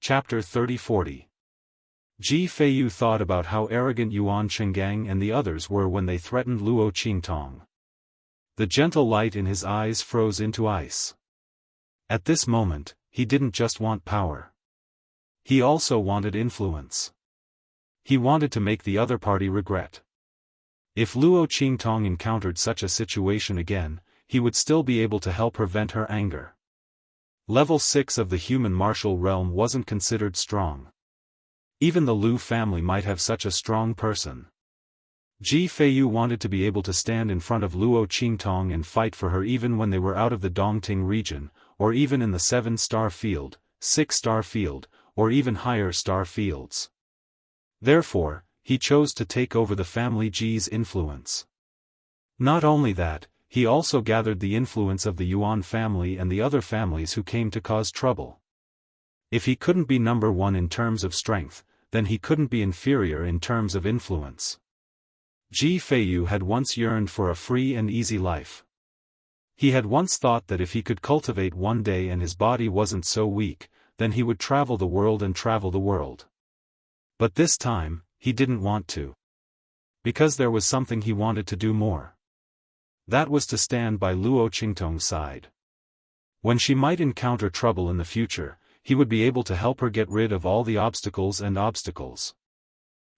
Chapter 30-40. Ji Feiyu thought about how arrogant Yuan Chenggang and the others were when they threatened Luo Qingtong. The gentle light in his eyes froze into ice. At this moment, he didn't just want power. He also wanted influence. He wanted to make the other party regret. If Luo Qingtong encountered such a situation again, he would still be able to help her vent her anger. Level 6 of the human martial realm wasn't considered strong. Even the Lu family might have such a strong person. Ji Feiyu wanted to be able to stand in front of Luo Qingtong and fight for her even when they were out of the Dongting region, or even in the 7-star field, 6-star field, or even higher star fields. Therefore, he chose to take over the family Ji's influence. Not only that, he also gathered the influence of the Yuan family and the other families who came to cause trouble. If he couldn't be number one in terms of strength, then he couldn't be inferior in terms of influence. Ji Feiyu had once yearned for a free and easy life. He had once thought that if he could cultivate one day and his body wasn't so weak, then he would travel the world and travel the world. But this time, he didn't want to. Because there was something he wanted to do more. That was to stand by Luo Qingtong's side. When she might encounter trouble in the future, he would be able to help her get rid of all the obstacles.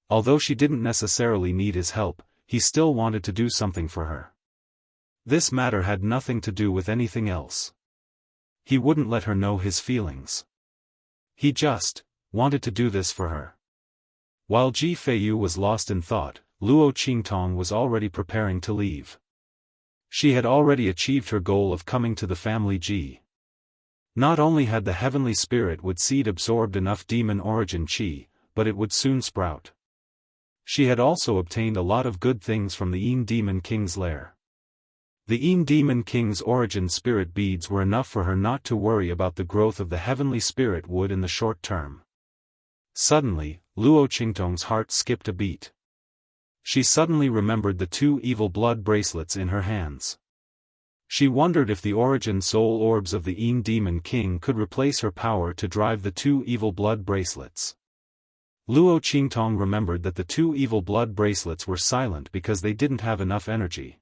Although she didn't necessarily need his help, he still wanted to do something for her. This matter had nothing to do with anything else. He wouldn't let her know his feelings. He just wanted to do this for her. While Ji Feiyu was lost in thought, Luo Qingtong was already preparing to leave. She had already achieved her goal of coming to the family Ji. Not only had the heavenly spirit would seed absorbed enough demon origin qi, but it would soon sprout. She had also obtained a lot of good things from the Yin Demon King's lair. The Yin Demon King's origin spirit beads were enough for her not to worry about the growth of the heavenly spirit wood in the short term. Suddenly, Luo Qingtong's heart skipped a beat. She suddenly remembered the 2 evil blood bracelets in her hands. She wondered if the origin soul orbs of the Yin Demon King could replace her power to drive the 2 evil blood bracelets. Luo Qingtong remembered that the 2 evil blood bracelets were silent because they didn't have enough energy.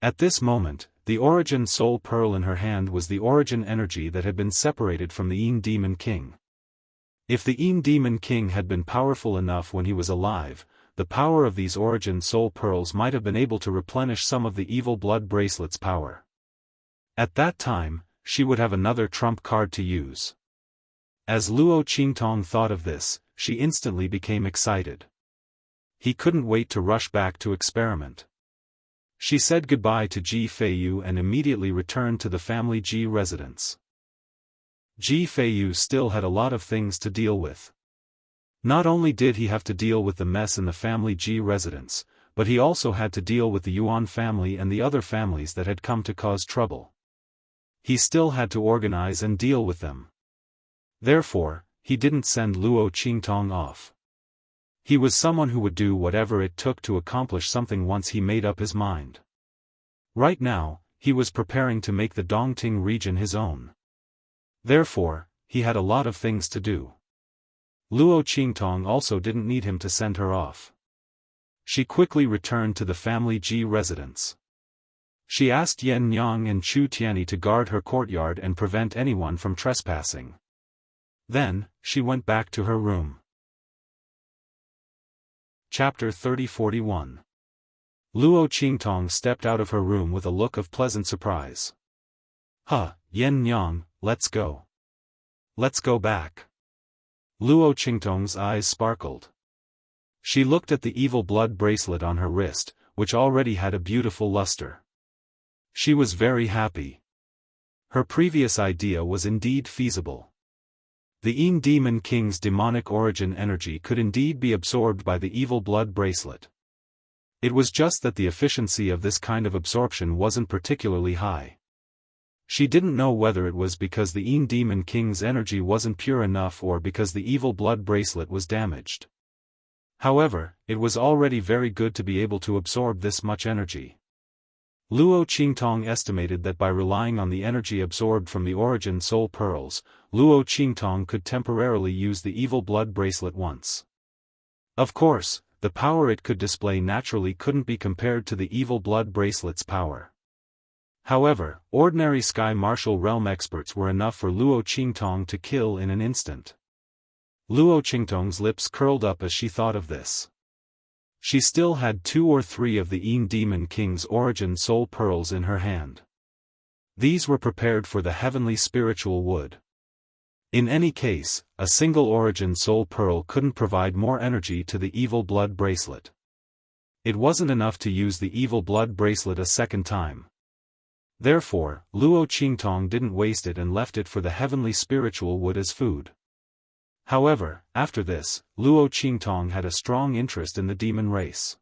At this moment, the origin soul pearl in her hand was the origin energy that had been separated from the Yin Demon King. If the Yin Demon King had been powerful enough when he was alive, the power of these origin soul pearls might have been able to replenish some of the evil blood bracelets' power. At that time, she would have another trump card to use. As Luo Qingtong thought of this, she instantly became excited. He couldn't wait to rush back to experiment. She said goodbye to Ji Feiyu and immediately returned to the family Ji residence. Ji Feiyu still had a lot of things to deal with. Not only did he have to deal with the mess in the family Ji residence, but he also had to deal with the Yuan family and the other families that had come to cause trouble. He still had to organize and deal with them. Therefore, he didn't send Luo Qingtong off. He was someone who would do whatever it took to accomplish something once he made up his mind. Right now, he was preparing to make the Dongting region his own. Therefore, he had a lot of things to do. Luo Qingtong also didn't need him to send her off. She quickly returned to the family Ji residence. She asked Yen Nyang and Chu Tianyi to guard her courtyard and prevent anyone from trespassing. Then, she went back to her room. Chapter 30-41. Luo Qingtong stepped out of her room with a look of pleasant surprise. Yen Nyang, let's go. Let's go back. Luo Qingtong's eyes sparkled. She looked at the evil blood bracelet on her wrist, which already had a beautiful luster. She was very happy. Her previous idea was indeed feasible. The Yin Demon King's demonic origin energy could indeed be absorbed by the evil blood bracelet. It was just that the efficiency of this kind of absorption wasn't particularly high. She didn't know whether it was because the Yin Demon King's energy wasn't pure enough or because the evil blood bracelet was damaged. However, it was already very good to be able to absorb this much energy. Luo Qingtong estimated that by relying on the energy absorbed from the origin soul pearls, Luo Qingtong could temporarily use the evil blood bracelet once. Of course, the power it could display naturally couldn't be compared to the evil blood bracelet's power. However, ordinary Sky Martial Realm experts were enough for Luo Qingtong to kill in an instant. Luo Qingtong's lips curled up as she thought of this. She still had 2 or 3 of the Yin Demon King's origin soul pearls in her hand. These were prepared for the heavenly spiritual wood. In any case, a single origin soul pearl couldn't provide more energy to the evil blood bracelet. It wasn't enough to use the evil blood bracelet a second time. Therefore, Luo Qingtong didn't waste it and left it for the heavenly spiritual wood as food. However, after this, Luo Qingtong had a strong interest in the demon race.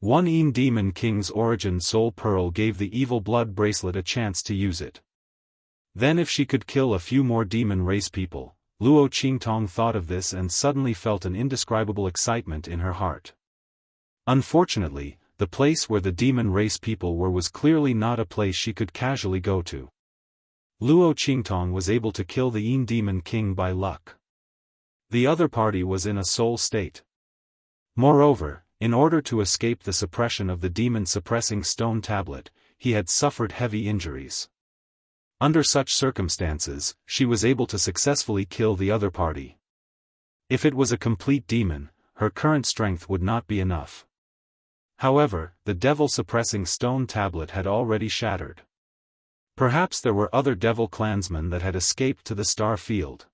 One Yin Demon King's origin soul pearl gave the evil blood bracelet a chance to use it. Then if she could kill a few more demon race people, Luo Qingtong thought of this and suddenly felt an indescribable excitement in her heart. Unfortunately, the place where the demon race people were was clearly not a place she could casually go to. Luo Qingtong was able to kill the Yin Demon King by luck. The other party was in a soul state. Moreover, in order to escape the suppression of the demon-suppressing stone tablet, he had suffered heavy injuries. Under such circumstances, she was able to successfully kill the other party. If it was a complete demon, her current strength would not be enough. However, the devil-suppressing stone tablet had already shattered. Perhaps there were other devil clansmen that had escaped to the star field.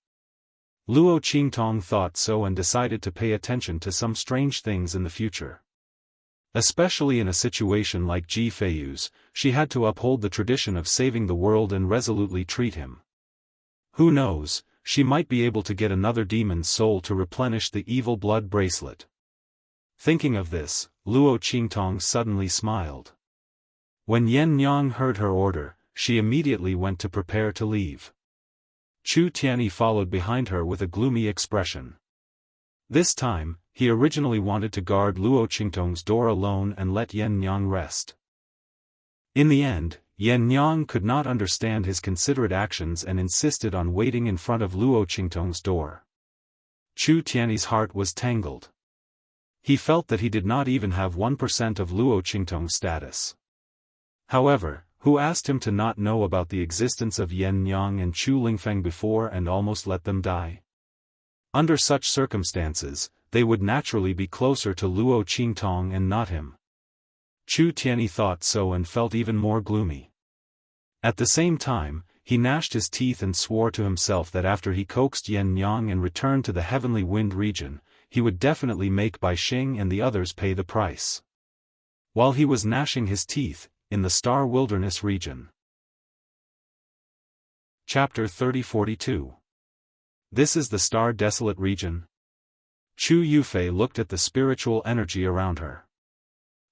Luo Qingtong thought so and decided to pay attention to some strange things in the future. Especially in a situation like Ji Feiyu's, she had to uphold the tradition of saving the world and resolutely treat him. Who knows, she might be able to get another demon's soul to replenish the evil blood bracelet. Thinking of this, Luo Qingtong suddenly smiled. When Yen Yang heard her order, she immediately went to prepare to leave. Chu Tianyi followed behind her with a gloomy expression. This time, he originally wanted to guard Luo Qingtong's door alone and let Yen Yang rest. In the end, Yen Yang could not understand his considerate actions and insisted on waiting in front of Luo Qingtong's door. Chu Tianyi's heart was tangled. He felt that he did not even have 1% of Luo Qingtong's status. However, who asked him to not know about the existence of Yen Yang and Chu Lingfeng before and almost let them die? Under such circumstances, they would naturally be closer to Luo Qingtong and not him. Chu Tianyi thought so and felt even more gloomy. At the same time, he gnashed his teeth and swore to himself that after he coaxed Yen Yang and returned to the heavenly wind region, he would definitely make Bai Xing and the others pay the price. While he was gnashing his teeth, in the Star Wilderness region. Chapter 30-42. This is the Star Desolate region. Chu Yufei looked at the spiritual energy around her.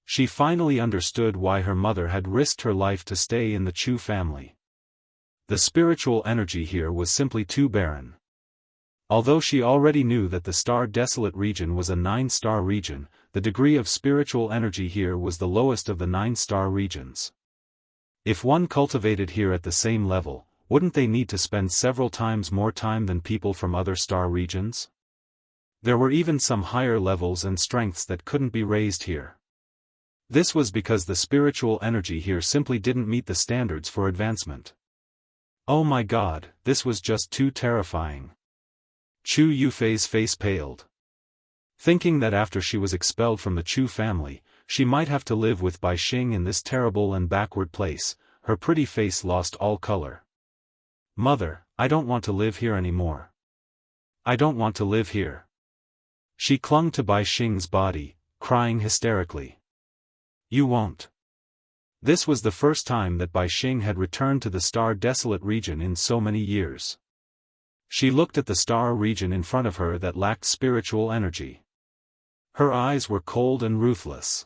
She finally understood why her mother had risked her life to stay in the Chu family. The spiritual energy here was simply too barren. Although she already knew that the Star Desolate region was a 9-star region, the degree of spiritual energy here was the lowest of the 9-star regions. If one cultivated here at the same level, wouldn't they need to spend several times more time than people from other star regions? There were even some higher levels and strengths that couldn't be raised here. This was because the spiritual energy here simply didn't meet the standards for advancement. Oh my God, this was just too terrifying. Chu Yufei's face paled. Thinking that after she was expelled from the Chu family, she might have to live with Bai Xing in this terrible and backward place, her pretty face lost all color. Mother, I don't want to live here anymore. I don't want to live here. She clung to Bai Xing's body, crying hysterically. You won't. This was the first time that Bai Xing had returned to the Star Desolate region in so many years. She looked at the star region in front of her that lacked spiritual energy. Her eyes were cold and ruthless.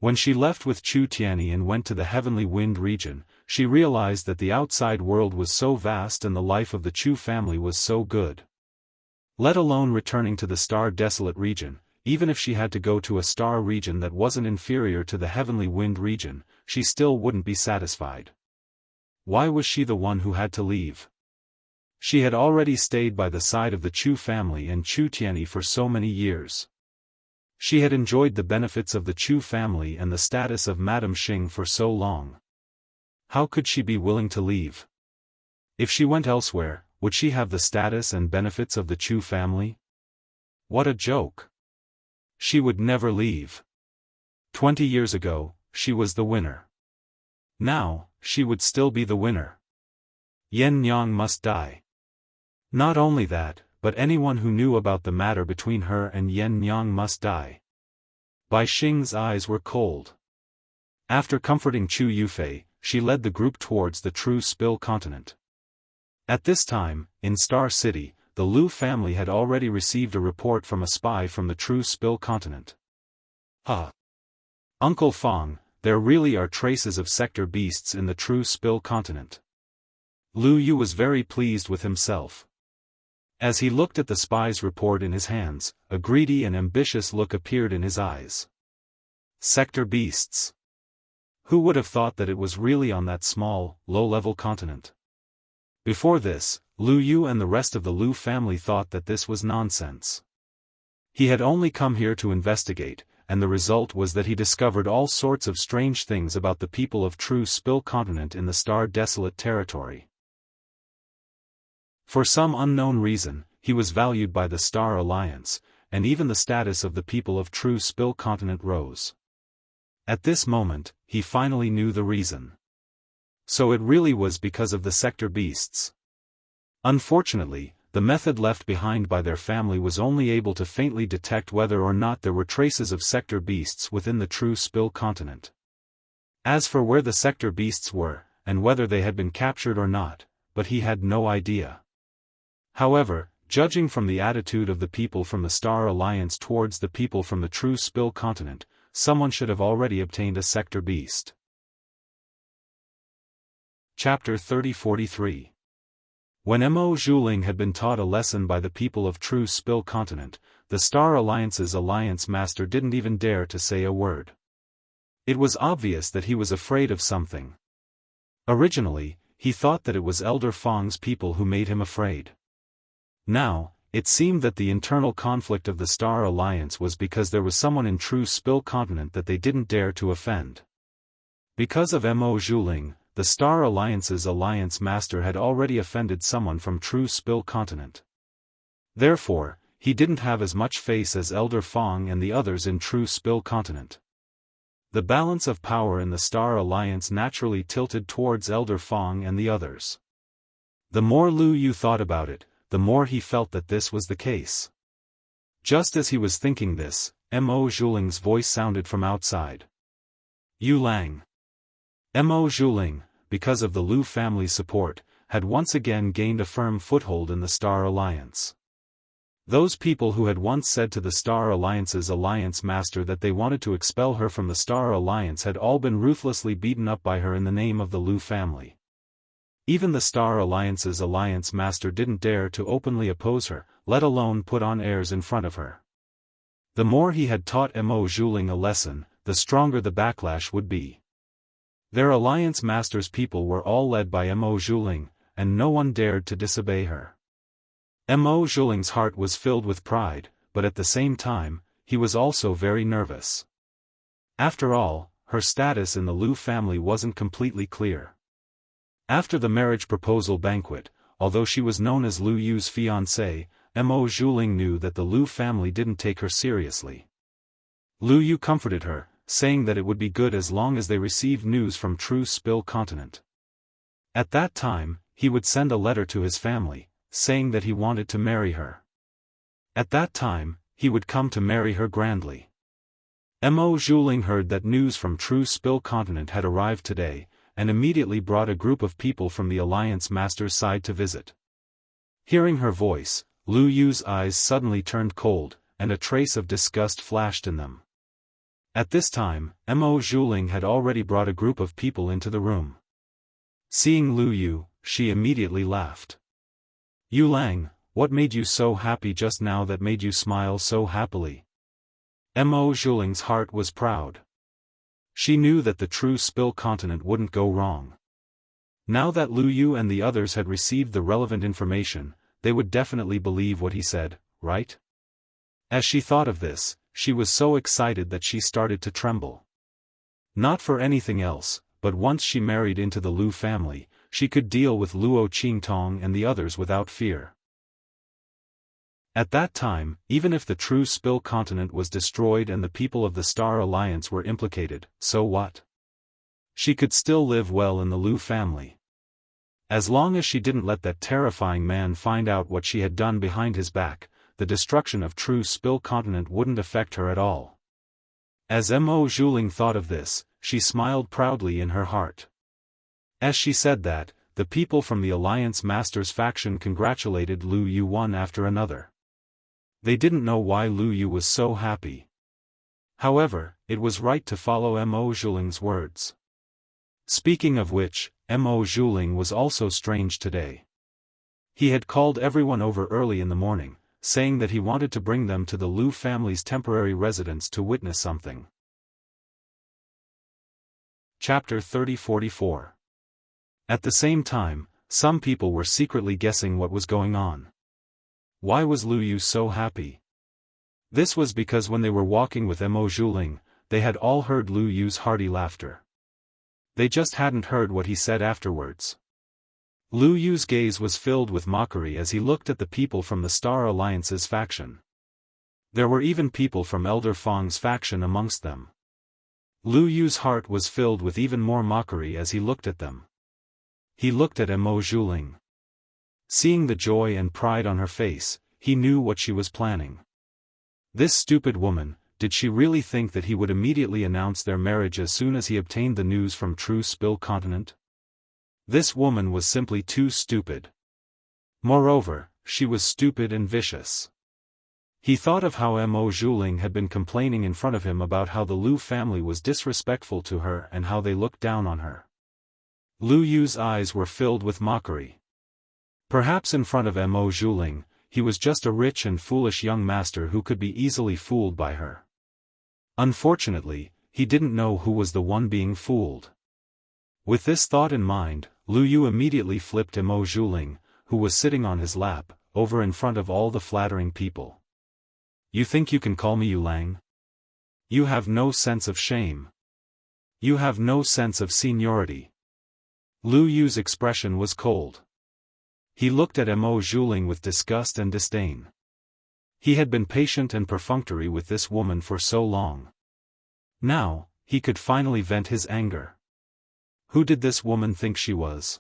When she left with Chu Tianyi and went to the Heavenly Wind region, she realized that the outside world was so vast and the life of the Chu family was so good. Let alone returning to the Star Desolate region, even if she had to go to a star region that wasn't inferior to the heavenly wind region, she still wouldn't be satisfied. Why was she the one who had to leave? She had already stayed by the side of the Chu family and Chu Tianyi for so many years. She had enjoyed the benefits of the Chu family and the status of Madame Xing for so long. How could she be willing to leave? If she went elsewhere, would she have the status and benefits of the Chu family? What a joke! She would never leave. 20 years ago, she was the winner. Now, she would still be the winner. Yen Nyang must die. Not only that, but anyone who knew about the matter between her and Yen Nyang must die. Bai Xing's eyes were cold. After comforting Chu Yufei, she led the group towards the True Spill continent. At this time, in Star City, the Lu family had already received a report from a spy from the True Spill continent. Uncle Fong, there really are traces of sector beasts in the True Spill continent. Lu Yu was very pleased with himself. As he looked at the spy's report in his hands, a greedy and ambitious look appeared in his eyes. Sector beasts. Who would have thought that it was really on that small, low-level continent? Before this, Lu Yu and the rest of the Lu family thought that this was nonsense. He had only come here to investigate, and the result was that he discovered all sorts of strange things about the people of True Spill continent in the Star Desolate territory. For some unknown reason, he was valued by the Star Alliance, and even the status of the people of True Spill continent rose. At this moment, he finally knew the reason. So it really was because of the sector beasts. Unfortunately, the method left behind by their family was only able to faintly detect whether or not there were traces of sector beasts within the True Spill continent. As for where the sector beasts were, and whether they had been captured or not, but he had no idea. However, judging from the attitude of the people from the Star Alliance towards the people from the True Spill continent, someone should have already obtained a sector beast. Chapter 30-43. When Mo Zhuling had been taught a lesson by the people of True Spill continent, the Star Alliance's alliance master didn't even dare to say a word. It was obvious that he was afraid of something. Originally, he thought that it was Elder Fong's people who made him afraid. Now, it seemed that the internal conflict of the Star Alliance was because there was someone in True Spill continent that they didn't dare to offend. Because of Mo Zhuling, the Star Alliance's alliance master had already offended someone from True Spill continent. Therefore, he didn't have as much face as Elder Fong and the others in True Spill continent. The balance of power in the Star Alliance naturally tilted towards Elder Fong and the others. The more Lu Yu thought about it, the more he felt that this was the case. Just as he was thinking this, Mo Zhuling's voice sounded from outside. Yu Lang. Mo Zhuling, because of the Lu family's support, had once again gained a firm foothold in the Star Alliance. Those people who had once said to the Star Alliance's alliance master that they wanted to expel her from the Star Alliance had all been ruthlessly beaten up by her in the name of the Lu family. Even the Star Alliance's alliance master didn't dare to openly oppose her, let alone put on airs in front of her. The more he had taught Mo Zhuling a lesson, the stronger the backlash would be. Their alliance master's people were all led by Mo Zhuling, and no one dared to disobey her. Mo Zhuling's heart was filled with pride, but at the same time, he was also very nervous. After all, her status in the Lu family wasn't completely clear. After the marriage proposal banquet, although she was known as Lu Yu's fiancée, Mo Zhuling knew that the Lu family didn't take her seriously. Lu Yu comforted her, saying that it would be good as long as they received news from True Spill continent. At that time, he would send a letter to his family, saying that he wanted to marry her. At that time, he would come to marry her grandly. Mo Zhuling heard that news from True Spill continent had arrived today, and immediately brought a group of people from the alliance master's side to visit. Hearing her voice, Lu Yu's eyes suddenly turned cold, and a trace of disgust flashed in them. At this time, Mo Zhuling had already brought a group of people into the room. Seeing Lu Yu, she immediately laughed. Yu Lang, what made you so happy just now that made you smile so happily? Mo Zhuling's heart was proud. She knew that the true Spill continent wouldn't go wrong. Now that Lu Yu and the others had received the relevant information, they would definitely believe what he said, right? As she thought of this, she was so excited that she started to tremble. Not for anything else, but once she married into the Lu family, she could deal with Luo Qingtong and the others without fear. At that time, even if the true Spill continent was destroyed and the people of the Star Alliance were implicated, so what? She could still live well in the Lu family. As long as she didn't let that terrifying man find out what she had done behind his back, the destruction of true Spill continent wouldn't affect her at all. As Mo Zhuling thought of this, she smiled proudly in her heart. As she said that, the people from the Alliance Masters faction congratulated Lu Yu one after another. They didn't know why Lu Yu was so happy. However, it was right to follow Mo Zhuling's words. Speaking of which, Mo Zhuling was also strange today. He had called everyone over early in the morning, saying that he wanted to bring them to the Lu family's temporary residence to witness something. Chapter 30-44. At the same time, some people were secretly guessing what was going on. Why was Lu Yu so happy? This was because when they were walking with Mo Zhuling, they had all heard Lu Yu's hearty laughter. They just hadn't heard what he said afterwards. Lu Yu's gaze was filled with mockery as he looked at the people from the Star Alliance's faction. There were even people from Elder Fang's faction amongst them. Lu Yu's heart was filled with even more mockery as he looked at them. He looked at Mo Zhuling. Seeing the joy and pride on her face, he knew what she was planning. This stupid woman, did she really think that he would immediately announce their marriage as soon as he obtained the news from True Spill Continent? This woman was simply too stupid. Moreover, she was stupid and vicious. He thought of how Mo Zhuling had been complaining in front of him about how the Lu family was disrespectful to her and how they looked down on her. Lu Yu's eyes were filled with mockery. Perhaps in front of Mo Zhuling, he was just a rich and foolish young master who could be easily fooled by her. Unfortunately, he didn't know who was the one being fooled. With this thought in mind, Lu Yu immediately flipped Mo Zhuling, who was sitting on his lap, over in front of all the flattering people. You think you can call me Yulang? You have no sense of shame. You have no sense of seniority. Lu Yu's expression was cold. He looked at Mo Zhuling with disgust and disdain. He had been patient and perfunctory with this woman for so long. Now, he could finally vent his anger. Who did this woman think she was?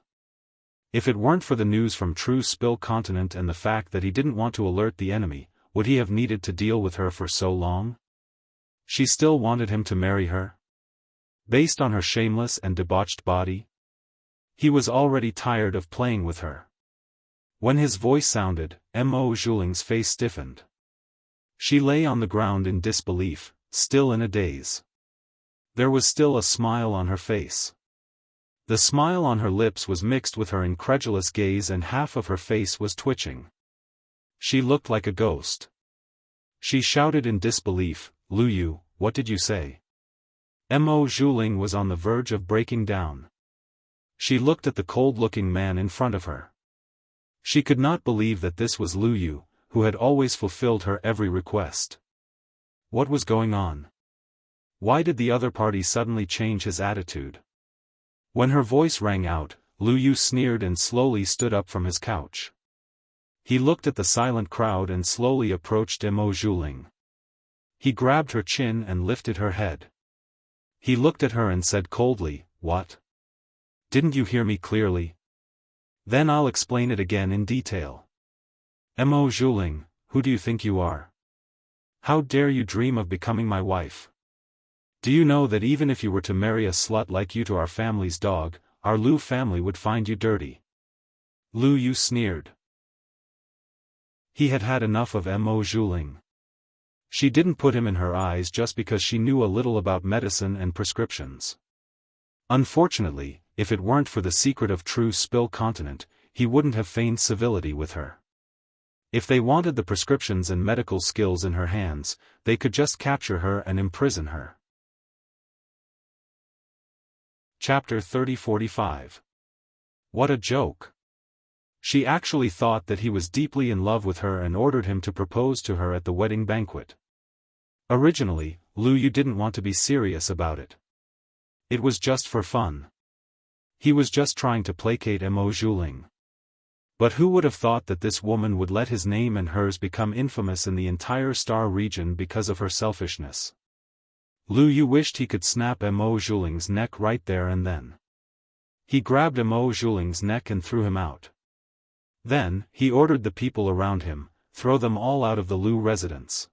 If it weren't for the news from True Spill Continent and the fact that he didn't want to alert the enemy, would he have needed to deal with her for so long? She still wanted him to marry her? Based on her shameless and debauched body? He was already tired of playing with her. When his voice sounded, Mo Zhuling's face stiffened. She lay on the ground in disbelief, still in a daze. There was still a smile on her face. The smile on her lips was mixed with her incredulous gaze and half of her face was twitching. She looked like a ghost. She shouted in disbelief, Lu Yu, what did you say? Mo Zhuling was on the verge of breaking down. She looked at the cold-looking man in front of her. She could not believe that this was Lu Yu, who had always fulfilled her every request. What was going on? Why did the other party suddenly change his attitude? When her voice rang out, Lu Yu sneered and slowly stood up from his couch. He looked at the silent crowd and slowly approached Mo Zhuling. He grabbed her chin and lifted her head. He looked at her and said coldly, "What? Didn't you hear me clearly? Then I'll explain it again in detail. Mo Zhuling, who do you think you are? How dare you dream of becoming my wife? Do you know that even if you were to marry a slut like you to our family's dog, our Lu family would find you dirty?" Lu Yu sneered. He had had enough of Mo Zhuling. She didn't put him in her eyes just because she knew a little about medicine and prescriptions. Unfortunately, if it weren't for the secret of True Spill Continent, he wouldn't have feigned civility with her. If they wanted the prescriptions and medical skills in her hands, they could just capture her and imprison her. Chapter 30-45. What a joke. She actually thought that he was deeply in love with her and ordered him to propose to her at the wedding banquet. Originally, Lu Yu didn't want to be serious about it. It was just for fun. He was just trying to placate Mo Zhuling. But who would have thought that this woman would let his name and hers become infamous in the entire Star region because of her selfishness? Lu Yu wished he could snap Mo Zhuling's neck right there and then. He grabbed Mo Zhuling's neck and threw him out. Then, he ordered the people around him, throw them all out of the Lu residence.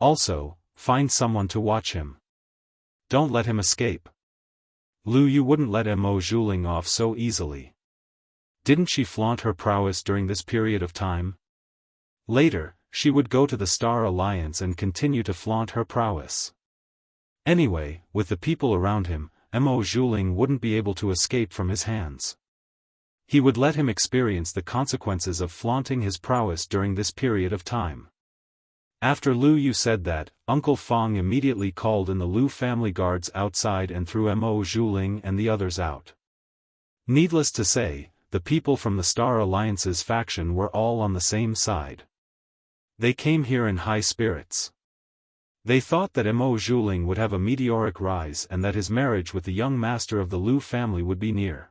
Also, find someone to watch him. Don't let him escape. Lu Yu wouldn't let Mo Zhuling off so easily. Didn't she flaunt her prowess during this period of time? Later, she would go to the Star Alliance and continue to flaunt her prowess. Anyway, with the people around him, Mo Zhuling wouldn't be able to escape from his hands. He would let him experience the consequences of flaunting his prowess during this period of time. After Lu Yu said that, Uncle Fong immediately called in the Lu family guards outside and threw Mo Zhuling and the others out. Needless to say, the people from the Star Alliance's faction were all on the same side. They came here in high spirits. They thought that Mo Zhuling would have a meteoric rise and that his marriage with the young master of the Lu family would be near.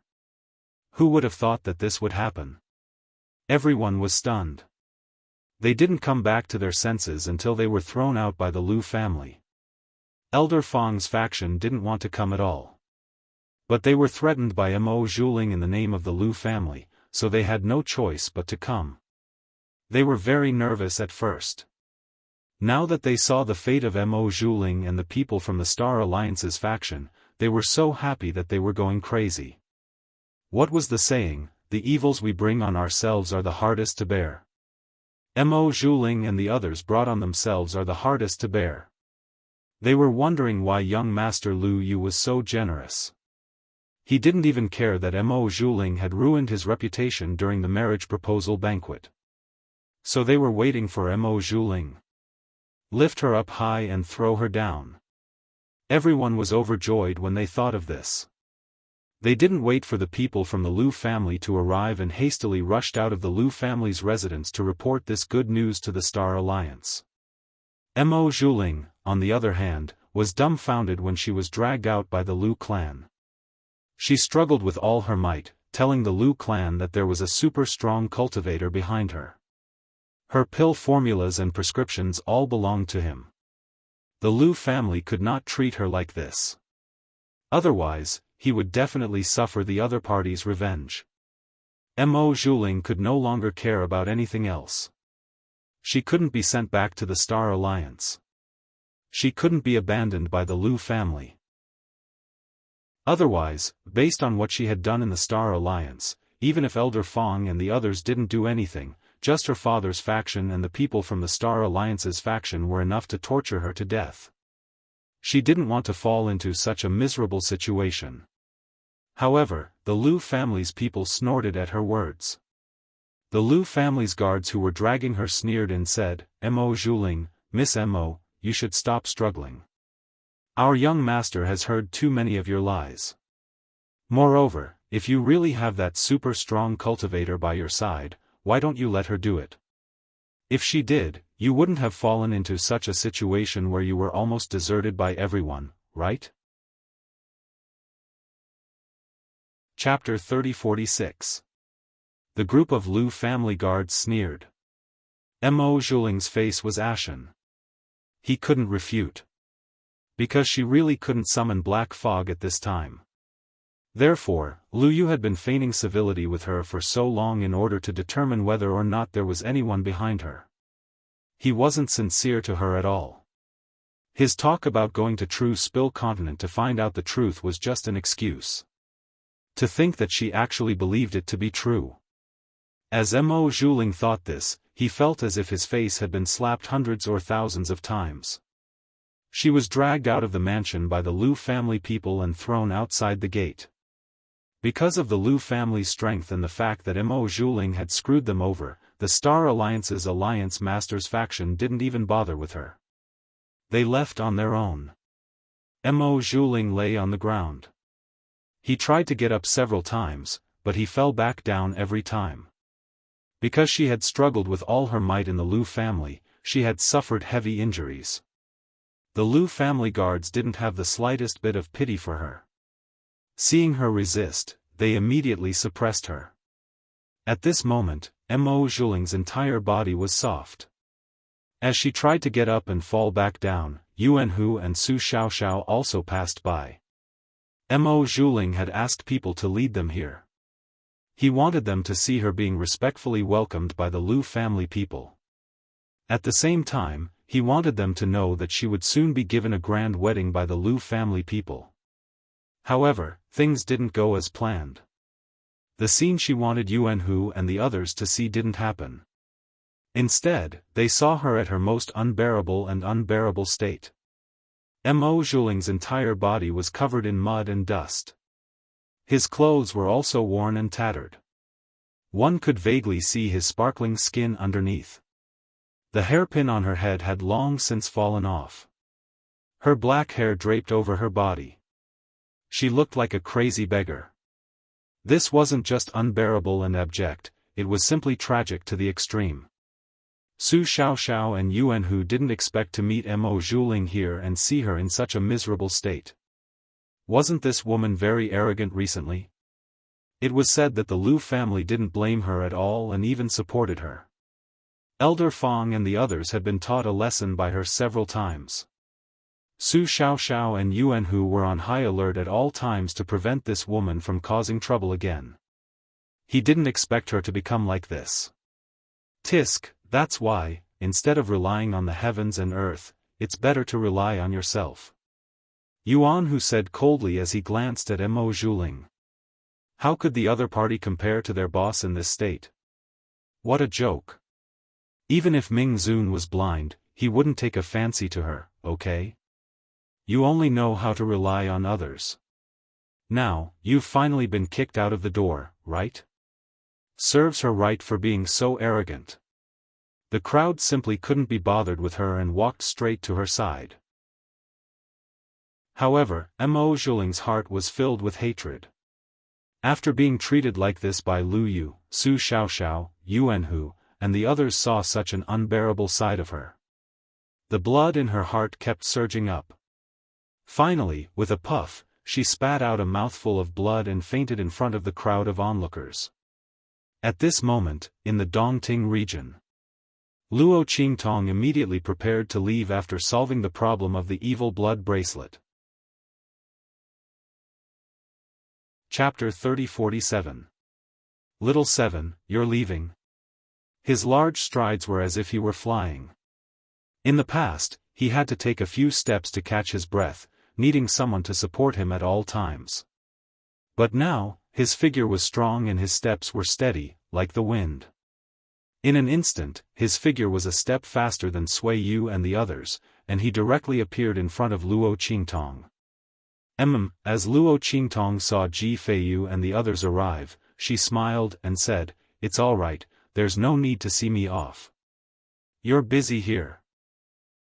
Who would have thought that this would happen? Everyone was stunned. They didn't come back to their senses until they were thrown out by the Lu family. Elder Fong's faction didn't want to come at all. But they were threatened by Mo Zhuling in the name of the Lu family, so they had no choice but to come. They were very nervous at first. Now that they saw the fate of Mo Zhuling and the people from the Star Alliance's faction, they were so happy that they were going crazy. What was the saying? The evils we bring on ourselves are the hardest to bear. Mo Zhuling and the others brought on themselves are the hardest to bear. They were wondering why young Master Lu Yu was so generous. He didn't even care that Mo Zhuling had ruined his reputation during the marriage proposal banquet. So they were waiting for Mo Zhuling. Lift her up high and throw her down. Everyone was overjoyed when they thought of this. They didn't wait for the people from the Lu family to arrive and hastily rushed out of the Lu family's residence to report this good news to the Star Alliance. Mo Zhuling, on the other hand, was dumbfounded when she was dragged out by the Lu clan. She struggled with all her might, telling the Lu clan that there was a super strong cultivator behind her. Her pill formulas and prescriptions all belonged to him. The Lu family could not treat her like this. Otherwise, he would definitely suffer the other party's revenge. Mo Zhuling could no longer care about anything else. She couldn't be sent back to the Star Alliance. She couldn't be abandoned by the Lu family. Otherwise, based on what she had done in the Star Alliance, even if Elder Fong and the others didn't do anything, just her father's faction and the people from the Star Alliance's faction were enough to torture her to death. She didn't want to fall into such a miserable situation. However, the Lu family's people snorted at her words. The Lu family's guards who were dragging her sneered and said, Mo Zhuling, Miss Mo, you should stop struggling. Our young master has heard too many of your lies. Moreover, if you really have that super strong cultivator by your side, why don't you let her do it? If she did, you wouldn't have fallen into such a situation where you were almost deserted by everyone, right? Chapter 30-46. The group of Lu family guards sneered. Mo Zhuling's face was ashen. He couldn't refute. Because she really couldn't summon black fog at this time. Therefore, Lu Yu had been feigning civility with her for so long in order to determine whether or not there was anyone behind her. He wasn't sincere to her at all. His talk about going to True Spill Continent to find out the truth was just an excuse. To think that she actually believed it to be true. As Mo Zhuling thought this, he felt as if his face had been slapped hundreds or thousands of times. She was dragged out of the mansion by the Lu family people and thrown outside the gate. Because of the Lu family's strength and the fact that Mo Zhuling had screwed them over, the Star Alliance's Alliance Masters faction didn't even bother with her. They left on their own. Mo Zhuling lay on the ground. He tried to get up several times, but he fell back down every time. Because she had struggled with all her might in the Liu family, she had suffered heavy injuries. The Liu family guards didn't have the slightest bit of pity for her. Seeing her resist, they immediately suppressed her. At this moment, Mo Zhuling's entire body was soft. As she tried to get up and fall back down, Yuan Hu and Su Xiaoxiao also passed by. Mo Zhuling had asked people to lead them here. He wanted them to see her being respectfully welcomed by the Liu family people. At the same time, he wanted them to know that she would soon be given a grand wedding by the Liu family people. However, things didn't go as planned. The scene she wanted Yuan Hu and the others to see didn't happen. Instead, they saw her at her most unbearable state. Mo Zhuling's entire body was covered in mud and dust. His clothes were also worn and tattered. One could vaguely see his sparkling skin underneath. The hairpin on her head had long since fallen off. Her black hair draped over her body. She looked like a crazy beggar. This wasn't just unbearable and abject, it was simply tragic to the extreme. Su Xiaoxiao and Yuan Hu didn't expect to meet Mo Zhuling here and see her in such a miserable state. Wasn't this woman very arrogant recently? It was said that the Liu family didn't blame her at all and even supported her. Elder Fang and the others had been taught a lesson by her several times. Su Xiaoxiao and Yuan Hu were on high alert at all times to prevent this woman from causing trouble again. He didn't expect her to become like this. Tisk, that's why, instead of relying on the heavens and earth, it's better to rely on yourself. Yuan Hu said coldly as he glanced at Mo Zhuling. How could the other party compare to their boss in this state? What a joke. Even if Ming Zun was blind, he wouldn't take a fancy to her, okay? You only know how to rely on others. Now, you've finally been kicked out of the door, right? Serves her right for being so arrogant. The crowd simply couldn't be bothered with her and walked straight to her side. However, Mo Zhuling's heart was filled with hatred. After being treated like this by Lu Yu, Su Xiaoxiao, Yuan Hu, and the others saw such an unbearable side of her. The blood in her heart kept surging up. Finally, with a puff, she spat out a mouthful of blood and fainted in front of the crowd of onlookers. At this moment, in the Dongting region, Luo Qingtong immediately prepared to leave after solving the problem of the evil blood bracelet. Chapter 30-47. Little Seven, you're leaving? His large strides were as if he were flying. In the past, he had to take a few steps to catch his breath, needing someone to support him at all times. But now, his figure was strong and his steps were steady, like the wind. In an instant, his figure was a step faster than Sui Yu and the others, and he directly appeared in front of Luo Qingtong. As Luo Qingtong saw Ji Feiyu and the others arrive, she smiled and said, "It's all right, there's no need to see me off. You're busy here.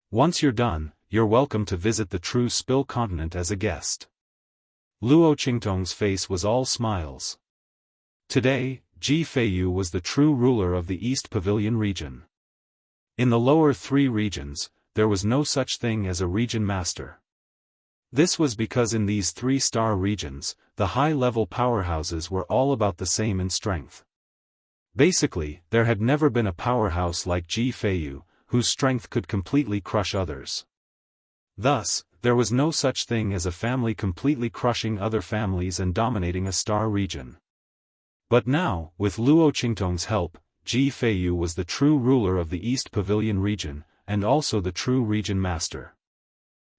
Once you're done, you're welcome to visit the true Spill continent as a guest." Luo Qingtong's face was all smiles. Today, Ji Feiyu was the true ruler of the East Pavilion region. In the lower three regions, there was no such thing as a region master. This was because in these three-star regions, the high-level powerhouses were all about the same in strength. Basically, there had never been a powerhouse like Ji Feiyu, whose strength could completely crush others. Thus, there was no such thing as a family completely crushing other families and dominating a star region. But now, with Luo Qingtong's help, Ji Feiyu was the true ruler of the East Pavilion region, and also the true region master.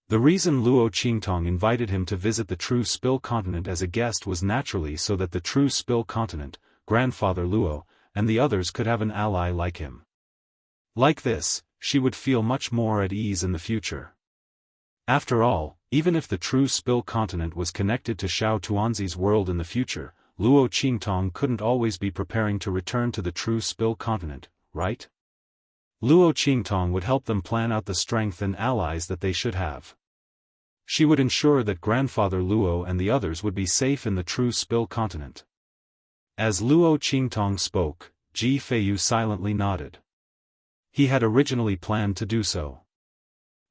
The reason Luo Qingtong invited him to visit the true Spill continent as a guest was naturally so that the true Spill continent, Grandfather Luo, and the others could have an ally like him. Like this, she would feel much more at ease in the future. After all, even if the true Spill continent was connected to Xiao Tuanzi's world in the future, Luo Qingtong couldn't always be preparing to return to the true Spill continent, right? Luo Qingtong would help them plan out the strength and allies that they should have. She would ensure that Grandfather Luo and the others would be safe in the true Spill continent. As Luo Qingtong spoke, Ji Feiyu silently nodded. He had originally planned to do so.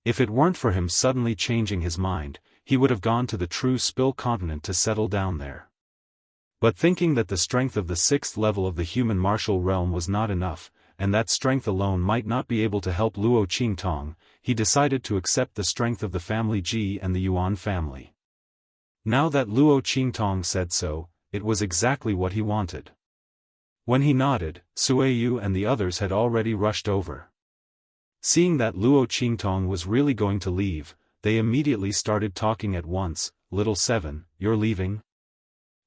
If it weren't for him suddenly changing his mind, he would have gone to the true Spill continent to settle down there. But thinking that the strength of the 6th level of the human martial realm was not enough, and that strength alone might not be able to help Luo Qingtong, he decided to accept the strength of the family Ji and the Yuan family. Now that Luo Qingtong said so, it was exactly what he wanted. When he nodded, Suiyu and the others had already rushed over. Seeing that Luo Qingtong was really going to leave, they immediately started talking at once. "Little Seven, you're leaving?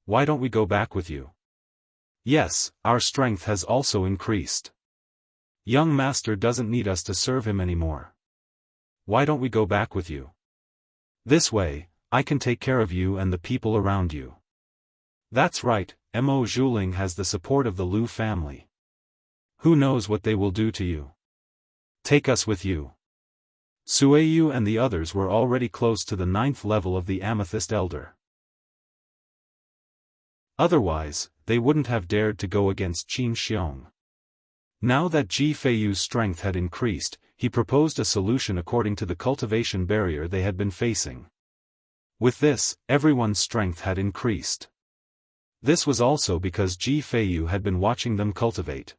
Why don't we go back with you?" "Yes, our strength has also increased. Young master doesn't need us to serve him anymore. Why don't we go back with you? This way, I can take care of you and the people around you." "That's right, Mo Zhuling has the support of the Lu family. Who knows what they will do to you? Take us with you." Suiyu and the others were already close to the 9th level of the Amethyst Elder. Otherwise, they wouldn't have dared to go against Qin Xiong. Now that Ji Feiyu's strength had increased, he proposed a solution according to the cultivation barrier they had been facing. With this, everyone's strength had increased. This was also because Ji Feiyu had been watching them cultivate.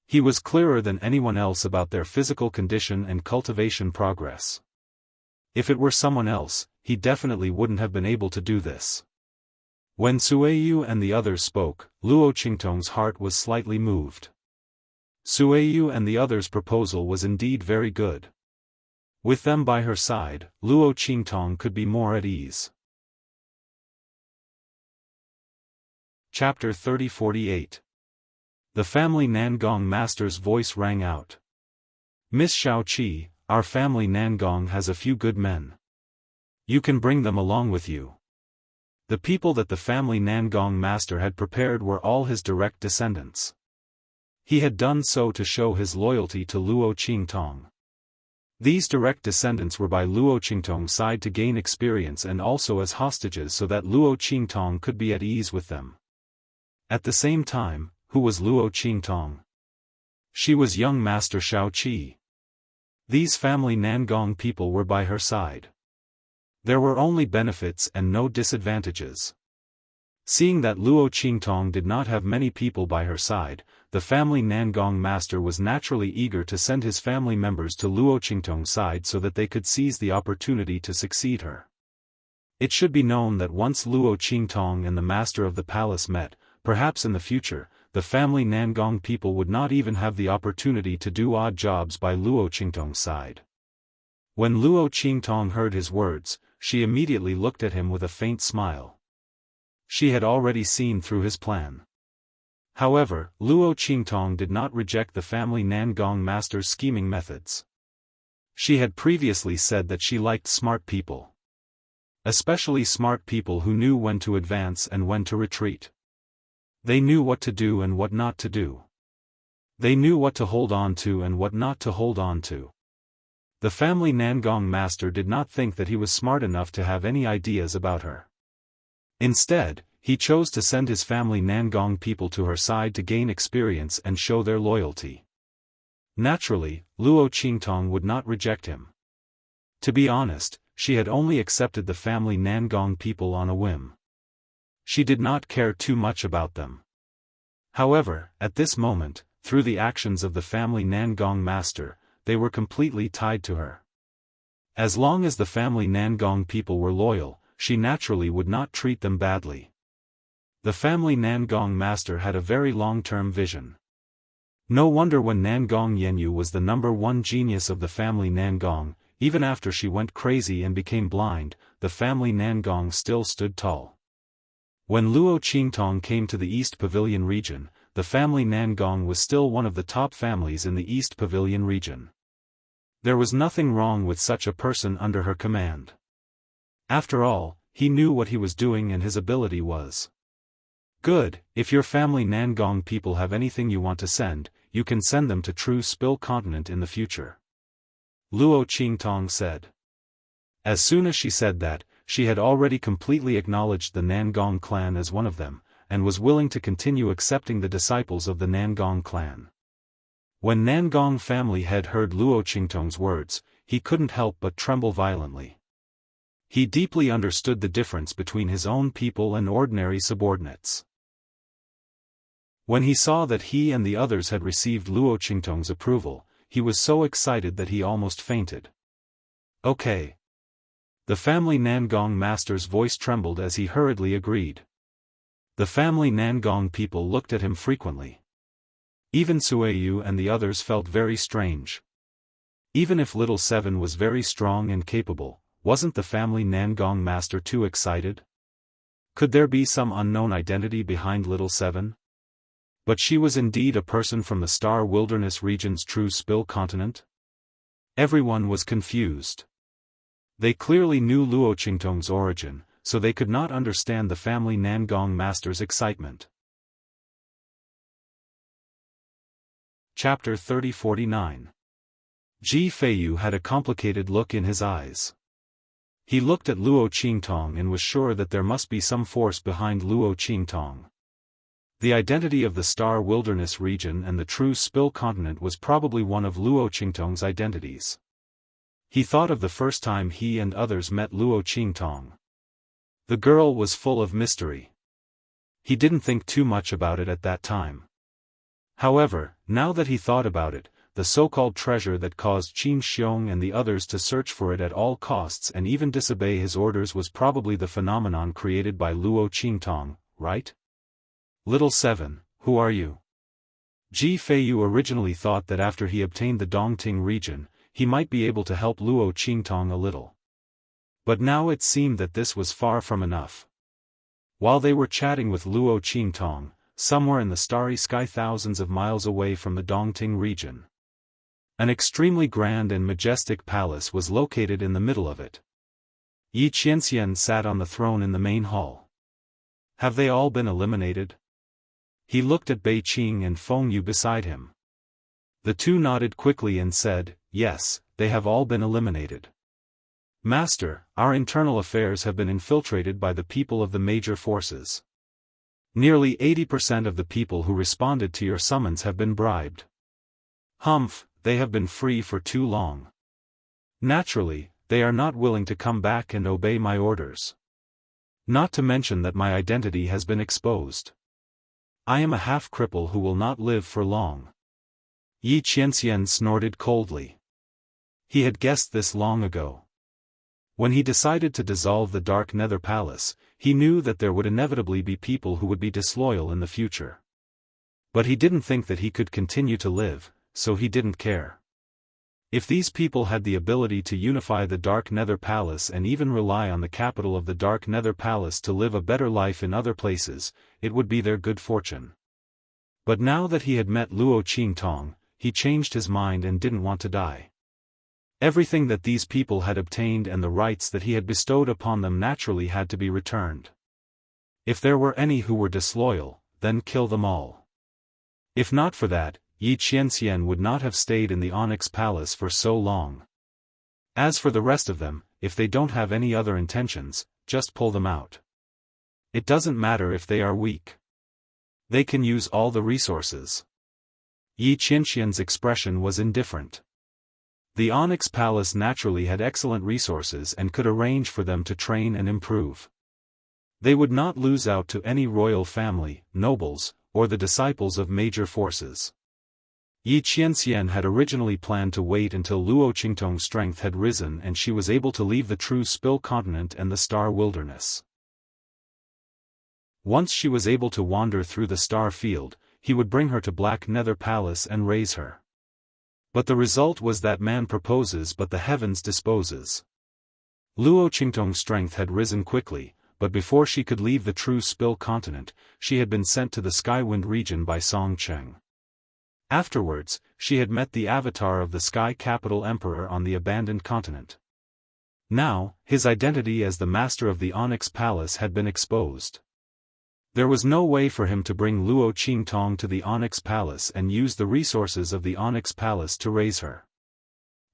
He was clearer than anyone else about their physical condition and cultivation progress. If it were someone else, he definitely wouldn't have been able to do this. When Suiyu and the others spoke, Luo Qingtong's heart was slightly moved. Suiyu and the others' proposal was indeed very good. With them by her side, Luo Qingtong could be more at ease. Chapter 30-48. The family Nangong master's voice rang out. "Miss Xiaoqi, our family Nangong has a few good men. You can bring them along with you." The people that the family Nangong master had prepared were all his direct descendants. He had done so to show his loyalty to Luo Qingtong. These direct descendants were by Luo Qingtong's side to gain experience and also as hostages so that Luo Qingtong could be at ease with them. At the same time, who was Luo Qingtong? She was young Master Xiaoqi. These family Nangong people were by her side. There were only benefits and no disadvantages. Seeing that Luo Qingtong did not have many people by her side, the family Nangong master was naturally eager to send his family members to Luo Qingtong's side so that they could seize the opportunity to succeed her. It should be known that once Luo Qingtong and the master of the palace met, perhaps in the future, the family Nangong people would not even have the opportunity to do odd jobs by Luo Qingtong's side. When Luo Qingtong heard his words, she immediately looked at him with a faint smile. She had already seen through his plan. However, Luo Qingtong did not reject the family Nangong master's scheming methods. She had previously said that she liked smart people. Especially smart people who knew when to advance and when to retreat. They knew what to do and what not to do. They knew what to hold on to and what not to hold on to. The family Nangong master did not think that he was smart enough to have any ideas about her. Instead, he chose to send his family Nangong people to her side to gain experience and show their loyalty. Naturally, Luo Qingtong would not reject him. To be honest, she had only accepted the family Nangong people on a whim. She did not care too much about them. However, at this moment, through the actions of the family Nangong master, they were completely tied to her. As long as the family Nangong people were loyal, she naturally would not treat them badly. The family Nangong master had a very long-term vision. No wonder when Nangong Yenyu was the #1 genius of the family Nangong, even after she went crazy and became blind, the family Nangong still stood tall. When Luo Qingtong came to the East Pavilion region, the family Nangong was still one of the top families in the East Pavilion region. There was nothing wrong with such a person under her command. After all, he knew what he was doing and his ability was good. If your family Nangong people have anything you want to send, you can send them to True Spill Continent in the future. Luo Qingtong said. As soon as she said that, she had already completely acknowledged the Nangong clan as one of them, and was willing to continue accepting the disciples of the Nangong clan. When Nangong family head heard Luo Qingtong's words, he couldn't help but tremble violently. He deeply understood the difference between his own people and ordinary subordinates. When he saw that he and the others had received Luo Qingtong's approval, he was so excited that he almost fainted. Okay. The family Nangong master's voice trembled as he hurriedly agreed. The family Nangong people looked at him frequently. Even Sueyu and the others felt very strange. Even if Little Seven was very strong and capable, wasn't the family Nangong master too excited? Could there be some unknown identity behind Little Seven? But she was indeed a person from the Star Wilderness region's True Spill Continent? Everyone was confused. They clearly knew Luo Qingtong's origin, so they could not understand the family Nangong master's excitement. Chapter 30-49. Ji Feiyu had a complicated look in his eyes. He looked at Luo Qingtong and was sure that there must be some force behind Luo Qingtong. The identity of the Star Wilderness region and the True Spill Continent was probably one of Luo Qingtong's identities. He thought of the first time he and others met Luo Qingtong. The girl was full of mystery. He didn't think too much about it at that time. However, now that he thought about it, the so-called treasure that caused Qin Xiong and the others to search for it at all costs and even disobey his orders was probably the phenomenon created by Luo Qingtong, right? Little Seven, who are you? Ji Feiyu originally thought that after he obtained the Dongting region, he might be able to help Luo Qingtong a little. But now it seemed that this was far from enough. While they were chatting with Luo Qingtong, somewhere in the starry sky thousands of miles away from the Dongting region, an extremely grand and majestic palace was located in the middle of it. Yi Qianxian sat on the throne in the main hall. Have they all been eliminated? He looked at Bei Qing and Feng Yu beside him. The two nodded quickly and said, yes, they have all been eliminated. Master, our internal affairs have been infiltrated by the people of the major forces. Nearly 80% of the people who responded to your summons have been bribed. Humph, they have been free for too long. Naturally, they are not willing to come back and obey my orders. Not to mention that my identity has been exposed. I am a half-cripple who will not live for long. Yi Qianxian snorted coldly. He had guessed this long ago. When he decided to dissolve the Dark Nether Palace, he knew that there would inevitably be people who would be disloyal in the future. But he didn't think that he could continue to live, so he didn't care. If these people had the ability to unify the Dark Nether Palace and even rely on the capital of the Dark Nether Palace to live a better life in other places, it would be their good fortune. But now that he had met Luo Qingtong, he changed his mind and didn't want to die. Everything that these people had obtained and the rights that he had bestowed upon them naturally had to be returned. If there were any who were disloyal, then kill them all. If not for that, Yi Qianxian would not have stayed in the Onyx Palace for so long. As for the rest of them, if they don't have any other intentions, just pull them out. It doesn't matter if they are weak. They can use all the resources. Yi Qianxian's expression was indifferent. The Onyx Palace naturally had excellent resources and could arrange for them to train and improve. They would not lose out to any royal family, nobles, or the disciples of major forces. Yi Qianxian had originally planned to wait until Luo Qingtong's strength had risen and she was able to leave the True Spill Continent and the Star Wilderness. Once she was able to wander through the Star Field, he would bring her to Black Nether Palace and raise her. But the result was that man proposes but the heavens disposes. Luo Qingtong's strength had risen quickly, but before she could leave the True Spill Continent, she had been sent to the Skywind region by Song Cheng. Afterwards, she had met the avatar of the Sky Capital Emperor on the abandoned continent. Now, his identity as the master of the Onyx Palace had been exposed. There was no way for him to bring Luo Qingtong to the Onyx Palace and use the resources of the Onyx Palace to raise her.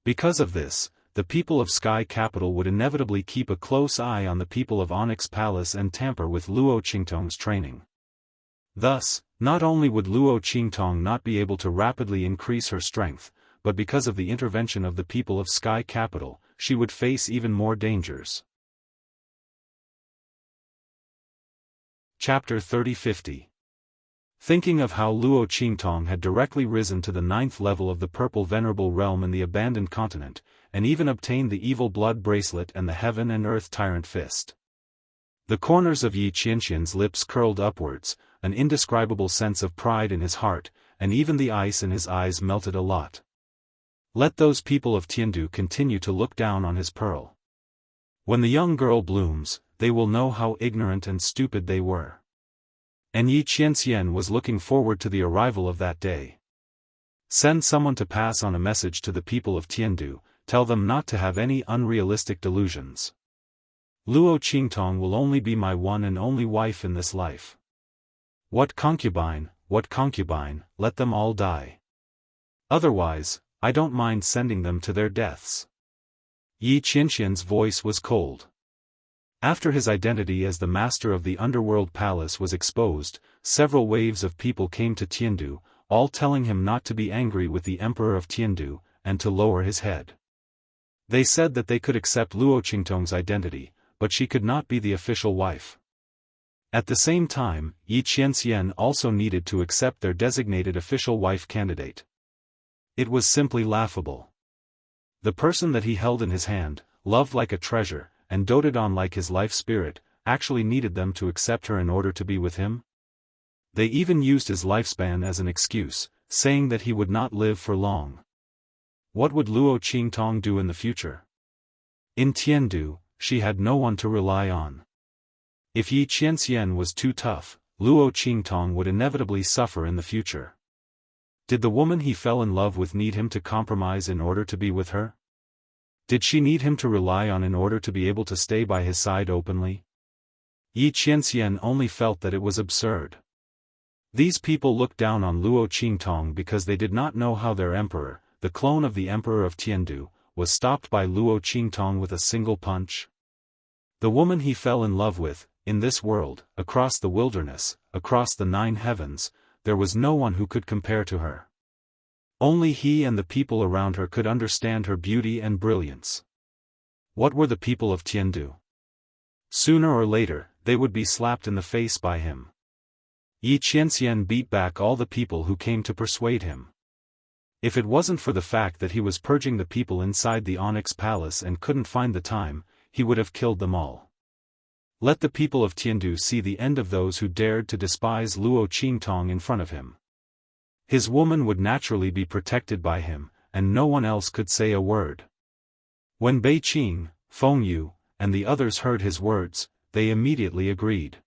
Because of this, the people of Sky Capital would inevitably keep a close eye on the people of Onyx Palace and tamper with Luo Qingtong's training. Thus, not only would Luo Qingtong not be able to rapidly increase her strength, but because of the intervention of the people of Sky Capital, she would face even more dangers. Chapter 30-50. Thinking of how Luo Qingtong had directly risen to the 9th level of the Purple Venerable Realm in the Abandoned Continent, and even obtained the Evil Blood Bracelet and the Heaven and Earth Tyrant Fist. The corners of Yi Qianxian's lips curled upwards, an indescribable sense of pride in his heart, and even the ice in his eyes melted a lot. Let those people of Tiandu continue to look down on his pearl. When the young girl blooms, they will know how ignorant and stupid they were. And Yi Qianxian was looking forward to the arrival of that day. Send someone to pass on a message to the people of Tiandu, tell them not to have any unrealistic delusions. Luo Qingtong will only be my one and only wife in this life. What concubine, let them all die. Otherwise, I don't mind sending them to their deaths. Yi Qianxian's voice was cold. After his identity as the master of the Underworld Palace was exposed, several waves of people came to Tiandu, all telling him not to be angry with the Emperor of Tiandu, and to lower his head. They said that they could accept Luo Qingtong's identity, but she could not be the official wife. At the same time, Yi Qianxian also needed to accept their designated official wife candidate. It was simply laughable. The person that he held in his hand, loved like a treasure, and doted on like his life spirit, actually needed them to accept her in order to be with him? They even used his lifespan as an excuse, saying that he would not live for long. What would Luo Qingtong do in the future? In Tiandu, she had no one to rely on. If Yi Qianxian was too tough, Luo Qingtong would inevitably suffer in the future. Did the woman he fell in love with need him to compromise in order to be with her? Did she need him to rely on in order to be able to stay by his side openly? Yi Qianxian only felt that it was absurd. These people looked down on Luo Qingtong because they did not know how their emperor, the clone of the Emperor of Tiandu, was stopped by Luo Qingtong with a single punch. The woman he fell in love with, in this world, across the wilderness, across the 9 heavens, there was no one who could compare to her. Only he and the people around her could understand her beauty and brilliance. What were the people of Tiandu? Sooner or later, they would be slapped in the face by him. Yi Qianxian beat back all the people who came to persuade him. If it wasn't for the fact that he was purging the people inside the Onyx Palace and couldn't find the time, he would have killed them all. Let the people of Tiandu see the end of those who dared to despise Luo Qingtong in front of him. His woman would naturally be protected by him, and no one else could say a word. When Bei Qing, Feng Yu, and the others heard his words, they immediately agreed.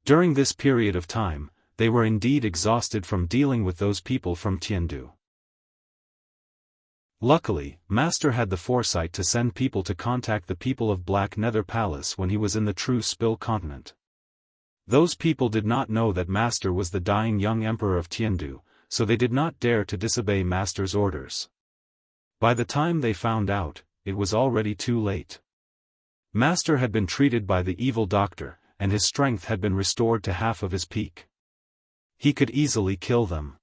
During this period of time, they were indeed exhausted from dealing with those people from Tiandu. Luckily, Master had the foresight to send people to contact the people of Black Nether Palace when he was in the True Spill Continent. Those people did not know that Master was the dying young Emperor of Tiandu, so they did not dare to disobey Master's orders. By the time they found out, it was already too late. Master had been treated by the evil doctor, and his strength had been restored to half of his peak. He could easily kill them.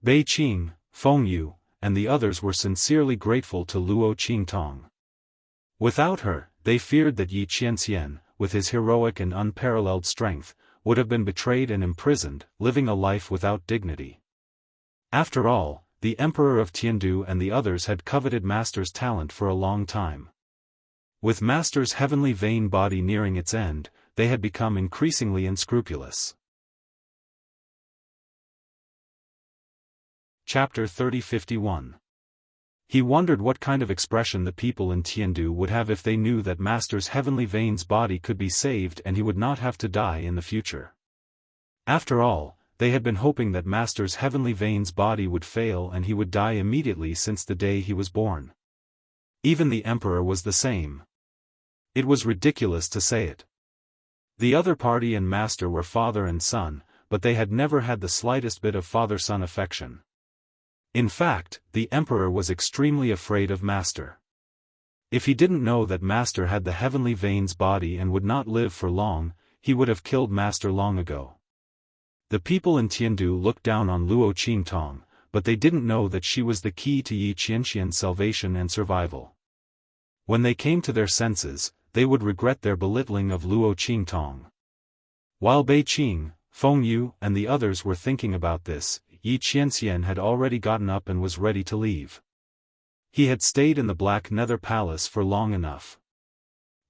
Bei Qing, Feng Yu, and the others were sincerely grateful to Luo Qingtong. Without her, they feared that Yi Qianxian, with his heroic and unparalleled strength, would have been betrayed and imprisoned, living a life without dignity. After all, the Emperor of Tiandu and the others had coveted Master's talent for a long time. With Master's heavenly vein body nearing its end, they had become increasingly unscrupulous. Chapter 30-51. He wondered what kind of expression the people in Tiandu would have if they knew that Master's heavenly veins body could be saved and he would not have to die in the future. After all, they had been hoping that Master's heavenly veins body would fail and he would die immediately since the day he was born. Even the Emperor was the same. It was ridiculous to say it. The other party and master were father and son, but they had never had the slightest bit of father-son affection. In fact, the emperor was extremely afraid of master. If he didn't know that master had the heavenly Vane's body and would not live for long, he would have killed master long ago. The people in Tiandu looked down on Luo Qingtong, but they didn't know that she was the key to Yi Qianxian's salvation and survival. When they came to their senses, they would regret their belittling of Luo Qingtong. While Bei Qing, Feng Yu and the others were thinking about this, Yi Qianxian had already gotten up and was ready to leave. He had stayed in the Black Nether Palace for long enough.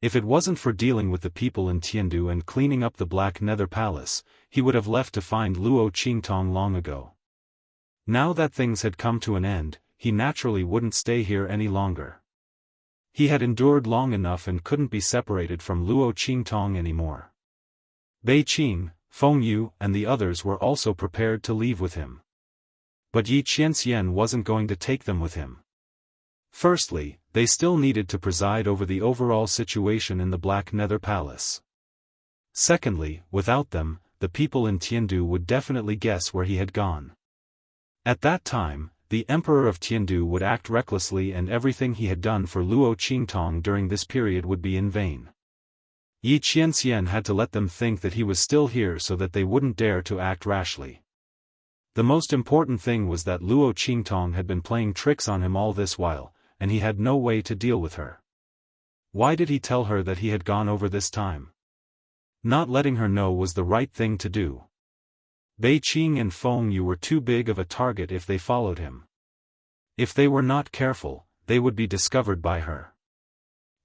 If it wasn't for dealing with the people in Tiandu and cleaning up the Black Nether Palace, he would have left to find Luo Qingtong long ago. Now that things had come to an end, he naturally wouldn't stay here any longer. He had endured long enough and couldn't be separated from Luo Qingtong anymore. Bei Qing, Feng Yu and the others were also prepared to leave with him. But Yi Qianxian wasn't going to take them with him. Firstly, they still needed to preside over the overall situation in the Black Nether Palace. Secondly, without them, the people in Tiandu would definitely guess where he had gone. At that time, the Emperor of Tiandu would act recklessly and everything he had done for Luo Qingtong during this period would be in vain. Yi Qianxian had to let them think that he was still here so that they wouldn't dare to act rashly. The most important thing was that Luo Qingtong had been playing tricks on him all this while, and he had no way to deal with her. Why did he tell her that he had gone over this time? Not letting her know was the right thing to do. Bei Qing and Feng Yu were too big of a target if they followed him. If they were not careful, they would be discovered by her.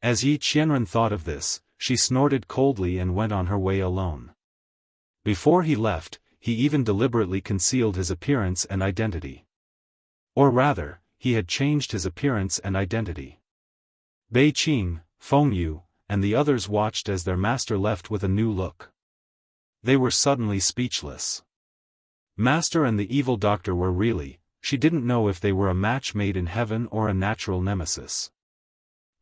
As Yi Qianren thought of this, she snorted coldly and went on her way alone. Before he left, he even deliberately concealed his appearance and identity. Or rather, he had changed his appearance and identity. Bei Qing, Feng Yu, and the others watched as their master left with a new look. They were suddenly speechless. Master and the evil doctor were really, she didn't know if they were a match made in heaven or a natural nemesis.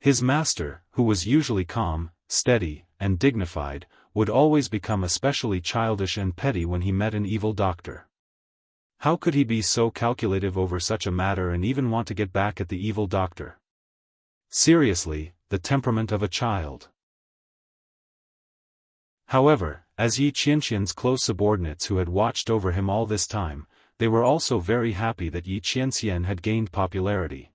His master, who was usually calm, steady, and dignified, would always become especially childish and petty when he met an evil doctor. How could he be so calculative over such a matter and even want to get back at the evil doctor? Seriously, the temperament of a child. However, as Yi Qianxian's close subordinates who had watched over him all this time, they were also very happy that Yi Qianxian had gained popularity.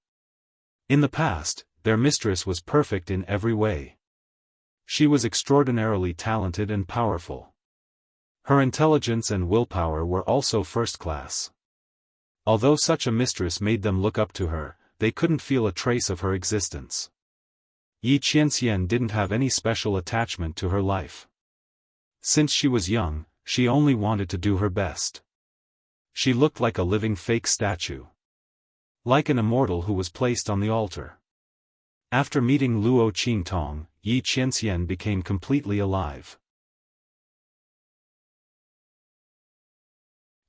In the past, their mistress was perfect in every way. She was extraordinarily talented and powerful. Her intelligence and willpower were also first class. Although such a mistress made them look up to her, they couldn't feel a trace of her existence. Yi Qianxian didn't have any special attachment to her life. Since she was young, she only wanted to do her best. She looked like a living fake statue. Like an immortal who was placed on the altar. After meeting Luo Qingtong, Yi Qianxian became completely alive.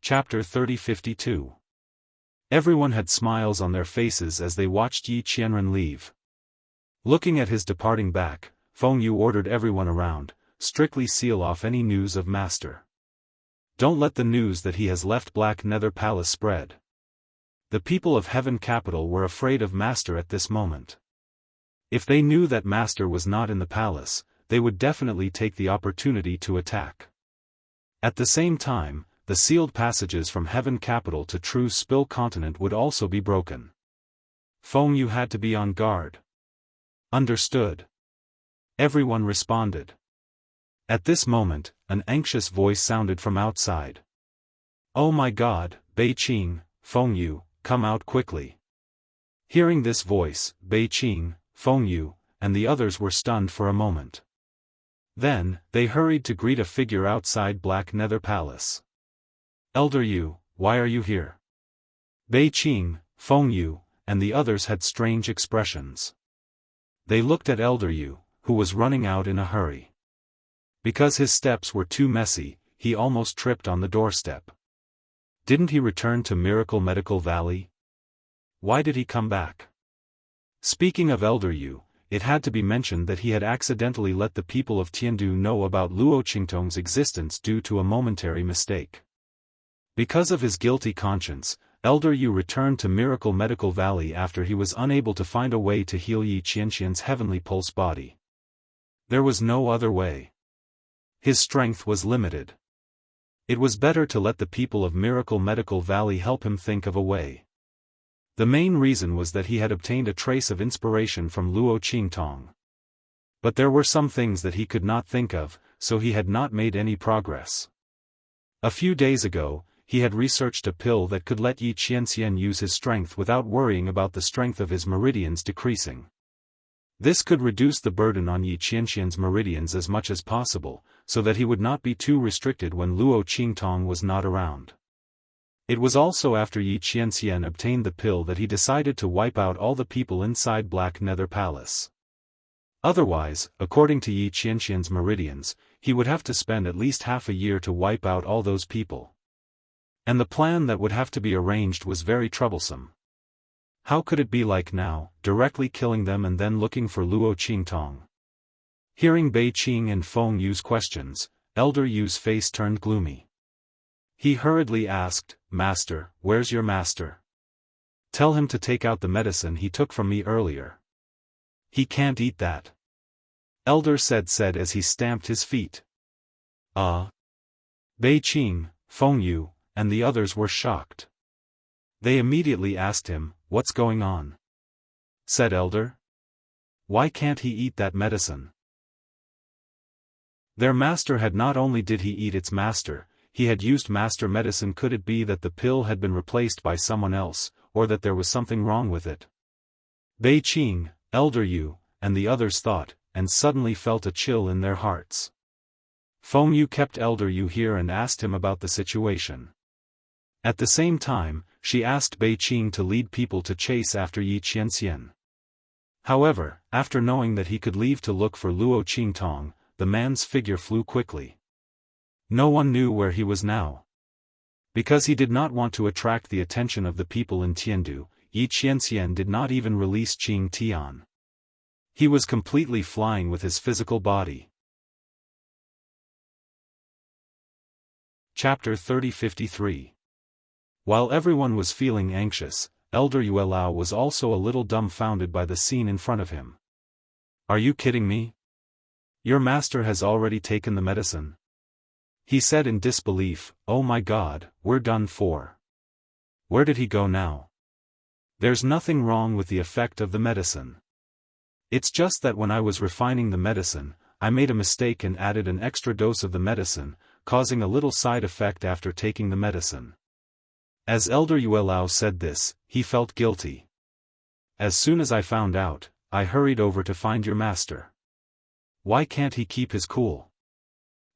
Chapter 3052. Everyone had smiles on their faces as they watched Yi Qianren leave. Looking at his departing back, Feng Yu ordered everyone around, strictly seal off any news of master. Don't let the news that he has left Black Nether Palace spread. The people of Heaven Capital were afraid of master at this moment. If they knew that master was not in the palace, they would definitely take the opportunity to attack. At the same time, the sealed passages from Heaven Capital to True Spill Continent would also be broken. Feng Yu had to be on guard. Understood. Everyone responded. At this moment, an anxious voice sounded from outside. Oh my God, Bei Qing, Feng Yu, come out quickly. Hearing this voice, Bei Qing, Feng Yu, and the others were stunned for a moment. Then, they hurried to greet a figure outside Black Nether Palace. Elder Yu, why are you here? Bei Qing, Feng Yu, and the others had strange expressions. They looked at Elder Yu, who was running out in a hurry. Because his steps were too messy, he almost tripped on the doorstep. Didn't he return to Miracle Medical Valley? Why did he come back? Speaking of Elder Yu, it had to be mentioned that he had accidentally let the people of Tiandu know about Luo Qingtong's existence due to a momentary mistake. Because of his guilty conscience, Elder Yu returned to Miracle Medical Valley after he was unable to find a way to heal Yi Qianxian's heavenly pulse body. There was no other way. His strength was limited. It was better to let the people of Miracle Medical Valley help him think of a way. The main reason was that he had obtained a trace of inspiration from Luo Qingtong. But there were some things that he could not think of, so he had not made any progress. A few days ago, he had researched a pill that could let Yi Qianxian use his strength without worrying about the strength of his meridians decreasing. This could reduce the burden on Yi Qianxian's meridians as much as possible, so that he would not be too restricted when Luo Qingtong was not around. It was also after Yi Qianxian obtained the pill that he decided to wipe out all the people inside Black Nether Palace. Otherwise, according to Yi Qianxian's meridians, he would have to spend at least half a year to wipe out all those people. And the plan that would have to be arranged was very troublesome. How could it be like now, directly killing them and then looking for Luo Qingtong? Hearing Bei Qing and Feng Yu's questions, Elder Yu's face turned gloomy. He hurriedly asked, "Master, where's your master? Tell him to take out the medicine he took from me earlier. He can't eat that." Elder said as he stamped his feet. Bei Qing, Feng Yu, and the others were shocked. They immediately asked him, "What's going on?" Said Elder. "Why can't he eat that medicine?" Their master had not only did he eat its master, he had used master medicine. Could it be that the pill had been replaced by someone else, or that there was something wrong with it? Bei Qing, Elder Yu, and the others thought, and suddenly felt a chill in their hearts. Feng Yu kept Elder Yu here and asked him about the situation. At the same time, she asked Bei Qing to lead people to chase after Yi Qianxian. However, after knowing that he could leave to look for Luo Qingtong, the man's figure flew quickly. No one knew where he was now. Because he did not want to attract the attention of the people in Tiandu, Yi Qianxian did not even release Qing Tian. He was completely flying with his physical body. Chapter 3053. While everyone was feeling anxious, Elder Yuelao was also a little dumbfounded by the scene in front of him. "Are you kidding me? Your master has already taken the medicine?" He said in disbelief. "Oh my God, we're done for. Where did he go now?" "There's nothing wrong with the effect of the medicine. It's just that when I was refining the medicine, I made a mistake and added an extra dose of the medicine, causing a little side effect after taking the medicine." As Elder Yuelao said this, he felt guilty. "As soon as I found out, I hurried over to find your master. Why can't he keep his cool?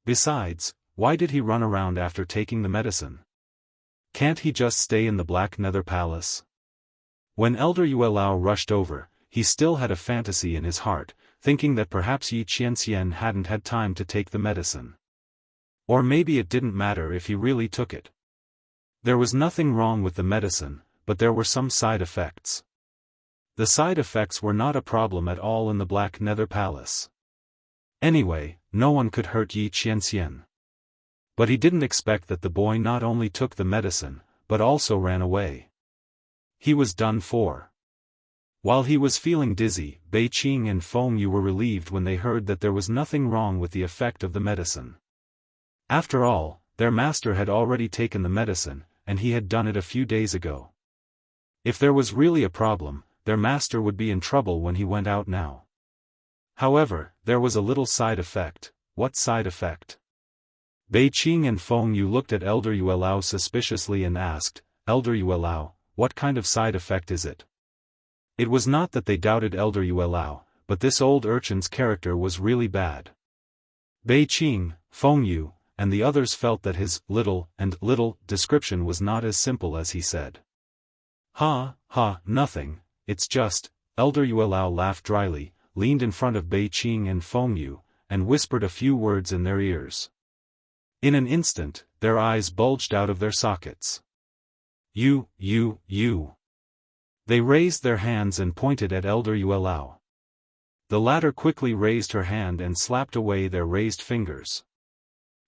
Besides, why did he run around after taking the medicine? Can't he just stay in the Black Nether Palace?" When Elder Yuelao rushed over, he still had a fantasy in his heart, thinking that perhaps Yi Qianxian hadn't had time to take the medicine. Or maybe it didn't matter if he really took it. There was nothing wrong with the medicine, but there were some side effects. The side effects were not a problem at all in the Black Nether Palace. Anyway, no one could hurt Yi Qianxian. But he didn't expect that the boy not only took the medicine, but also ran away. He was done for. While he was feeling dizzy, Bei Qing and Feng Yu were relieved when they heard that there was nothing wrong with the effect of the medicine. After all, their master had already taken the medicine, and he had done it a few days ago. If there was really a problem, their master would be in trouble when he went out now. However, there was a little side effect. What side effect? Bei Qing and Feng Yu looked at Elder Yuelao suspiciously and asked, "Elder Yuelao, what kind of side effect is it?" It was not that they doubted Elder Yuelao, but this old urchin's character was really bad. Bei Qing, Feng Yu, and the others felt that his little description was not as simple as he said. Nothing, it's just," Elder Yuelao laughed dryly, leaned in front of Bei Qing and Feng Yu, and whispered a few words in their ears. In an instant, their eyes bulged out of their sockets. You. They raised their hands and pointed at Elder Yuelao. The latter quickly raised her hand and slapped away their raised fingers.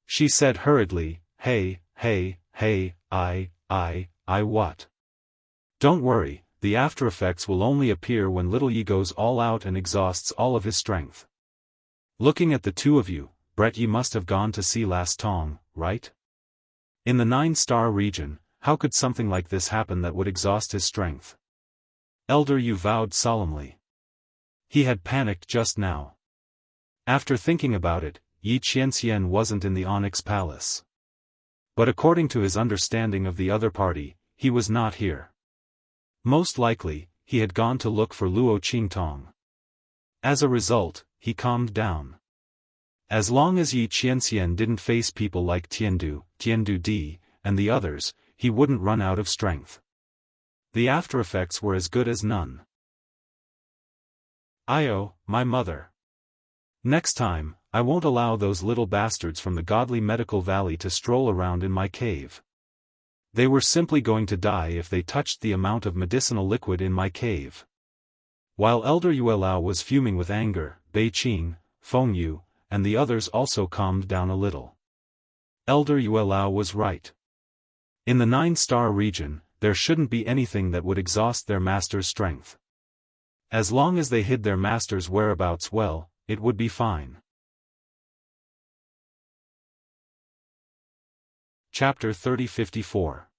She said hurriedly, "Hey, what? Don't worry, the after effects will only appear when little Yi goes all out and exhausts all of his strength. Looking at the two of you, Brett, you must have gone to see last Tong, right? In the 9-star region, how could something like this happen that would exhaust his strength?" Elder Yu vowed solemnly. He had panicked just now. After thinking about it, Yi Qianxian wasn't in the Onyx Palace. But according to his understanding of the other party, he was not here. Most likely, he had gone to look for Luo Qingtong. As a result, he calmed down. As long as Yi Qianxian didn't face people like Tiandu Di, and the others, he wouldn't run out of strength. The after effects were as good as none. "Io, my mother. Next time, I won't allow those little bastards from the godly medical valley to stroll around in my cave. They were simply going to die if they touched the amount of medicinal liquid in my cave." While Elder Yuelao was fuming with anger, Bei Qing, Feng Yu, and the others also calmed down a little. Elder Yuelao was right. In the 9-star region, there shouldn't be anything that would exhaust their master's strength. As long as they hid their master's whereabouts well, it would be fine. Chapter 3054.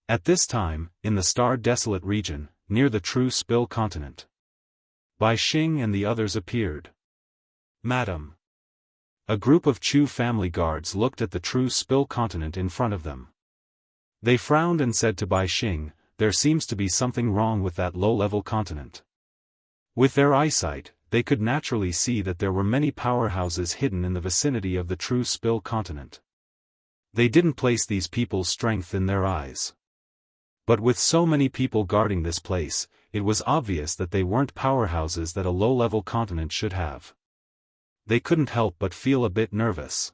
At this time, in the star-desolate region, near the True Spill continent, Bai Xing and the others appeared. "Madam." A group of Chu family guards looked at the True Spill continent in front of them. They frowned and said to Bai Xing, "There seems to be something wrong with that low-level continent." With their eyesight, they could naturally see that there were many powerhouses hidden in the vicinity of the True Spill continent. They didn't place these people's strength in their eyes. But with so many people guarding this place, it was obvious that they weren't powerhouses that a low-level continent should have. They couldn't help but feel a bit nervous.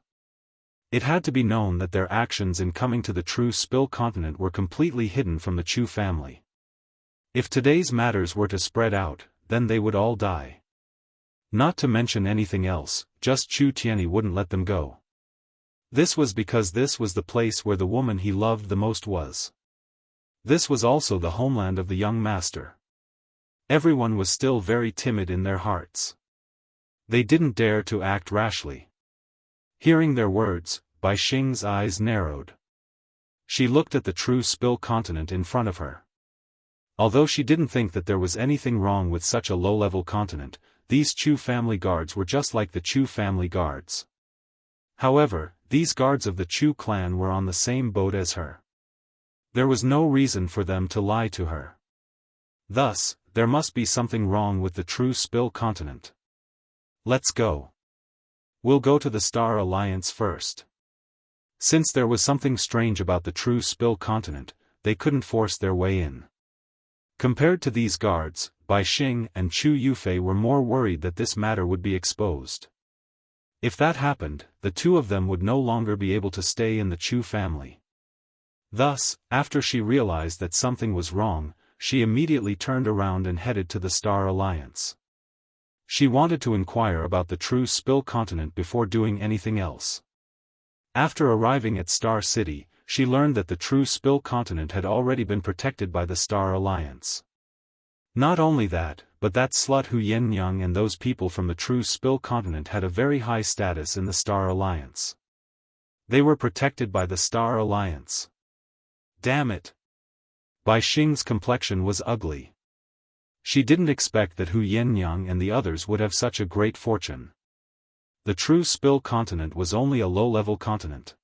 It had to be known that their actions in coming to the True Spill continent were completely hidden from the Chu family. If today's matters were to spread out, then they would all die. Not to mention anything else, just Chu Tianyi wouldn't let them go. This was because this was the place where the woman he loved the most was. This was also the homeland of the young master. Everyone was still very timid in their hearts. They didn't dare to act rashly. Hearing their words, Bai Xing's eyes narrowed. She looked at the True Spill continent in front of her. Although she didn't think that there was anything wrong with such a low-level continent, these Chu family guards were just like the Chu family guards. However, these guards of the Chu clan were on the same boat as her. There was no reason for them to lie to her. Thus, there must be something wrong with the True Spill continent. "Let's go. We'll go to the Star Alliance first." Since there was something strange about the True Spill continent, they couldn't force their way in. Compared to these guards, Bai Xing and Chu Yufei were more worried that this matter would be exposed. If that happened, the two of them would no longer be able to stay in the Chu family. Thus, after she realized that something was wrong, she immediately turned around and headed to the Star Alliance. She wanted to inquire about the True Spill continent before doing anything else. After arriving at Star City, she learned that the True Spill continent had already been protected by the Star Alliance. Not only that, but that slut Hu Yennyang and those people from the True Spill continent had a very high status in the Star Alliance. They were protected by the Star Alliance. Damn it! Bai Xing's complexion was ugly. She didn't expect that Hu Yennyang and the others would have such a great fortune. The True Spill continent was only a low-level continent.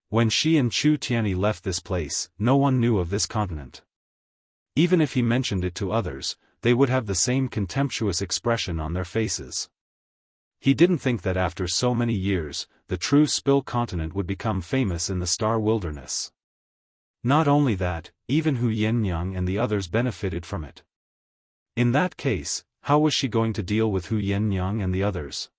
When she and Chu Tianyi left this place, no one knew of this continent. Even if he mentioned it to others, they would have the same contemptuous expression on their faces. He didn't think that after so many years, the True Spill continent would become famous in the Star Wilderness. Not only that, even Hu Yennyang and the others benefited from it. In that case, how was she going to deal with Hu Yennyang and the others?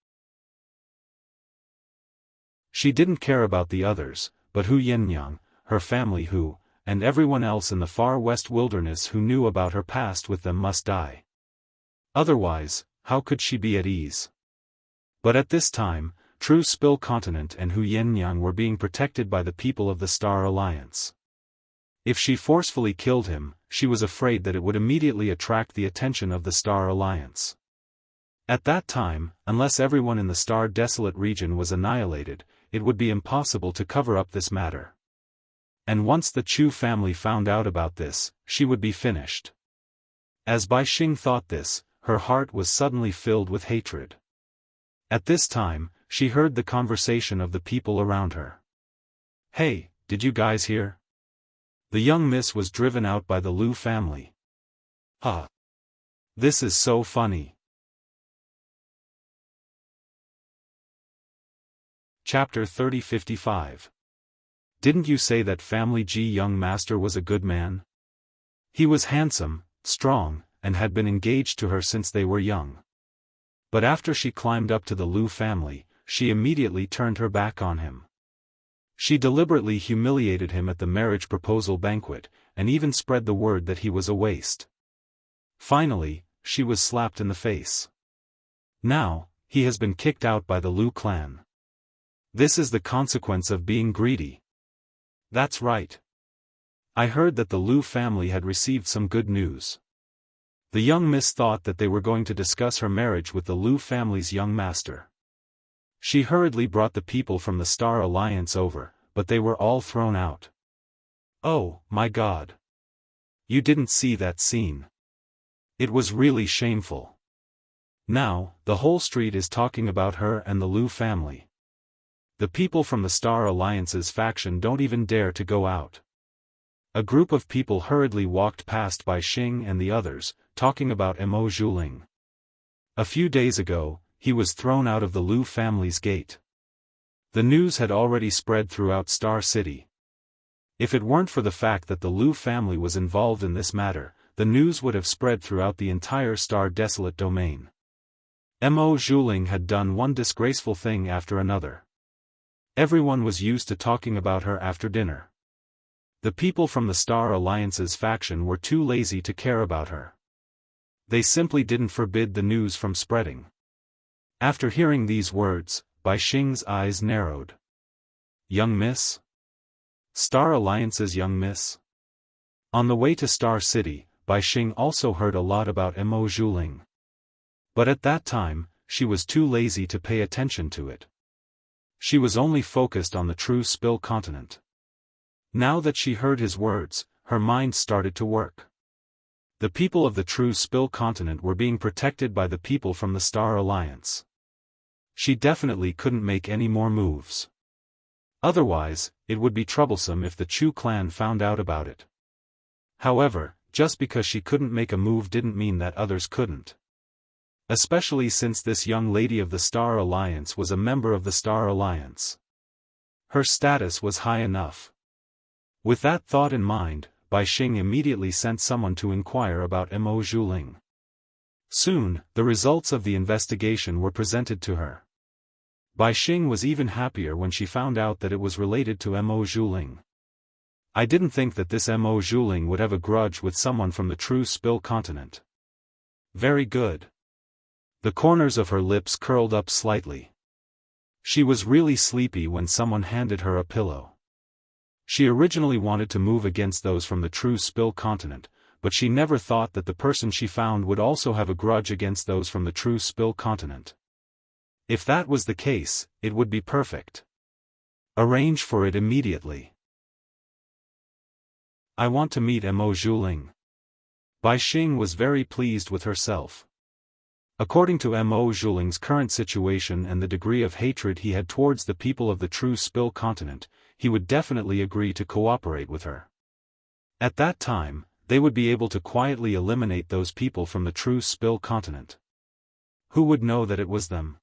She didn't care about the others, but Hu Yennyang, her family who, and everyone else in the far west wilderness who knew about her past with them must die. Otherwise, how could she be at ease? But at this time, True Spill Continent and Hu Yennyang were being protected by the people of the Star Alliance. If she forcefully killed him, she was afraid that it would immediately attract the attention of the Star Alliance. At that time, unless everyone in the Star Desolate region was annihilated, it would be impossible to cover up this matter. And once the Chu family found out about this, she would be finished. As Bai Xing thought this, her heart was suddenly filled with hatred. At this time, she heard the conversation of the people around her. "Hey, did you guys hear? The young miss was driven out by the Lu family. Huh. This is so funny." Chapter 30-55. Didn't you say that Family G young master was a good man? He was handsome, strong, and had been engaged to her since they were young. But after she climbed up to the Lu family, she immediately turned her back on him. She deliberately humiliated him at the marriage proposal banquet, and even spread the word that he was a waste. Finally, she was slapped in the face. Now, he has been kicked out by the Lu clan. This is the consequence of being greedy. That's right. I heard that the Lu family had received some good news. The young miss thought that they were going to discuss her marriage with the Lu family's young master. She hurriedly brought the people from the Star Alliance over, but they were all thrown out. Oh, my God. You didn't see that scene. It was really shameful. Now, the whole street is talking about her and the Lu family. The people from the Star Alliance's faction don't even dare to go out. A group of people hurriedly walked past Bai Xing and the others, talking about Mo Zhuling. A few days ago, he was thrown out of the Lu family's gate. The news had already spread throughout Star City. If it weren't for the fact that the Lu family was involved in this matter, the news would have spread throughout the entire Star Desolate domain. Mo Zhuling had done one disgraceful thing after another. Everyone was used to talking about her after dinner. The people from the Star Alliance's faction were too lazy to care about her. They simply didn't forbid the news from spreading. After hearing these words, Bai Xing's eyes narrowed. Young miss? Star Alliance's young miss? On the way to Star City, Bai Xing also heard a lot about Mo Zhuling. But at that time, she was too lazy to pay attention to it. She was only focused on the True Spill Continent. Now that she heard his words, her mind started to work. The people of the True Spill Continent were being protected by the people from the Star Alliance. She definitely couldn't make any more moves. Otherwise, it would be troublesome if the Chu clan found out about it. However, just because she couldn't make a move didn't mean that others couldn't. Especially since this young lady of the Star Alliance was a member of the Star Alliance. Her status was high enough. With that thought in mind, Bai Xing immediately sent someone to inquire about Mo Zhuling. Soon, the results of the investigation were presented to her. Bai Xing was even happier when she found out that it was related to Mo Zhuling. I didn't think that this Mo Zhuling would have a grudge with someone from the True Spill Continent. Very good. The corners of her lips curled up slightly. She was really sleepy when someone handed her a pillow. She originally wanted to move against those from the True Spill Continent, but she never thought that the person she found would also have a grudge against those from the True Spill Continent. If that was the case, it would be perfect. Arrange for it immediately. I want to meet Mo Zhuling. Bai Xing was very pleased with herself. According to Mo Zhuling's current situation and the degree of hatred he had towards the people of the True Spill Continent, he would definitely agree to cooperate with her. At that time, they would be able to quietly eliminate those people from the True Spill Continent. Who would know that it was them?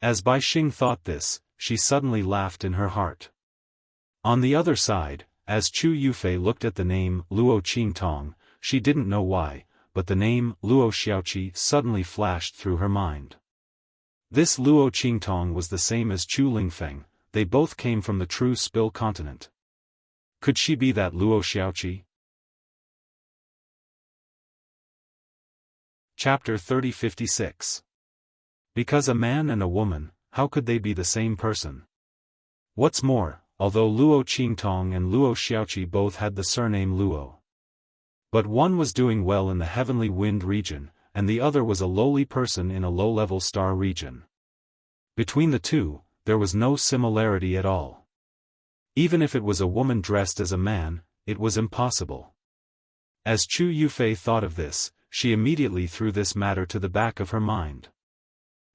As Bai Xing thought this, she suddenly laughed in her heart. On the other side, as Chu Yufei looked at the name Luo Qingtong, she didn't know why, but the name Luo Xiaoqi suddenly flashed through her mind. This Luo Qingtong was the same as Chu Lingfeng, they both came from the True Spill Continent. Could she be that Luo Xiaoqi? Chapter 3056. Because a man and a woman, how could they be the same person? What's more, although Luo Qingtong and Luo Xiaoqi both had the surname Luo, but one was doing well in the heavenly wind region, and the other was a lowly person in a low-level star region. Between the two, there was no similarity at all. Even if it was a woman dressed as a man, it was impossible. As Chu Yufei thought of this, she immediately threw this matter to the back of her mind.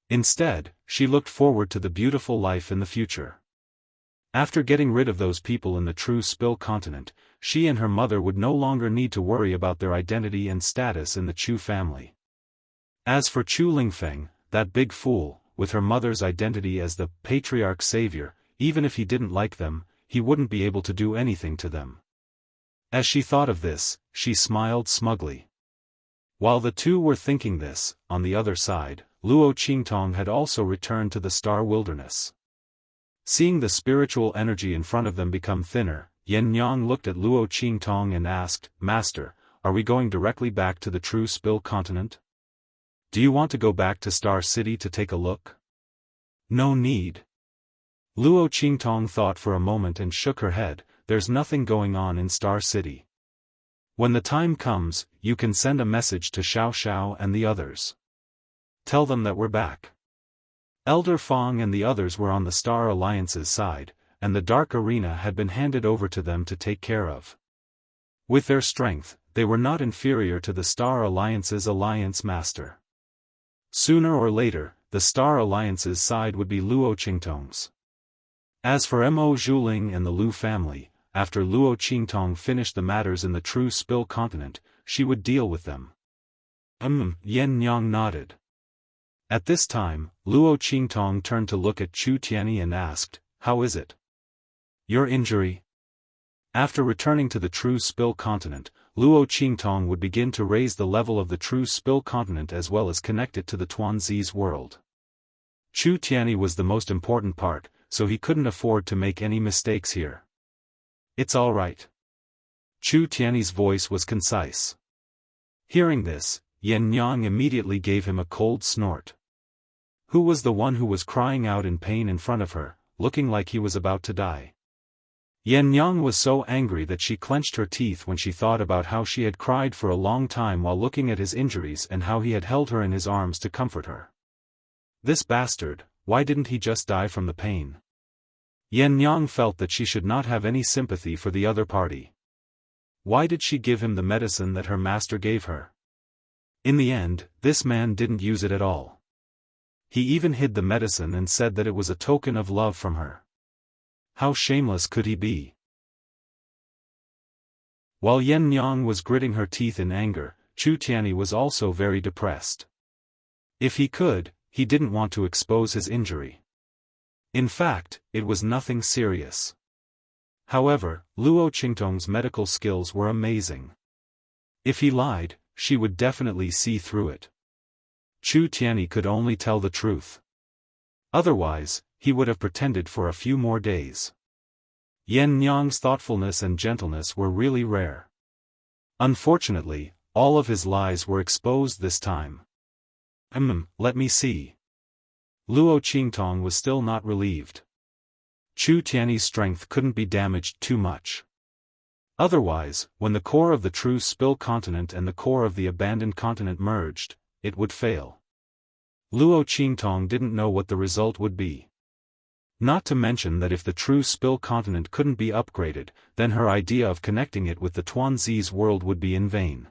Instead, she looked forward to the beautiful life in the future. After getting rid of those people in the true Spill continent, she and her mother would no longer need to worry about their identity and status in the Chu family. As for Chu Lingfeng, that big fool, with her mother's identity as the patriarch savior, even if he didn't like them, he wouldn't be able to do anything to them. As she thought of this, she smiled smugly. While the two were thinking this, on the other side, Luo Qingtong had also returned to the star wilderness. Seeing the spiritual energy in front of them become thinner, Yen Yang looked at Luo Qingtong and asked, "Master, are we going directly back to the true Spill continent? Do you want to go back to Star City to take a look?" "No need." Luo Qingtong thought for a moment and shook her head. "There's nothing going on in Star City. When the time comes, you can send a message to Xiao Xiao and the others. Tell them that we're back." Elder Fong and the others were on the Star Alliance's side, and the Dark Arena had been handed over to them to take care of. With their strength, they were not inferior to the Star Alliance's Alliance Master. Sooner or later, the Star Alliance's side would be Luo Qingtong's. As for Mo Zhuling and the Lu family, after Luo Qingtong finished the matters in the true Spill continent, she would deal with them. Yen Yang nodded. At this time, Luo Qingtong turned to look at Chu Tianyi and asked, "How is it? Your injury?" After returning to the true Spill continent, Luo Qingtong would begin to raise the level of the true Spill continent as well as connect it to the Tuanzi's world. Chu Tianyi was the most important part, so he couldn't afford to make any mistakes here. "It's all right." Chu Tianyi's voice was concise. Hearing this, Yen Yang immediately gave him a cold snort. Who was the one who was crying out in pain in front of her, looking like he was about to die? Yen Yang was so angry that she clenched her teeth when she thought about how she had cried for a long time while looking at his injuries and how he had held her in his arms to comfort her. This bastard, why didn't he just die from the pain? Yen Yang felt that she should not have any sympathy for the other party. Why did she give him the medicine that her master gave her? In the end, this man didn't use it at all. He even hid the medicine and said that it was a token of love from her. How shameless could he be? While Yen Yang was gritting her teeth in anger, Chu Tianyi was also very depressed. If he could, he didn't want to expose his injury. In fact, it was nothing serious. However, Luo Qingtong's medical skills were amazing. If he lied, she would definitely see through it. Chu Tianyi could only tell the truth. Otherwise, he would have pretended for a few more days. Yen Yang's thoughtfulness and gentleness were really rare. Unfortunately, all of his lies were exposed this time. Let me see. Luo Qingtong was still not relieved. Chu Tianyi's strength couldn't be damaged too much. Otherwise, when the core of the true Spill continent and the core of the abandoned continent merged, it would fail. Luo Qingtong didn't know what the result would be. Not to mention that if the true Spill continent couldn't be upgraded, then her idea of connecting it with the Tuanzi's world would be in vain.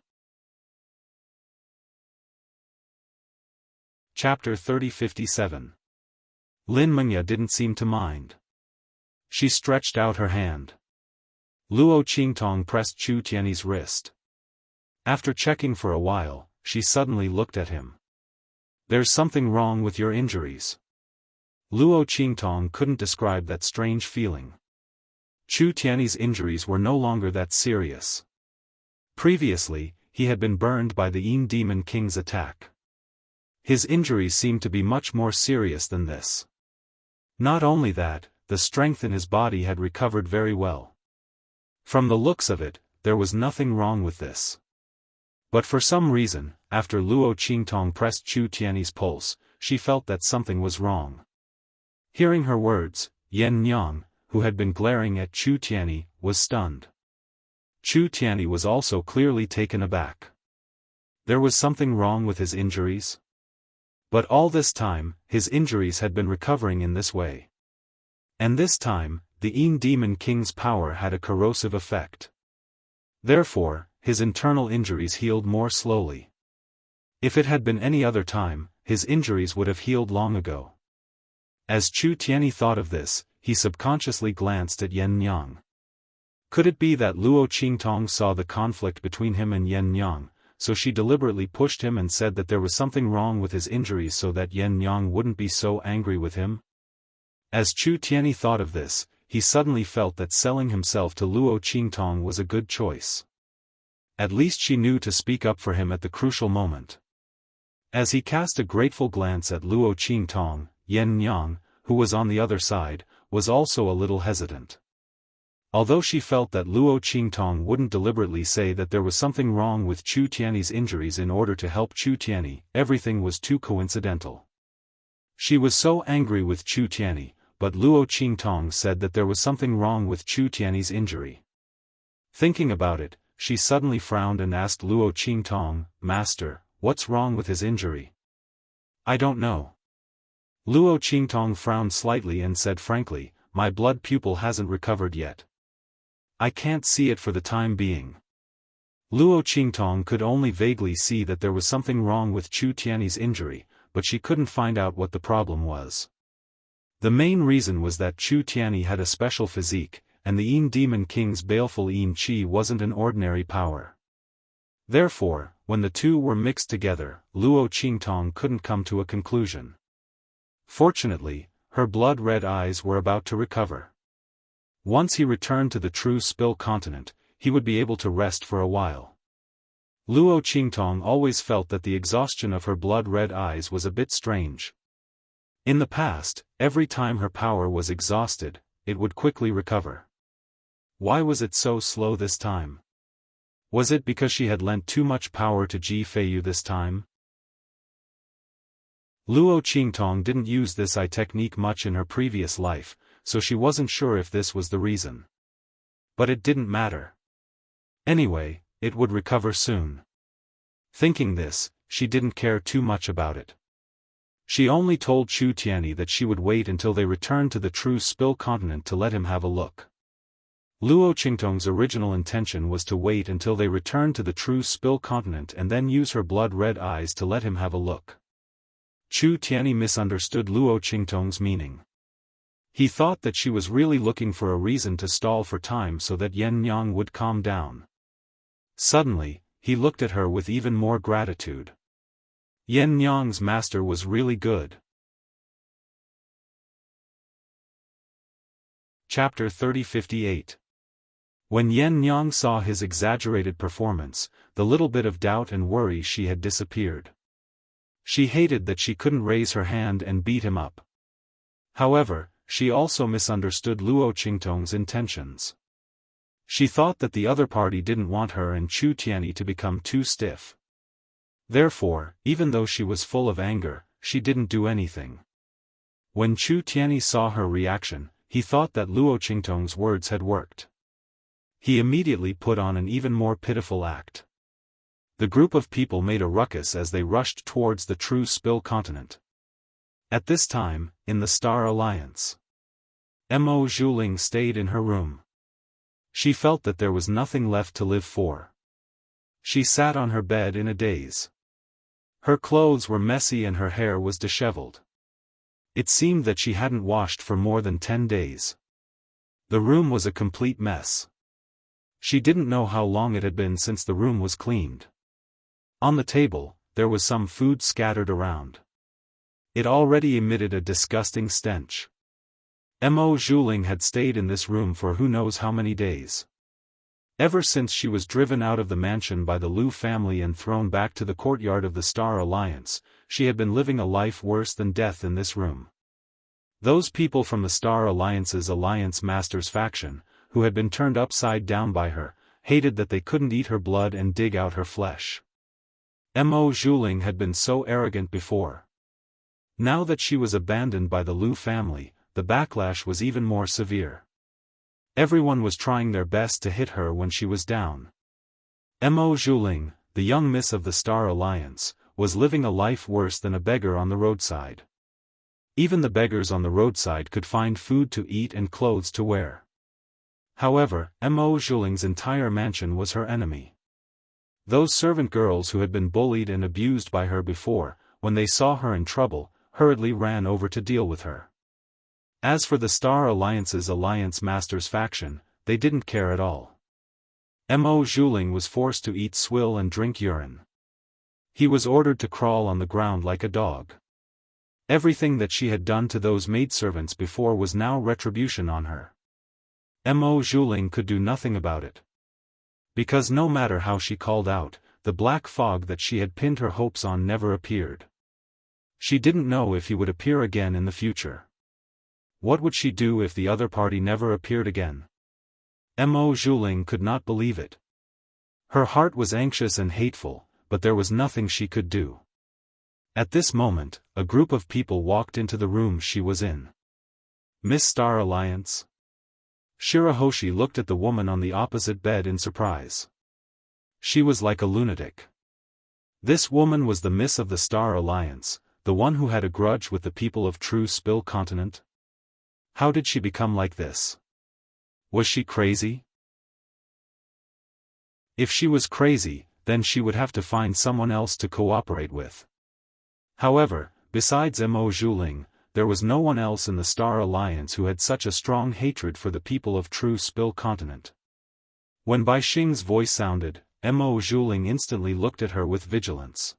Chapter 3057. Lin Mengya didn't seem to mind. She stretched out her hand. Luo Qingtong pressed Chu Tianyi's wrist. After checking for a while, she suddenly looked at him. "There's something wrong with your injuries." Luo Qingtong couldn't describe that strange feeling. Chu Tianyi's injuries were no longer that serious. Previously, he had been burned by the Yin Demon King's attack. His injuries seemed to be much more serious than this. Not only that, the strength in his body had recovered very well. From the looks of it, there was nothing wrong with this. But for some reason, after Luo Qingtong pressed Chu Tiany's pulse, she felt that something was wrong. Hearing her words, Yen Nyang, who had been glaring at Chu Tiany, was stunned. Chu Tiany was also clearly taken aback. There was something wrong with his injuries? But all this time, his injuries had been recovering in this way. And this time, the Yin Demon King's power had a corrosive effect. Therefore, his internal injuries healed more slowly. If it had been any other time, his injuries would have healed long ago. As Chu Tiany thought of this, he subconsciously glanced at Yen Nyang. Could it be that Luo Qingtong saw the conflict between him and Yen Nyang, so she deliberately pushed him and said that there was something wrong with his injuries so that Yen Nyang wouldn't be so angry with him? As Chu Tiany thought of this, he suddenly felt that selling himself to Luo Qingtong was a good choice. At least she knew to speak up for him at the crucial moment. As he cast a grateful glance at Luo Qingtong, Yen Nyang, who was on the other side, was also a little hesitant. Although she felt that Luo Qingtong wouldn't deliberately say that there was something wrong with Chu Tiany's injuries in order to help Chu Tiany, everything was too coincidental. She was so angry with Chu Tiany, but Luo Qingtong said that there was something wrong with Chu Tiany's injury. Thinking about it, she suddenly frowned and asked Luo Qingtong, "Master, what's wrong with his injury?" "I don't know." Luo Qingtong frowned slightly and said frankly, "My blood pupil hasn't recovered yet. I can't see it for the time being." Luo Qingtong could only vaguely see that there was something wrong with Chu Tiany's injury, but she couldn't find out what the problem was. The main reason was that Chu Tiany had a special physique, and the Yin Demon King's baleful Yin Qi wasn't an ordinary power. Therefore, when the two were mixed together, Luo Qingtong couldn't come to a conclusion. Fortunately, her blood-red eyes were about to recover. Once he returned to the true Spill continent, he would be able to rest for a while. Luo Qingtong always felt that the exhaustion of her blood-red eyes was a bit strange. In the past, every time her power was exhausted, it would quickly recover. Why was it so slow this time? Was it because she had lent too much power to Ji Feiyu this time? Luo Qingtong didn't use this eye technique much in her previous life, so she wasn't sure if this was the reason. But it didn't matter. Anyway, it would recover soon. Thinking this, she didn't care too much about it. She only told Chu Tiany that she would wait until they returned to the true Spill continent to let him have a look. Luo Qingtong's original intention was to wait until they returned to the true Spill continent and then use her blood-red eyes to let him have a look. Chu Tiany misunderstood Luo Qingtong's meaning. He thought that she was really looking for a reason to stall for time so that Yen Nyang would calm down. Suddenly, he looked at her with even more gratitude. Yen Nyang's master was really good. Chapter 3058. When Yen Nyang saw his exaggerated performance, the little bit of doubt and worry she had disappeared. She hated that she couldn't raise her hand and beat him up. However, she also misunderstood Luo Qingtong's intentions. She thought that the other party didn't want her and Chu Tiany to become too stiff. Therefore, even though she was full of anger, she didn't do anything. When Chu Tiany saw her reaction, he thought that Luo Qingtong's words had worked. He immediately put on an even more pitiful act. The group of people made a ruckus as they rushed towards the true Spill continent. At this time, in the Star Alliance, Mo Zhuling stayed in her room. She felt that there was nothing left to live for. She sat on her bed in a daze. Her clothes were messy and her hair was disheveled. It seemed that she hadn't washed for more than 10 days. The room was a complete mess. She didn't know how long it had been since the room was cleaned. On the table, there was some food scattered around. It already emitted a disgusting stench. Mo Zhuling had stayed in this room for who knows how many days. Ever since she was driven out of the mansion by the Liu family and thrown back to the courtyard of the Star Alliance, she had been living a life worse than death in this room. Those people from the Star Alliance's Alliance Masters faction, who had been turned upside down by her, hated that they couldn't eat her blood and dig out her flesh. Mo Zhuling had been so arrogant before. Now that she was abandoned by the Lu family, the backlash was even more severe. Everyone was trying their best to hit her when she was down. Mo Zhuling, the young miss of the Star Alliance, was living a life worse than a beggar on the roadside. Even the beggars on the roadside could find food to eat and clothes to wear. However, Mo Zhuling's entire mansion was her enemy. Those servant girls who had been bullied and abused by her before, when they saw her in trouble, hurriedly ran over to deal with her. As for the Star Alliance's Alliance Masters faction, they didn't care at all. Mo Zhuling was forced to eat swill and drink urine. He was ordered to crawl on the ground like a dog. Everything that she had done to those maidservants before was now retribution on her. Mo Zhuling could do nothing about it. Because no matter how she called out, the black fog that she had pinned her hopes on never appeared. She didn't know if he would appear again in the future. What would she do if the other party never appeared again? Mo Zhuling could not believe it. Her heart was anxious and hateful, but there was nothing she could do. At this moment, a group of people walked into the room she was in. Miss Star Alliance? Shirahoshi looked at the woman on the opposite bed in surprise. She was like a lunatic. This woman was the Miss of the Star Alliance, the one who had a grudge with the people of True Spill Continent. How did she become like this? Was she crazy? If she was crazy, then she would have to find someone else to cooperate with. However, besides Mo Zhuling, there was no one else in the Star Alliance who had such a strong hatred for the people of True Spill Continent. When Bai Xing's voice sounded, Mo Zhuling instantly looked at her with vigilance.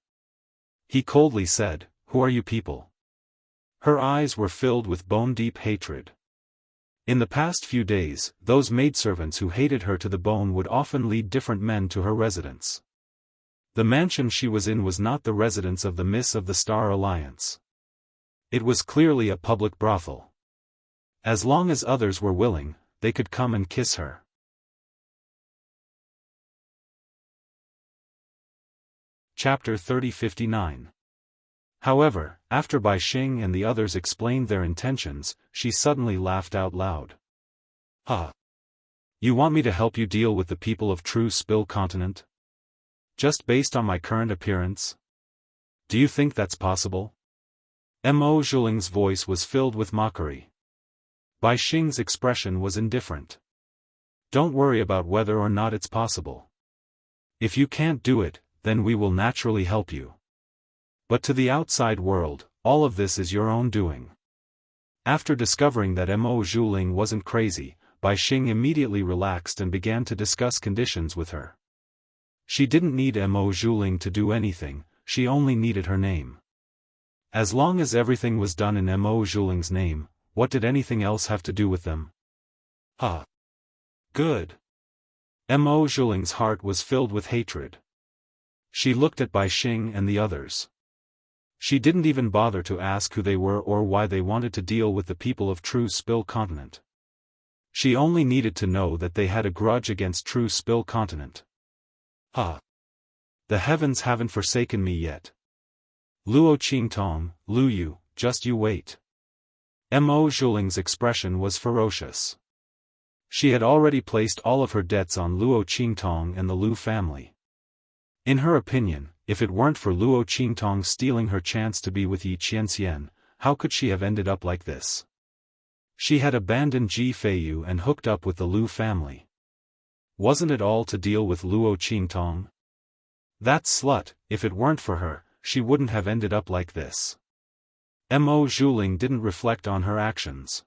He coldly said, "Who are you people?" Her eyes were filled with bone-deep hatred. In the past few days, those maidservants who hated her to the bone would often lead different men to her residence. The mansion she was in was not the residence of the Miss of the Star Alliance. It was clearly a public brothel. As long as others were willing, they could come and kiss her. Chapter 3059. However, after Bai Xing and the others explained their intentions, she suddenly laughed out loud. "Ha! You want me to help you deal with the people of True Spill Continent? Just based on my current appearance? Do you think that's possible?" Mo Zhuling's voice was filled with mockery. Bai Xing's expression was indifferent. "Don't worry about whether or not it's possible. If you can't do it, then we will naturally help you. But to the outside world, all of this is your own doing." After discovering that Mo Zhuling wasn't crazy, Bai Xing immediately relaxed and began to discuss conditions with her. She didn't need Mo Zhuling to do anything, she only needed her name. As long as everything was done in Mo Zhuling's name, what did anything else have to do with them? Ha! Good. Mo Zhuling's heart was filled with hatred. She looked at Bai Xing and the others. She didn't even bother to ask who they were or why they wanted to deal with the people of True Spill Continent. She only needed to know that they had a grudge against True Spill Continent. Ha! The heavens haven't forsaken me yet. Luo Qingtong, Lu Yu, just you wait. Mo Zhuling's expression was ferocious. She had already placed all of her debts on Luo Qingtong and the Lu family. In her opinion, if it weren't for Luo Qingtong stealing her chance to be with Yi Qianxian, how could she have ended up like this? She had abandoned Ji Feiyu and hooked up with the Lu family. Wasn't it all to deal with Luo Qingtong? That slut, if it weren't for her, she wouldn't have ended up like this. Mo Zhuling didn't reflect on her actions.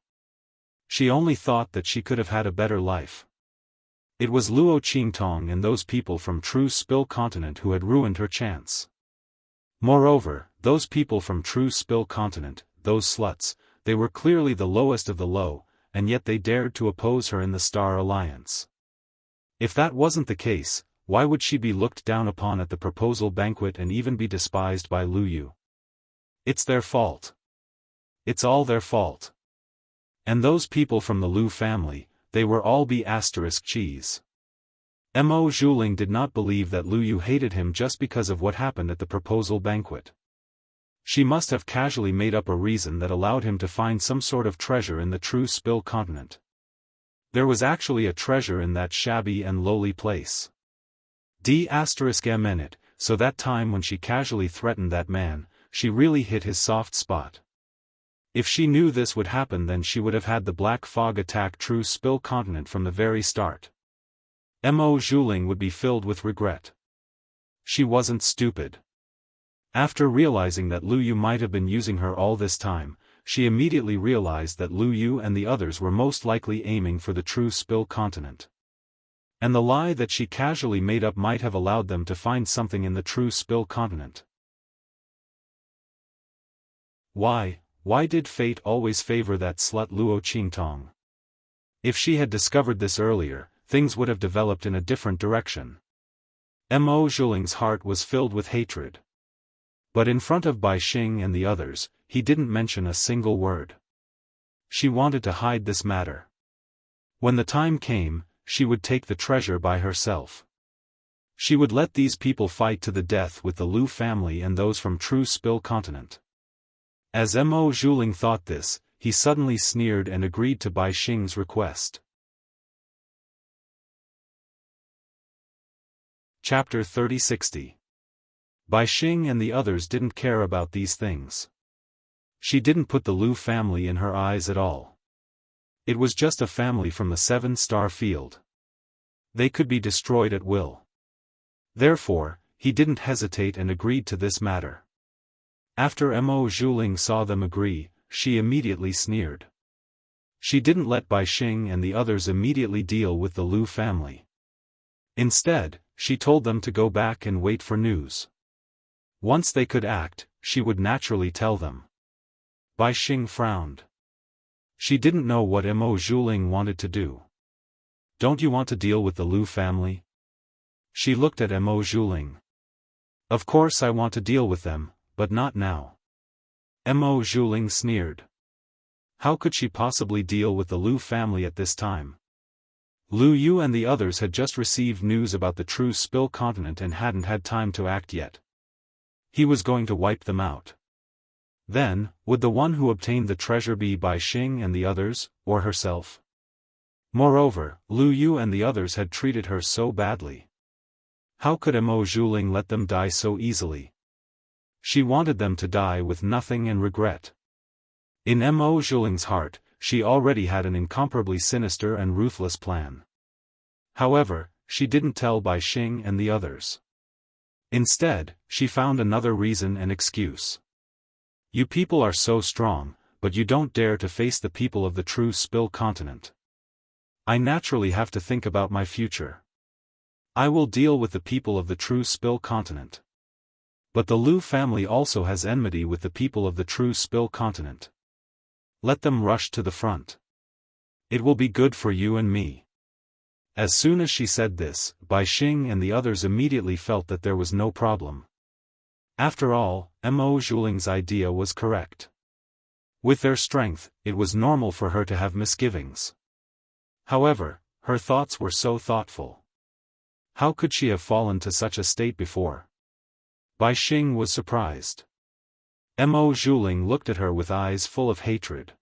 She only thought that she could have had a better life. It was Luo Qingtong and those people from True Spill Continent who had ruined her chance. Moreover, those people from True Spill Continent, those sluts, they were clearly the lowest of the low, and yet they dared to oppose her in the Star Alliance. If that wasn't the case, why would she be looked down upon at the proposal banquet and even be despised by Lu Yu? It's their fault. It's all their fault. And those people from the Lu family, they were all B** cheese. Mo Zhuling did not believe that Lu Yu hated him just because of what happened at the proposal banquet. She must have casually made up a reason that allowed him to find some sort of treasure in the true Spill continent. There was actually a treasure in that shabby and lowly place. *M it, so that time when she casually threatened that man, she really hit his soft spot. If she knew this would happen, then she would have had the Black Fog attack true Spill continent from the very start. Mo Zhuling would be filled with regret. She wasn't stupid. After realizing that Lu Yu might have been using her all this time, she immediately realized that Lu Yu and the others were most likely aiming for the true Spill continent. And the lie that she casually made up might have allowed them to find something in the true Spill continent. Why did fate always favor that slut Luo Qingtong? If she had discovered this earlier, things would have developed in a different direction. Mo Zhuling's heart was filled with hatred. But in front of Bai Xing and the others, he didn't mention a single word. She wanted to hide this matter. When the time came, she would take the treasure by herself. She would let these people fight to the death with the Lu family and those from true Spill continent. As Mo Zhuling thought this, he suddenly sneered and agreed to Bai Xing's request. Chapter 3060. Bai Xing and the others didn't care about these things. She didn't put the Lu family in her eyes at all. It was just a family from the 7-star field. They could be destroyed at will. Therefore, he didn't hesitate and agreed to this matter. After Mo Zhuling saw them agree, she immediately sneered. She didn't let Bai Xing and the others immediately deal with the Lu family. Instead, she told them to go back and wait for news. Once they could act, she would naturally tell them. Bai Xing frowned. She didn't know what Mo Zhuling wanted to do. Don't you want to deal with the Lu family? She looked at Mo Zhuling. Of course I want to deal with them, but not now. Mo Zhuling sneered. How could she possibly deal with the Lu family at this time? Lu Yu and the others had just received news about the true Spill continent and hadn't had time to act yet. He was going to wipe them out. Then, would the one who obtained the treasure be Bai Xing and the others, or herself? Moreover, Lu Yu and the others had treated her so badly. How could Mo Zhuling let them die so easily? She wanted them to die with nothing and regret. In Mo Zhuling's heart, she already had an incomparably sinister and ruthless plan. However, she didn't tell Bai Xing and the others. Instead, she found another reason and excuse. You people are so strong, but you don't dare to face the people of the true Spill continent. I naturally have to think about my future. I will deal with the people of the true Spill continent. But the Lu family also has enmity with the people of the true Spill continent. Let them rush to the front. It will be good for you and me. As soon as she said this, Bai Xing and the others immediately felt that there was no problem. After all, Mo Zhuling's idea was correct. With their strength, it was normal for her to have misgivings. However, her thoughts were so thoughtful. How could she have fallen to such a state before? Bai Xing was surprised. Mo Zhuling looked at her with eyes full of hatred.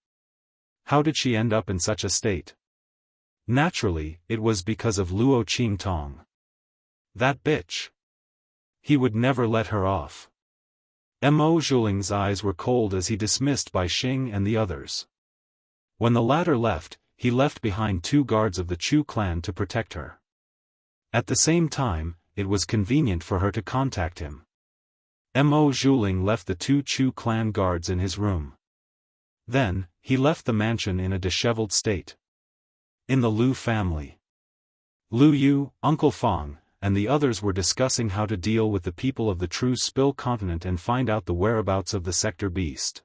How did she end up in such a state? Naturally, it was because of Luo Qingtong. That bitch. He would never let her off. Mo Zhuling's eyes were cold as he dismissed Bai Xing and the others. When the latter left, he left behind 2 guards of the Chu clan to protect her. At the same time, it was convenient for her to contact him. Mo Zhuling left the 2 Chu clan guards in his room. Then, he left the mansion in a disheveled state. In the Lu family, Lu Yu, Uncle Fang, and the others were discussing how to deal with the people of the true Spill continent and find out the whereabouts of the sector beast.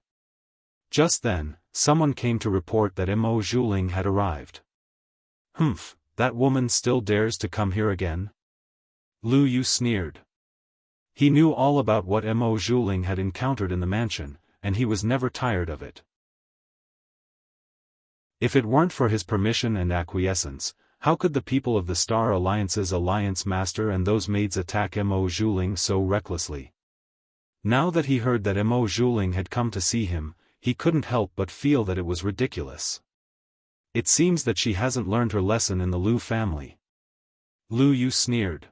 Just then, someone came to report that Mo Zhuling had arrived. Humph, that woman still dares to come here again? Lu Yu sneered. He knew all about what Mo Zhuling had encountered in the mansion, and he was never tired of it. If it weren't for his permission and acquiescence, how could the people of the Star Alliance's Alliance Master and those maids attack Mo Zhuling so recklessly? Now that he heard that Mo Zhuling had come to see him, he couldn't help but feel that it was ridiculous. It seems that she hasn't learned her lesson in the Liu family. Lu Yu sneered.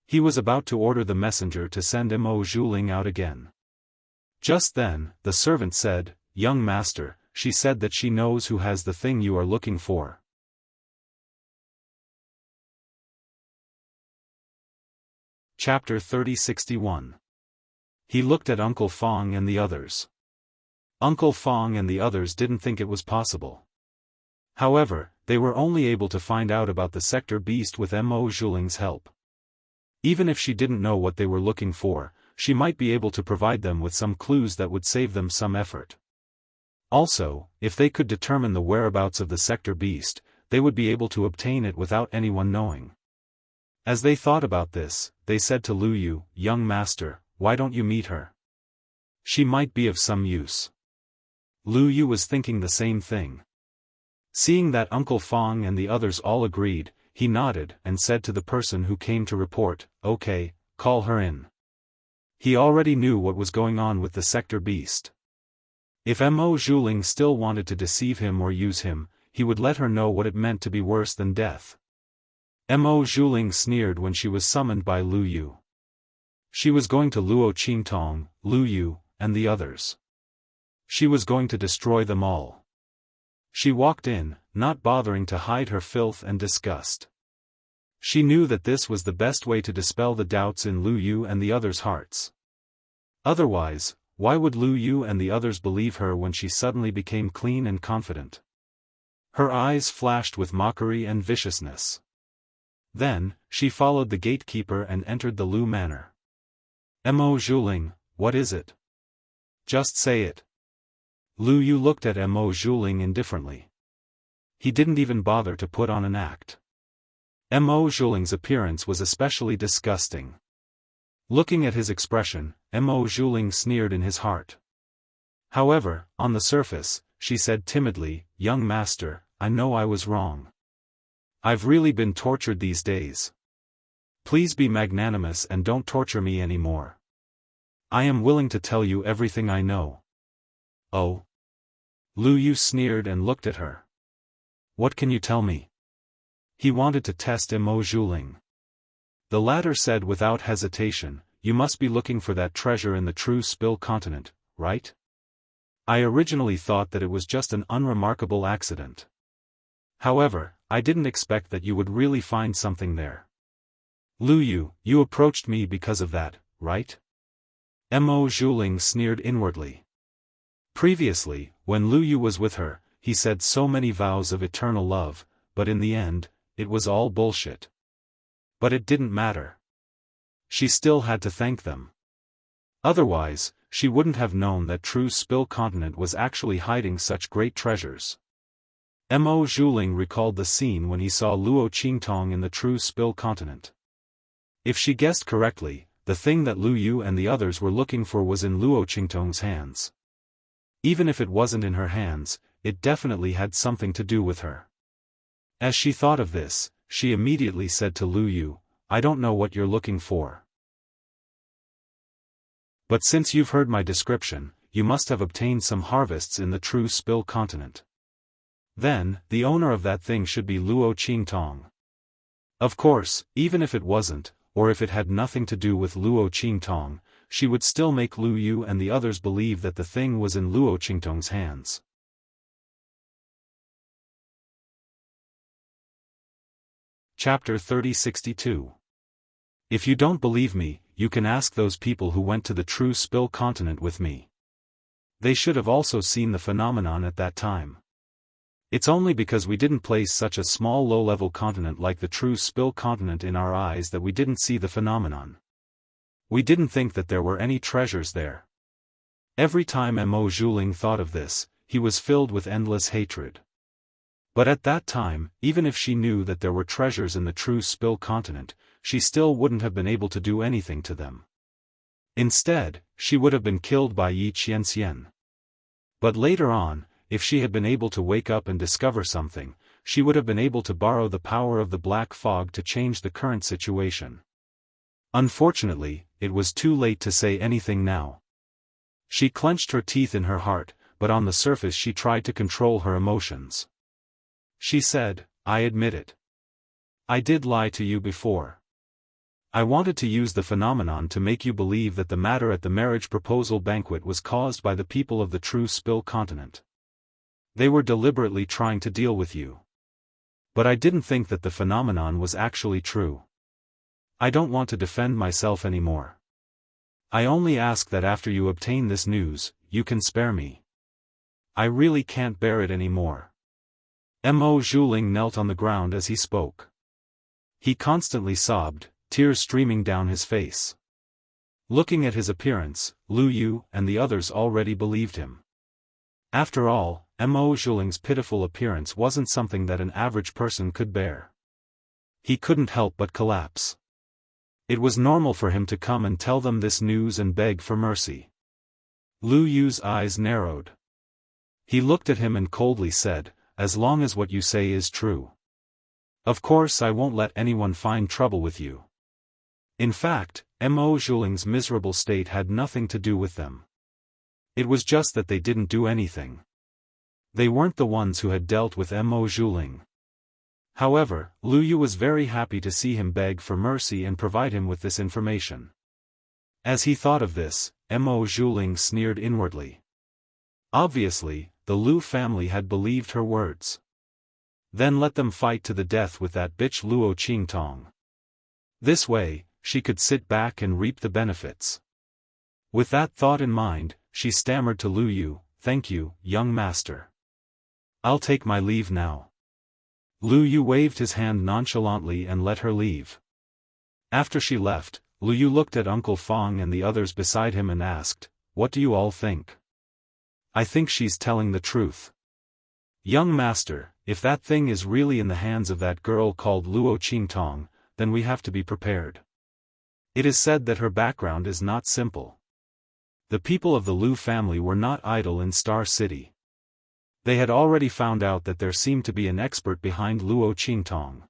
He was about to order the messenger to send Mo Zhuling out again. Just then, the servant said, "Young master, she said that she knows who has the thing you are looking for." Chapter 3061. He looked at Uncle Fong and the others. Uncle Fong and the others didn't think it was possible. However, they were only able to find out about the sector beast with Mo Zhuling's help. Even if she didn't know what they were looking for, she might be able to provide them with some clues that would save them some effort. Also, if they could determine the whereabouts of the sector beast, they would be able to obtain it without anyone knowing. As they thought about this, they said to Lu Yu, "Young master, why don't you meet her? She might be of some use." Lu Yu was thinking the same thing. Seeing that Uncle Fong and the others all agreed, he nodded and said to the person who came to report, "Okay, call her in." He already knew what was going on with the sector beast. If Mo Zhuling still wanted to deceive him or use him, he would let her know what it meant to be worse than death. Mo Zhuling sneered when she was summoned by Lu Yu. She was going to Luo Qingtong, Lu Yu, and the others. She was going to destroy them all. She walked in, not bothering to hide her filth and disgust. She knew that this was the best way to dispel the doubts in Lu Yu and the others' hearts. Otherwise, why would Lu Yu and the others believe her when she suddenly became clean and confident? Her eyes flashed with mockery and viciousness. Then, she followed the gatekeeper and entered the Lu manor. "Mo Zhuling, what is it? Just say it." Lu Yu looked at Mo Zhuling indifferently. He didn't even bother to put on an act. Mo Zhuling's appearance was especially disgusting. Looking at his expression, Mo Zhuling sneered in his heart. However, on the surface, she said timidly, "Young master, I know I was wrong. I've really been tortured these days. Please be magnanimous and don't torture me anymore. I am willing to tell you everything I know." "Oh?" Lu Yu sneered and looked at her. "What can you tell me?" He wanted to test Mo Zhuling. The latter said without hesitation, "You must be looking for that treasure in the true Spill continent, right? I originally thought that it was just an unremarkable accident. However, I didn't expect that you would really find something there. Lu Yu, you approached me because of that, right?" Mo Zhuling sneered inwardly. Previously, when Lu Yu was with her, he said so many vows of eternal love, but in the end, it was all bullshit. But it didn't matter. She still had to thank them. Otherwise, she wouldn't have known that true Spill continent was actually hiding such great treasures. Mo Zhuling recalled the scene when he saw Luo Qingtong in the true Spill continent. If she guessed correctly, the thing that Lu Yu and the others were looking for was in Luo Qingtong's hands. Even if it wasn't in her hands, it definitely had something to do with her. As she thought of this, she immediately said to Lu Yu, "I don't know what you're looking for. But since you've heard my description, you must have obtained some harvests in the true Spill continent. Then, the owner of that thing should be Luo Qingtong." Of course, even if it wasn't, or if it had nothing to do with Luo Qingtong, she would still make Lu Yu and the others believe that the thing was in Luo Qingtong's hands. Chapter 3062. If you don't believe me, you can ask those people who went to the true Spill continent with me. They should have also seen the phenomenon at that time. It's only because we didn't place such a small low-level continent like the true Spill continent in our eyes that we didn't see the phenomenon. We didn't think that there were any treasures there. Every time Mo Zhuling thought of this, he was filled with endless hatred. But at that time, even if she knew that there were treasures in the true Spill continent, she still wouldn't have been able to do anything to them. Instead, she would have been killed by Yi Qianxian. But later on, if she had been able to wake up and discover something, she would have been able to borrow the power of the black fog to change the current situation. Unfortunately, it was too late to say anything now. She clenched her teeth in her heart, but on the surface she tried to control her emotions. She said, "I admit it. I did lie to you before. I wanted to use the phenomenon to make you believe that the matter at the marriage proposal banquet was caused by the people of the true Spill continent. They were deliberately trying to deal with you. But I didn't think that the phenomenon was actually true. I don't want to defend myself anymore. I only ask that after you obtain this news, you can spare me. I really can't bear it anymore." Mo Zhuling knelt on the ground as he spoke. He constantly sobbed, tears streaming down his face. Looking at his appearance, Lu Yu and the others already believed him. After all, Mo Zhuling's pitiful appearance wasn't something that an average person could bear. He couldn't help but collapse. It was normal for him to come and tell them this news and beg for mercy. Lu Yu's eyes narrowed. He looked at him and coldly said, "As long as what you say is true. Of course I won't let anyone find trouble with you." In fact, Mo Zhuling's miserable state had nothing to do with them. It was just that they didn't do anything. They weren't the ones who had dealt with Mo Zhuling. However, Lu Yu was very happy to see him beg for mercy and provide him with this information. As he thought of this, Mo Zhuling sneered inwardly. Obviously, the Lu family had believed her words. Then let them fight to the death with that bitch Luo Qingtong. This way, she could sit back and reap the benefits. With that thought in mind, she stammered to Lu Yu, "Thank you, young master. I'll take my leave now." Lu Yu waved his hand nonchalantly and let her leave. After she left, Lu Yu looked at Uncle Fong and the others beside him and asked, "What do you all think?" "I think she's telling the truth. Young master, if that thing is really in the hands of that girl called Luo Qingtong, then we have to be prepared. It is said that her background is not simple. The people of the Lu family were not idle in Star City. They had already found out that there seemed to be an expert behind Luo Qingtong.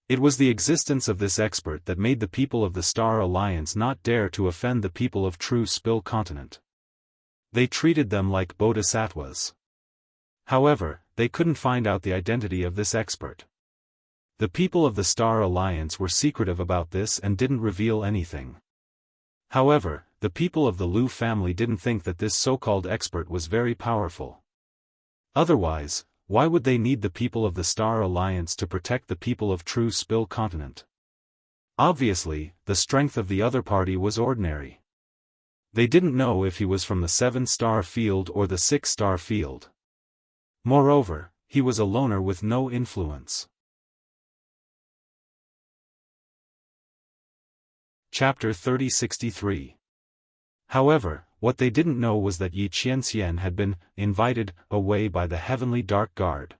It was the existence of this expert that made the people of the Star Alliance not dare to offend the people of true Spill continent. They treated them like bodhisattvas. However, they couldn't find out the identity of this expert. The people of the Star Alliance were secretive about this and didn't reveal anything. However, the people of the Lu family didn't think that this so-called expert was very powerful. Otherwise, why would they need the people of the Star Alliance to protect the people of true Spill continent? Obviously, the strength of the other party was ordinary. They didn't know if he was from the 7-star field or the 6-star field. Moreover, he was a loner with no influence. Chapter 3063. However, what they didn't know was that Yi Qianxian had been invited away by the Heavenly Dark Guard.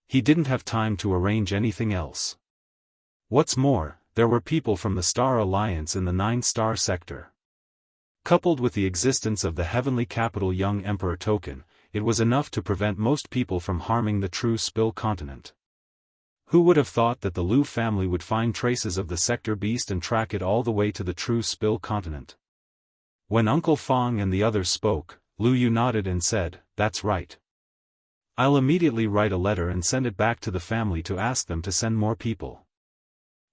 He didn't have time to arrange anything else. What's more, there were people from the Star Alliance in the 9-star sector. Coupled with the existence of the Heavenly Capital Young Emperor token, it was enough to prevent most people from harming the true Spill continent. Who would have thought that the Lu family would find traces of the sector beast and track it all the way to the true Spill continent? When Uncle Fong and the others spoke, Lu Yu nodded and said, "That's right. I'll immediately write a letter and send it back to the family to ask them to send more people."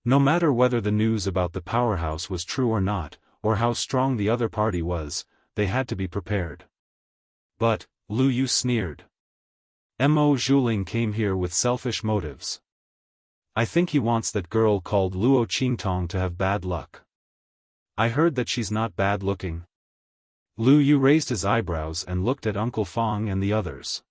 No matter whether the news about the powerhouse was true or not, or how strong the other party was, they had to be prepared. But, Lu Yu sneered. Mo Zhuling came here with selfish motives. I think he wants that girl called Luo Qingtong to have bad luck. I heard that she's not bad looking. Lu Yu raised his eyebrows and looked at Uncle Fong and the others.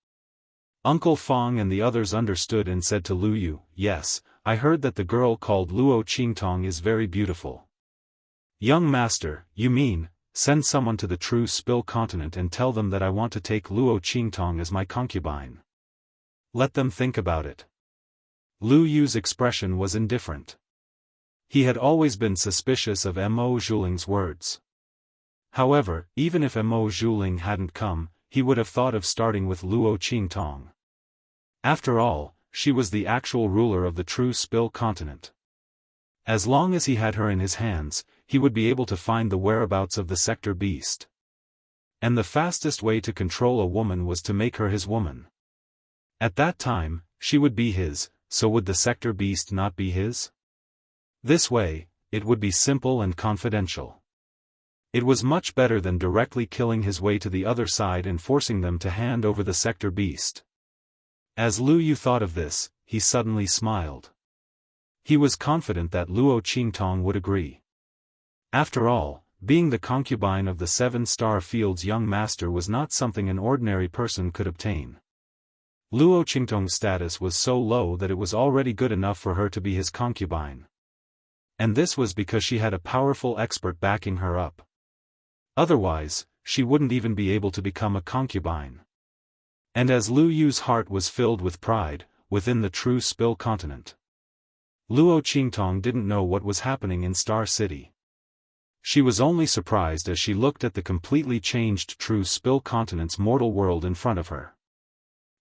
Uncle Fong and the others understood and said to Lu Yu, "Yes, I heard that the girl called Luo Qingtong is very beautiful." "Young master, you mean, send someone to the true Spill continent and tell them that I want to take Luo Qingtong as my concubine. Let them think about it." Lu Yu's expression was indifferent. He had always been suspicious of Mo Zhuling's words. However, even if Mo Zhuling hadn't come, he would have thought of starting with Luo Qingtong. After all, she was the actual ruler of the true Spill continent. As long as he had her in his hands, he would be able to find the whereabouts of the Sector beast. And the fastest way to control a woman was to make her his woman. At that time, she would be his, so would the Sector beast not be his? This way, it would be simple and confidential. It was much better than directly killing his way to the other side and forcing them to hand over the Sector beast. As Lu Yu thought of this, he suddenly smiled. He was confident that Luo Qingtong would agree. After all, being the concubine of the 7-star field's young master was not something an ordinary person could obtain. Luo Qingtong's status was so low that it was already good enough for her to be his concubine. And this was because she had a powerful expert backing her up. Otherwise, she wouldn't even be able to become a concubine. And as Lu Yu's heart was filled with pride, within the true Spill continent, Luo Qingtong didn't know what was happening in Star City. She was only surprised as she looked at the completely changed true Spill continent's mortal world in front of her.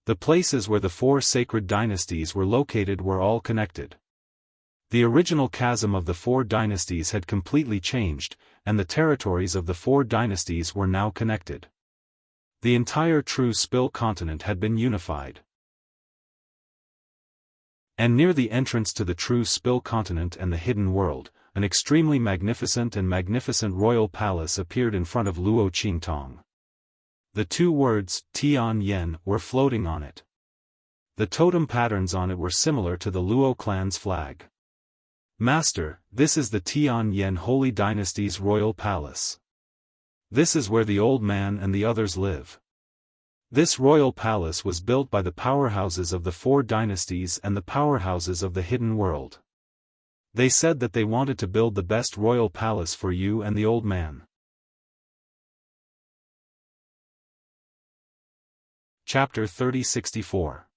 The places where the 4 sacred dynasties were located were all connected. The original chasm of the 4 dynasties had completely changed, and the territories of the 4 dynasties were now connected. The entire true Spill continent had been unified. And near the entrance to the true Spill continent and the hidden world, an extremely magnificent royal palace appeared in front of Luo Qingtong. The 2 words, Tian Yen, were floating on it. The totem patterns on it were similar to the Luo clan's flag. Master, this is the Tian Yen Holy Dynasty's royal palace. This is where the old man and the others live. This royal palace was built by the powerhouses of the 4 dynasties and the powerhouses of the hidden world. They said that they wanted to build the best royal palace for you and the old man. Chapter 3064.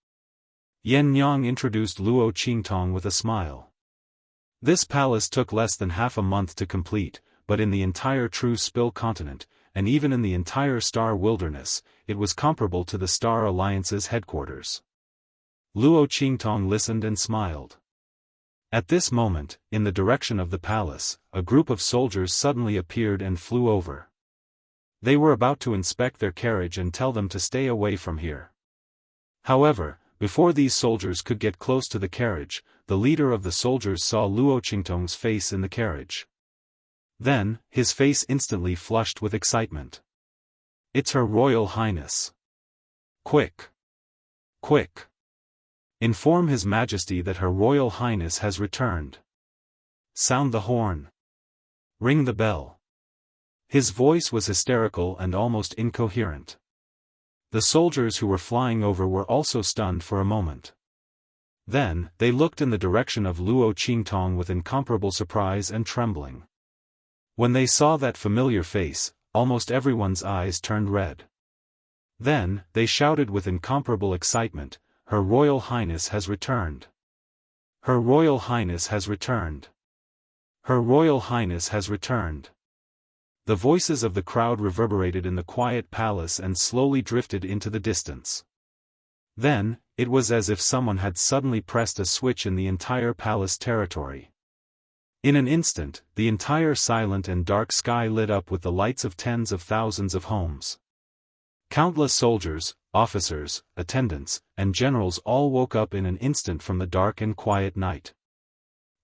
Yen Nyang introduced Luo Qingtong with a smile. This palace took less than half a month to complete, but in the entire true Spill continent, and even in the entire Star Wilderness, it was comparable to the Star Alliance's headquarters. Luo Qingtong listened and smiled. At this moment, in the direction of the palace, a group of soldiers suddenly appeared and flew over. They were about to inspect their carriage and tell them to stay away from here. However, before these soldiers could get close to the carriage, the leader of the soldiers saw Luo Qingtong's face in the carriage. Then, his face instantly flushed with excitement. "It's Her Royal Highness. Quick! Quick! Inform His Majesty that Her Royal Highness has returned. Sound the horn. Ring the bell." His voice was hysterical and almost incoherent. The soldiers who were flying over were also stunned for a moment. Then, they looked in the direction of Luo Qingtong with incomparable surprise and trembling. When they saw that familiar face, almost everyone's eyes turned red. Then, they shouted with incomparable excitement, "Her Royal Highness has returned! Her Royal Highness has returned! Her Royal Highness has returned!" The voices of the crowd reverberated in the quiet palace and slowly drifted into the distance. Then, it was as if someone had suddenly pressed a switch in the entire palace territory. In an instant, the entire silent and dark sky lit up with the lights of tens of thousands of homes. Countless soldiers, officers, attendants, and generals all woke up in an instant from the dark and quiet night.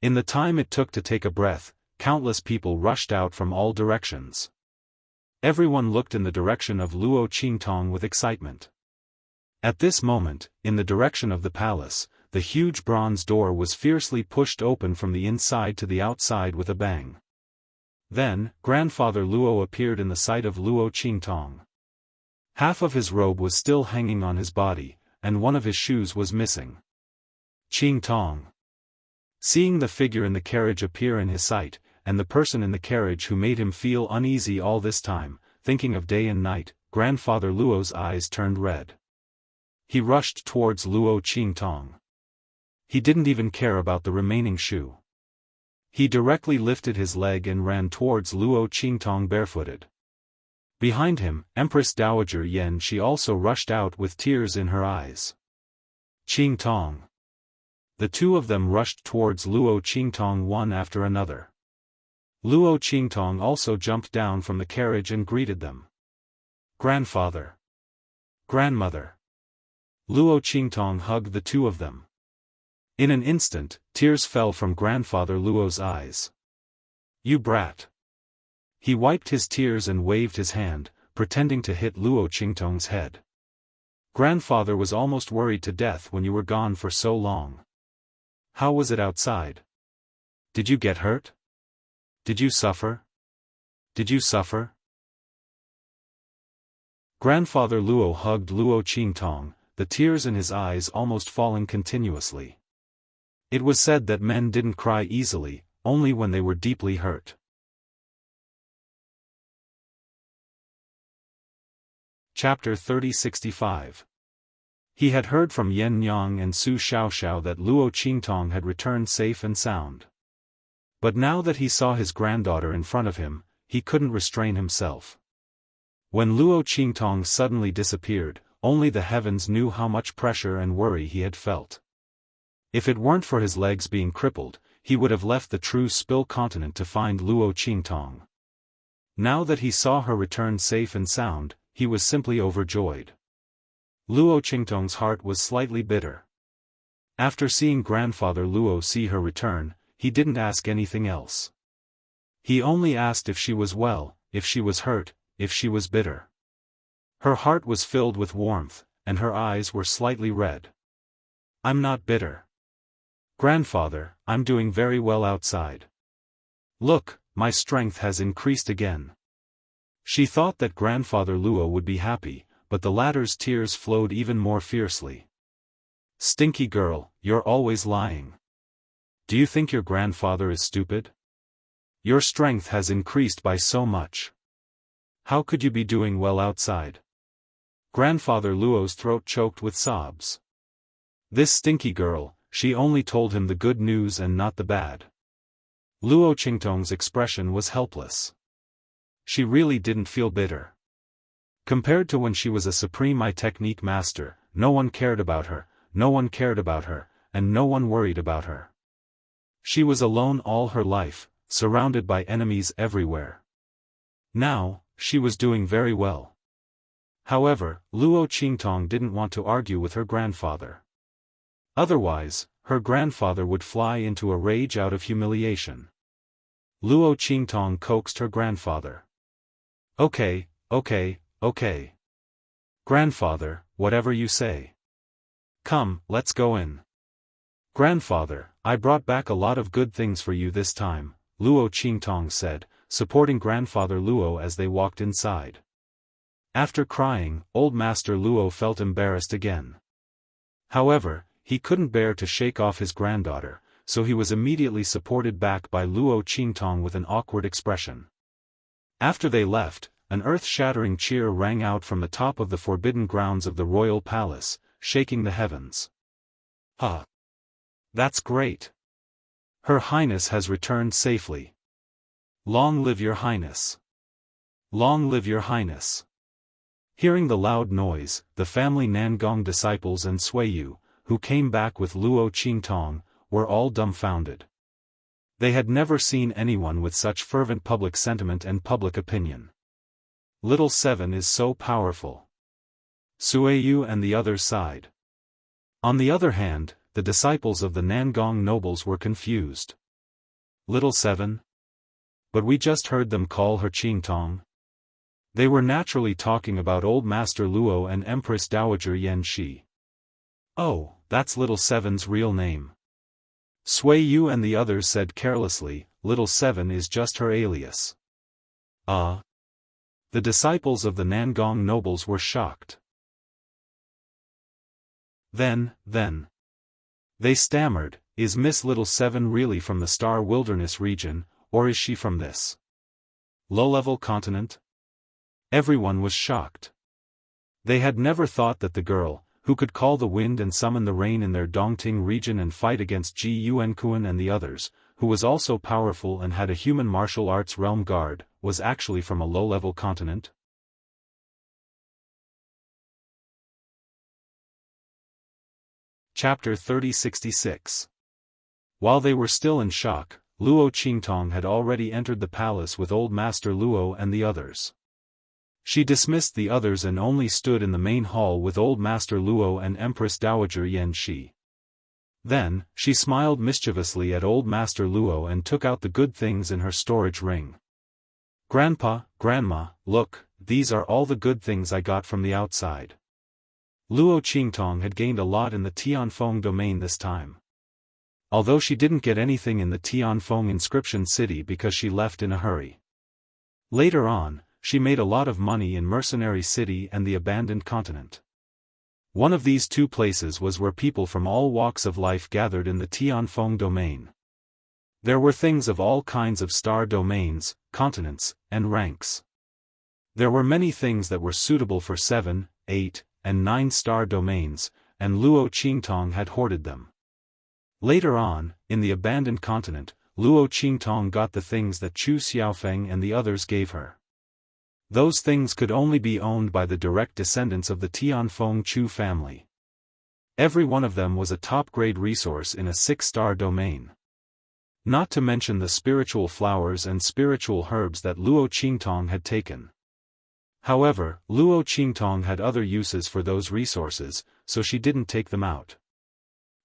In the time it took to take a breath, countless people rushed out from all directions. Everyone looked in the direction of Luo Qingtong with excitement. At this moment, in the direction of the palace, the huge bronze door was fiercely pushed open from the inside to the outside with a bang. Then, Grandfather Luo appeared in the sight of Luo Qingtong. Half of his robe was still hanging on his body, and one of his shoes was missing. Qingtong. Seeing the figure in the carriage appear in his sight, and the person in the carriage who made him feel uneasy all this time, thinking of day and night, Grandfather Luo's eyes turned red. He rushed towards Luo Qingtong. He didn't even care about the remaining shoe. He directly lifted his leg and ran towards Luo Qingtong barefooted. Behind him, Empress Dowager Yan Shi also rushed out with tears in her eyes. Qing Tong. The two of them rushed towards Luo Qingtong one after another. Luo Qingtong also jumped down from the carriage and greeted them. Grandfather. Grandmother. Luo Qingtong hugged the two of them. In an instant, tears fell from Grandfather Luo's eyes. You brat. He wiped his tears and waved his hand, pretending to hit Luo Qingtong's head. Grandfather was almost worried to death when you were gone for so long. How was it outside? Did you get hurt? Did you suffer? Did you suffer? Grandfather Luo hugged Luo Qingtong, the tears in his eyes almost falling continuously. It was said that men didn't cry easily, only when they were deeply hurt. Chapter 3065. He had heard from Yen Nyang and Su Xiaoxiao that Luo Qingtong had returned safe and sound. But now that he saw his granddaughter in front of him, he couldn't restrain himself. When Luo Qingtong suddenly disappeared, only the heavens knew how much pressure and worry he had felt. If it weren't for his legs being crippled, he would have left the true Spill continent to find Luo Qingtong. Now that he saw her return safe and sound, he was simply overjoyed. Luo Qingtong's heart was slightly bitter. After seeing Grandfather Luo see her return, he didn't ask anything else. He only asked if she was well, if she was hurt, if she was bitter. Her heart was filled with warmth, and her eyes were slightly red. I'm not bitter. Grandfather, I'm doing very well outside. Look, my strength has increased again. She thought that Grandfather Luo would be happy, but the latter's tears flowed even more fiercely. Stinky girl, you're always lying. Do you think your grandfather is stupid? Your strength has increased by so much. How could you be doing well outside? Grandfather Luo's throat choked with sobs. This stinky girl, she only told him the good news and not the bad. Luo Qingtong's expression was helpless. She really didn't feel bitter. Compared to when she was a supreme eye technique master, no one cared about her, and no one worried about her. She was alone all her life, surrounded by enemies everywhere. Now, she was doing very well. However, Luo Qingtong didn't want to argue with her grandfather. Otherwise, her grandfather would fly into a rage out of humiliation. Luo Qingtong coaxed her grandfather. Okay. Grandfather, whatever you say. Come, let's go in. Grandfather, I brought back a lot of good things for you this time, Luo Qingtong said, supporting Grandfather Luo as they walked inside. After crying, Old Master Luo felt embarrassed again. However, he couldn't bear to shake off his granddaughter, so he was immediately supported back by Luo Qingtong with an awkward expression. After they left, an earth-shattering cheer rang out from the top of the forbidden grounds of the royal palace, shaking the heavens. Ha! That's great! Her Highness has returned safely. Long live your Highness! Long live your Highness! Hearing the loud noise, the family Nangong disciples and Suiyu, who came back with Luo Qingtong, were all dumbfounded. They had never seen anyone with such fervent public sentiment and public opinion. Little Seven is so powerful. Suiyu and the others sighed. On the other hand, the disciples of the Nangong nobles were confused. Little Seven? But we just heard them call her Qingtong. They were naturally talking about Old Master Luo and Empress Dowager Yan Shi. Oh, that's Little Seven's real name. Suiyu and the others said carelessly, Little Seven is just her alias. The disciples of the Nangong nobles were shocked. Then. They stammered, is Miss Little Seven really from the Star Wilderness region, or is she from this low-level continent? Everyone was shocked. They had never thought that the girl, who could call the wind and summon the rain in their Dongting region and fight against Ji Yuankuan and the others, who was also powerful and had a human martial arts realm guard, was actually from a low-level continent. Chapter 3066. While they were still in shock, Luo Qingtong had already entered the palace with Old Master Luo and the others. She dismissed the others and only stood in the main hall with Old Master Luo and Empress Dowager Yan Shi. Then, she smiled mischievously at Old Master Luo and took out the good things in her storage ring. "Grandpa, Grandma, look, these are all the good things I got from the outside." Luo Qingtong had gained a lot in the Tianfeng domain this time. Although she didn't get anything in the Tianfeng inscription city because she left in a hurry. Later on, she made a lot of money in Mercenary City and the Abandoned Continent. One of these two places was where people from all walks of life gathered in the Tianfeng domain. There were things of all kinds of star domains, continents, and ranks. There were many things that were suitable for 7, 8, and 9-star domains, and Luo Qingtong had hoarded them. Later on, in the Abandoned Continent, Luo Qingtong got the things that Chu Xiaofan and the others gave her. Those things could only be owned by the direct descendants of the Tianfeng Chu family. Every one of them was a top-grade resource in a 6-star domain. Not to mention the spiritual flowers and spiritual herbs that Luo Qingtong had taken. However, Luo Qingtong had other uses for those resources, so she didn't take them out.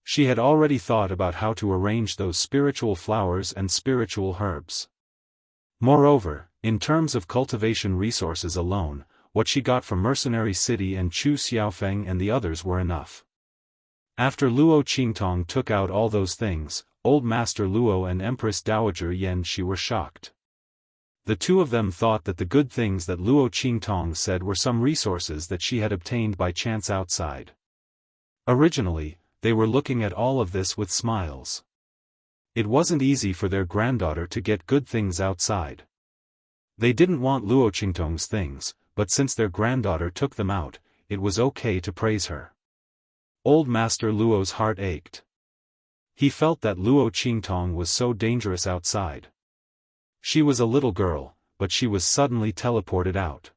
She had already thought about how to arrange those spiritual flowers and spiritual herbs. Moreover, in terms of cultivation resources alone, what she got from Mercenary City and Chu Xiaofeng and the others were enough. After Luo Qingtong took out all those things, Old Master Luo and Empress Dowager Yan Shi were shocked. The two of them thought that the good things that Luo Qingtong said were some resources that she had obtained by chance outside. Originally, they were looking at all of this with smiles. It wasn't easy for their granddaughter to get good things outside. They didn't want Luo Qingtong's things, but since their granddaughter took them out, it was okay to praise her. Old Master Luo's heart ached. He felt that Luo Qingtong was so dangerous outside. She was a little girl, but she was suddenly teleported out.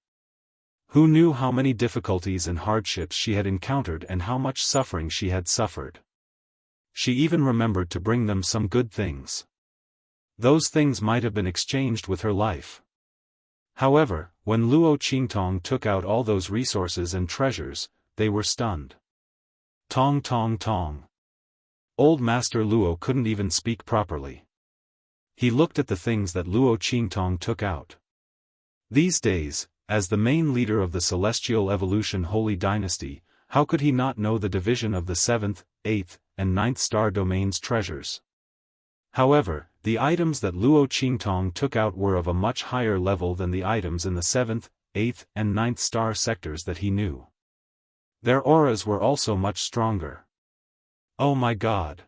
Who knew how many difficulties and hardships she had encountered and how much suffering she had suffered? She even remembered to bring them some good things. Those things might have been exchanged with her life. However, when Luo Qingtong took out all those resources and treasures, they were stunned. Tong tong tong. Old Master Luo couldn't even speak properly. He looked at the things that Luo Qingtong took out. These days, as the main leader of the Celestial Evolution Holy Dynasty, how could he not know the division of the 7th, 8th, and 9th star domains treasures? However, the items that Luo Qingtong took out were of a much higher level than the items in the 7th, 8th, and 9th star sectors that he knew. Their auras were also much stronger. Oh my God!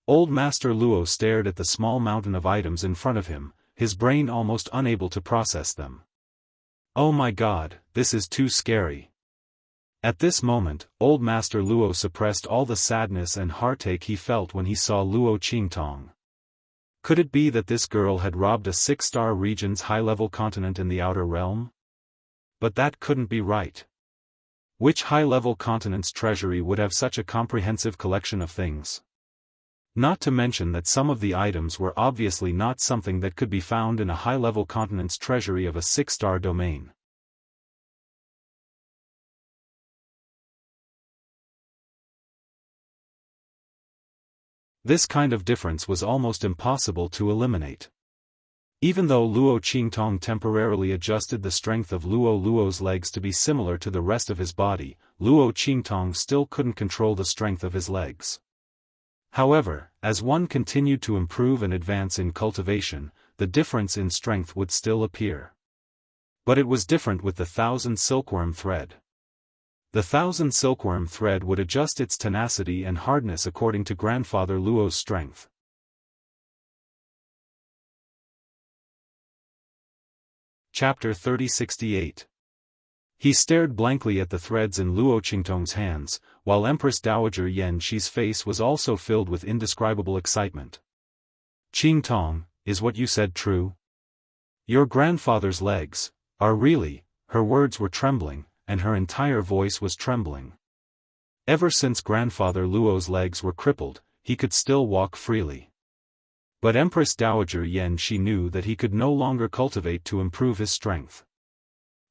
Old Master Luo stared at the small mountain of items in front of him, his brain almost unable to process them. Oh my God, this is too scary. At this moment, Old Master Luo suppressed all the sadness and heartache he felt when he saw Luo Qingtong. Could it be that this girl had robbed a 6-star region's high-level continent in the outer realm? But that couldn't be right. Which high-level continent's treasury would have such a comprehensive collection of things? Not to mention that some of the items were obviously not something that could be found in a high-level continent's treasury of a 6-star domain. This kind of difference was almost impossible to eliminate. Even though Luo Qingtong temporarily adjusted the strength of Luo's legs to be similar to the rest of his body, Luo Qingtong still couldn't control the strength of his legs. However, as one continued to improve and advance in cultivation, the difference in strength would still appear. But it was different with the 1,000 silkworm thread. The 1,000 silkworm thread would adjust its tenacity and hardness according to Grandfather Luo's strength. Chapter 3068. He stared blankly at the threads in Luo Qingtong's hands, while Empress Dowager Yan Shi's face was also filled with indescribable excitement. Qingtong, is what you said true? Your grandfather's legs are really, her words were trembling, and her entire voice was trembling. Ever since grandfather Luo's legs were crippled, he could still walk freely. But Empress Dowager Yan Shi knew that he could no longer cultivate to improve his strength.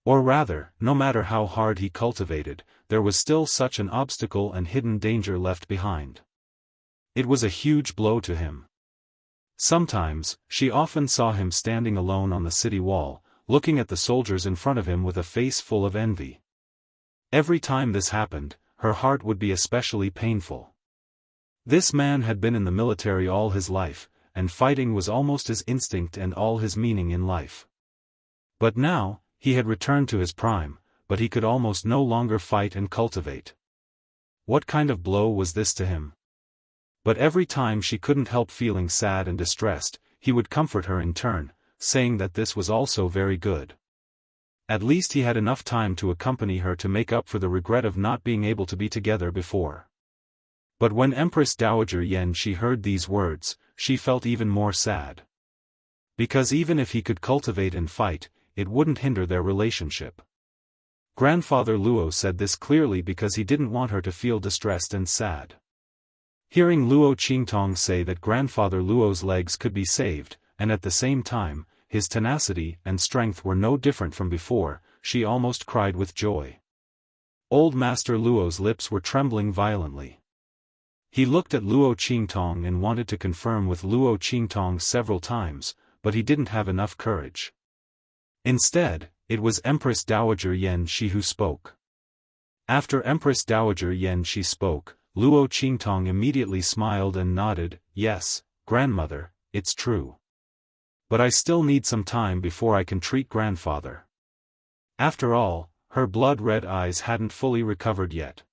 Or rather, no matter how hard he cultivated, there was still such an obstacle and hidden danger left behind. It was a huge blow to him. Sometimes, she often saw him standing alone on the city wall, looking at the soldiers in front of him with a face full of envy. Every time this happened, her heart would be especially painful. This man had been in the military all his life, and fighting was almost his instinct and all his meaning in life. But now, he had returned to his prime, but he could almost no longer fight and cultivate. What kind of blow was this to him? But every time she couldn't help feeling sad and distressed, he would comfort her in turn, saying that this was also very good. At least he had enough time to accompany her to make up for the regret of not being able to be together before. But when Empress Dowager Yan Shi heard these words, she felt even more sad. Because even if he could cultivate and fight, it wouldn't hinder their relationship. Grandfather Luo said this clearly because he didn't want her to feel distressed and sad. Hearing Luo Qingtong say that grandfather Luo's legs could be saved, and at the same time, his tenacity and strength were no different from before, she almost cried with joy. Old Master Luo's lips were trembling violently. He looked at Luo Qingtong and wanted to confirm with Luo Qingtong several times, but he didn't have enough courage. Instead, it was Empress Dowager Yan Shi who spoke. After Empress Dowager Yan Shi spoke, Luo Qingtong immediately smiled and nodded, "Yes, grandmother, it's true. But I still need some time before I can treat grandfather." After all, her blood-red eyes hadn't fully recovered yet.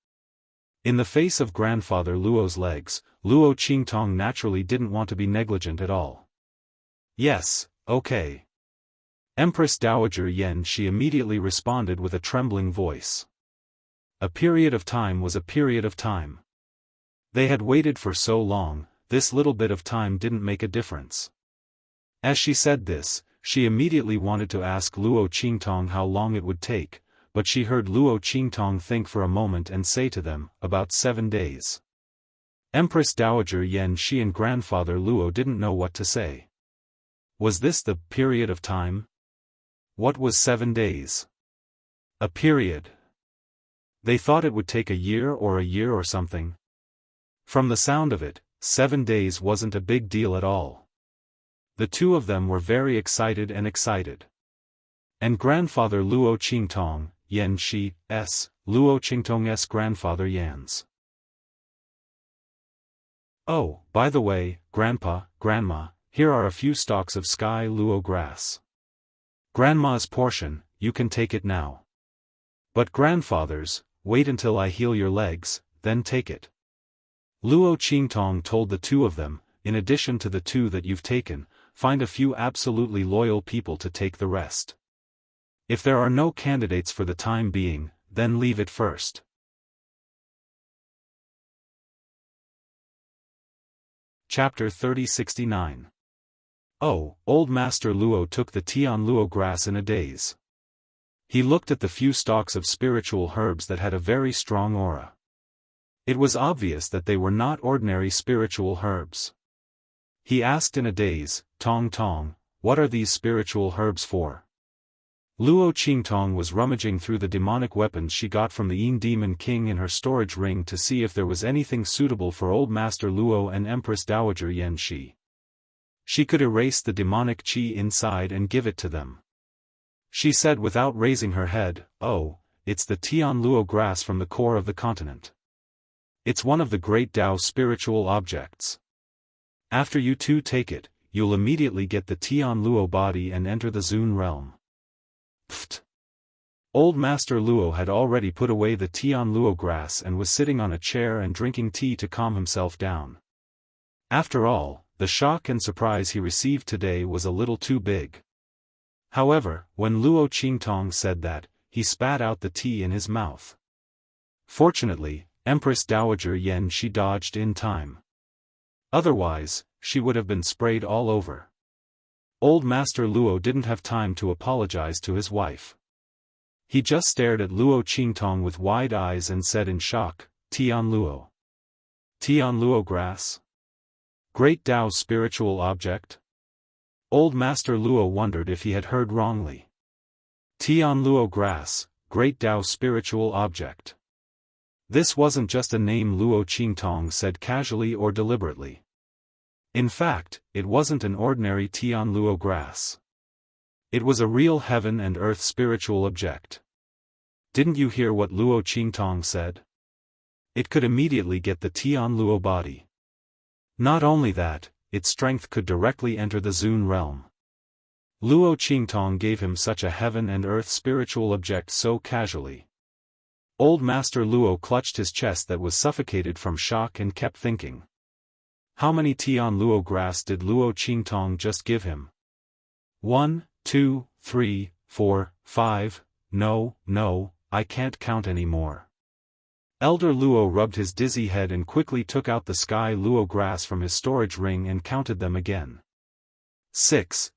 In the face of grandfather Luo's legs, Luo Qingtong naturally didn't want to be negligent at all. "Yes, okay." Empress Dowager Yan Shi immediately responded with a trembling voice. A period of time was a period of time. They had waited for so long, this little bit of time didn't make a difference. As she said this, she immediately wanted to ask Luo Qingtong how long it would take, but she heard Luo Qingtong think for a moment and say to them, "About 7 days." Empress Dowager Yan Shi and grandfather Luo didn't know what to say. Was this the period of time? What was 7 days? A period. They thought it would take a year or something. From the sound of it, 7 days wasn't a big deal at all. The two of them were very excited. And grandfather Luo Qingtong, Yan Shi, Luo Qingtong's grandfather Yan's. "Oh, by the way, Grandpa, Grandma, here are a few stalks of sky luo grass. Grandma's portion, you can take it now. But grandfather's, wait until I heal your legs, then take it." Luo Qingtong told the two of them, "In addition to the 2 that you've taken, find a few absolutely loyal people to take the rest. If there are no candidates for the time being, then leave it first." Chapter 3069. Oh, old Master Luo took the Tian Luo grass in a daze. He looked at the few stalks of spiritual herbs that had a very strong aura. It was obvious that they were not ordinary spiritual herbs. He asked in a daze, "Tong Tong, what are these spiritual herbs for?" Luo Qingtong was rummaging through the demonic weapons she got from the Yin Demon King in her storage ring to see if there was anything suitable for Old Master Luo and Empress Dowager Yan Shi. She could erase the demonic qi inside and give it to them. She said without raising her head, "Oh, it's the Tian Luo grass from the core of the continent. It's one of the great Tao spiritual objects. After you two take it, you'll immediately get the Tian Luo body and enter the Zun realm." Pfft. Old Master Luo had already put away the Tian Luo grass and was sitting on a chair and drinking tea to calm himself down. After all, the shock and surprise he received today was a little too big. However, when Luo Qingtong said that, he spat out the tea in his mouth. Fortunately, Empress Dowager Yan Shi dodged in time. Otherwise, she would have been sprayed all over. Old Master Luo didn't have time to apologize to his wife. He just stared at Luo Qingtong with wide eyes and said in shock, Tianluo. Tianluo grass? Great Tao's spiritual object? Old Master Luo wondered if he had heard wrongly. Tianluo grass, Great Tao's spiritual object. This wasn't just a name Luo Qingtong said casually or deliberately. In fact, it wasn't an ordinary Tianluo grass. It was a real heaven and earth spiritual object. Didn't you hear what Luo Qingtong said? It could immediately get the Tianluo body. Not only that, its strength could directly enter the Zun realm. Luo Qingtong gave him such a heaven and earth spiritual object so casually. Old Master Luo clutched his chest that was suffocated from shock and kept thinking. How many Tianluo grass did Luo Qingtong just give him? 1, 2, 3, 4, 5, no, I can't count anymore. Elder Luo rubbed his dizzy head and quickly took out the sky Luo grass from his storage ring and counted them again. 6.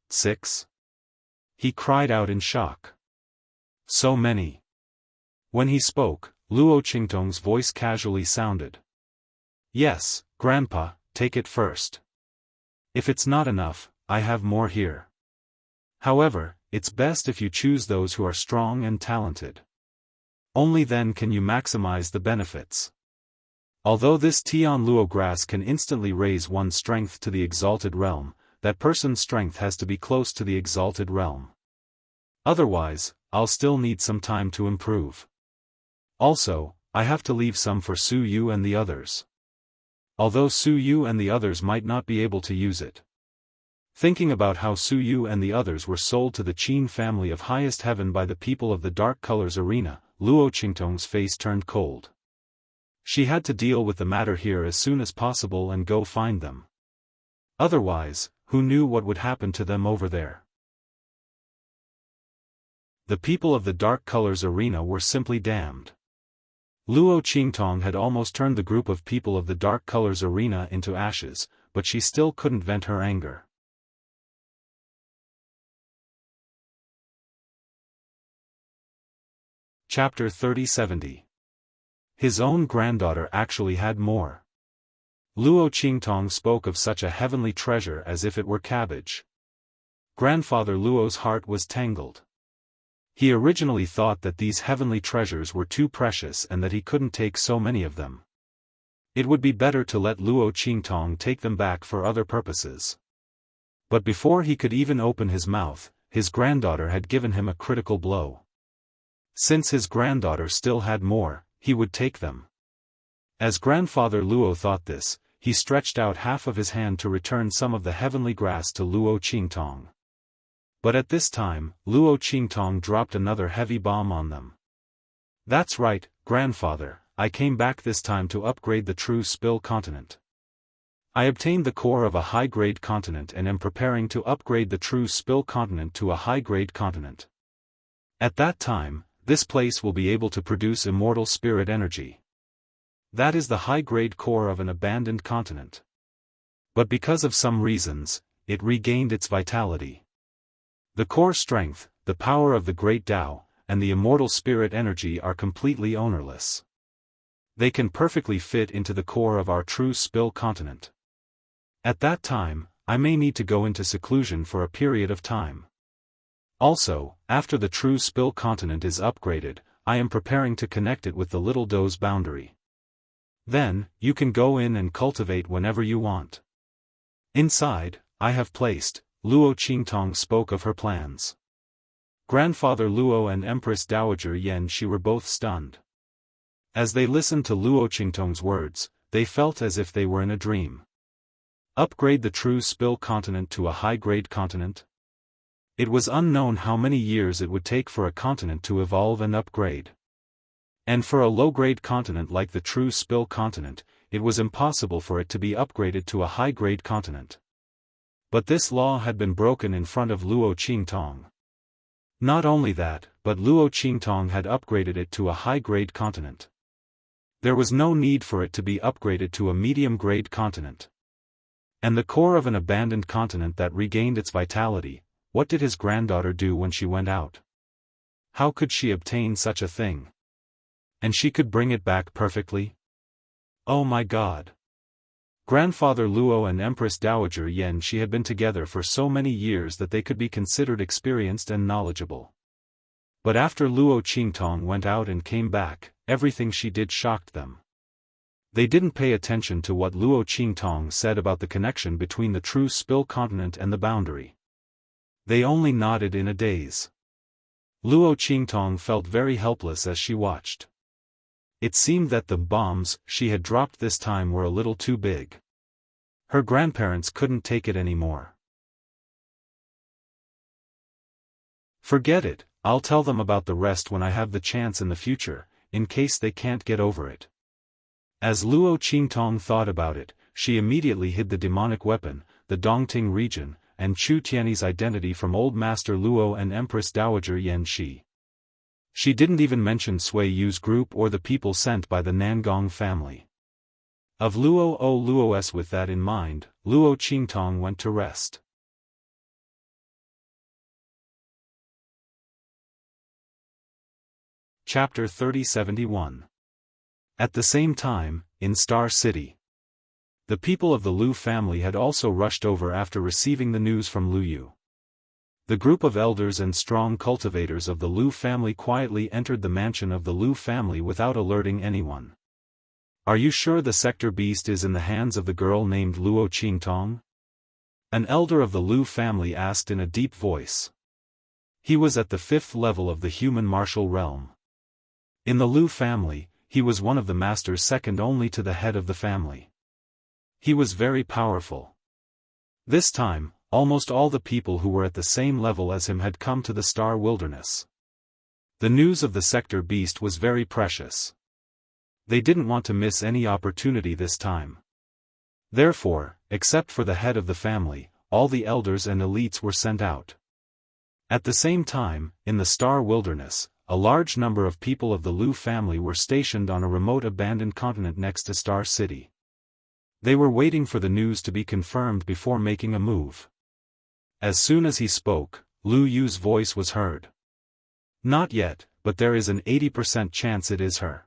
He cried out in shock. So many. When he spoke, Luo Qingtong's voice casually sounded. Yes, Grandpa, take it first. If it's not enough, I have more here. However, it's best if you choose those who are strong and talented. Only then can you maximize the benefits. Although this Tianluo grass can instantly raise one's strength to the exalted realm, that person's strength has to be close to the exalted realm. Otherwise, I'll still need some time to improve. Also, I have to leave some for Su Yu and the others. Although Su Yu and the others might not be able to use it. Thinking about how Su Yu and the others were sold to the Qin family of highest heaven by the people of the Dark Colors Arena, Luo Qingtong's face turned cold. She had to deal with the matter here as soon as possible and go find them. Otherwise, who knew what would happen to them over there? The people of the Dark Colors Arena were simply damned. Luo Qingtong had almost turned the group of people of the Dark Colors Arena into ashes, but she still couldn't vent her anger. Chapter 30-70. His own granddaughter actually had more. Luo Qingtong spoke of such a heavenly treasure as if it were cabbage. Grandfather Luo's heart was tangled. He originally thought that these heavenly treasures were too precious and that he couldn't take so many of them. It would be better to let Luo Qingtong take them back for other purposes. But before he could even open his mouth, his granddaughter had given him a critical blow. Since his granddaughter still had more, he would take them. As Grandfather Luo thought this, he stretched out half of his hand to return some of the heavenly grass to Luo Qingtong. But at this time, Luo Qingtong dropped another heavy bomb on them. That's right, Grandfather, I came back this time to upgrade the true Spill continent. I obtained the core of a high-grade continent and am preparing to upgrade the true Spill continent to a high-grade continent. At that time, this place will be able to produce immortal spirit energy. That is the high-grade core of an abandoned continent. But because of some reasons, it regained its vitality. The core strength, the power of the Great Tao, and the immortal spirit energy are completely ownerless. They can perfectly fit into the core of our true Spill continent. At that time, I may need to go into seclusion for a period of time. Also, after the true Spill continent is upgraded, I am preparing to connect it with the Little Doe's boundary. Then, you can go in and cultivate whenever you want. Inside, I have placed, Luo Qingtong spoke of her plans. Grandfather Luo and Empress Dowager Yan Shi were both stunned. As they listened to Luo Qingtong's words, they felt as if they were in a dream. Upgrade the true Spill continent to a high-grade continent? It was unknown how many years it would take for a continent to evolve and upgrade. And for a low-grade continent like the true Spill continent, it was impossible for it to be upgraded to a high-grade continent. But this law had been broken in front of Luo Qingtong. Not only that, but Luo Qingtong had upgraded it to a high-grade continent. There was no need for it to be upgraded to a medium-grade continent. And the core of an abandoned continent that regained its vitality, what did his granddaughter do when she went out? How could she obtain such a thing? And she could bring it back perfectly? Oh my god. Grandfather Luo and Empress Dowager Yan Shi had been together for so many years that they could be considered experienced and knowledgeable. But after Luo Qingtong went out and came back, everything she did shocked them. They didn't pay attention to what Luo Qingtong said about the connection between the true Spill continent and the boundary. They only nodded in a daze. Luo Qingtong felt very helpless as she watched. It seemed that the bombs she had dropped this time were a little too big. Her grandparents couldn't take it anymore. Forget it, I'll tell them about the rest when I have the chance in the future, in case they can't get over it. As Luo Qingtong thought about it, she immediately hid the demonic weapon, the Dongting region, and Chu Tianyi's identity from Old Master Luo and Empress Dowager Yan Shi. She didn't even mention Sui Yu's group or the people sent by the Nangong family. Of Luo O Luos. With that in mind, Luo Qingtong went to rest. Chapter 3071. At the same time, in Star City. The people of the Lu family had also rushed over after receiving the news from Lu Yu. The group of elders and strong cultivators of the Lu family quietly entered the mansion of the Lu family without alerting anyone. Are you sure the sector beast is in the hands of the girl named Luo Qingtong? An elder of the Lu family asked in a deep voice. He was at the 5th level of the human martial realm. In the Lu family, he was one of the masters second only to the head of the family. He was very powerful. This time, almost all the people who were at the same level as him had come to the Star Wilderness. The news of the sector beast was very precious. They didn't want to miss any opportunity this time. Therefore, except for the head of the family, all the elders and elites were sent out. At the same time, in the Star Wilderness, a large number of people of the Lu family were stationed on a remote abandoned continent next to Star City. They were waiting for the news to be confirmed before making a move. As soon as he spoke, Lu Yu's voice was heard. Not yet, but there is an 80% chance it is her.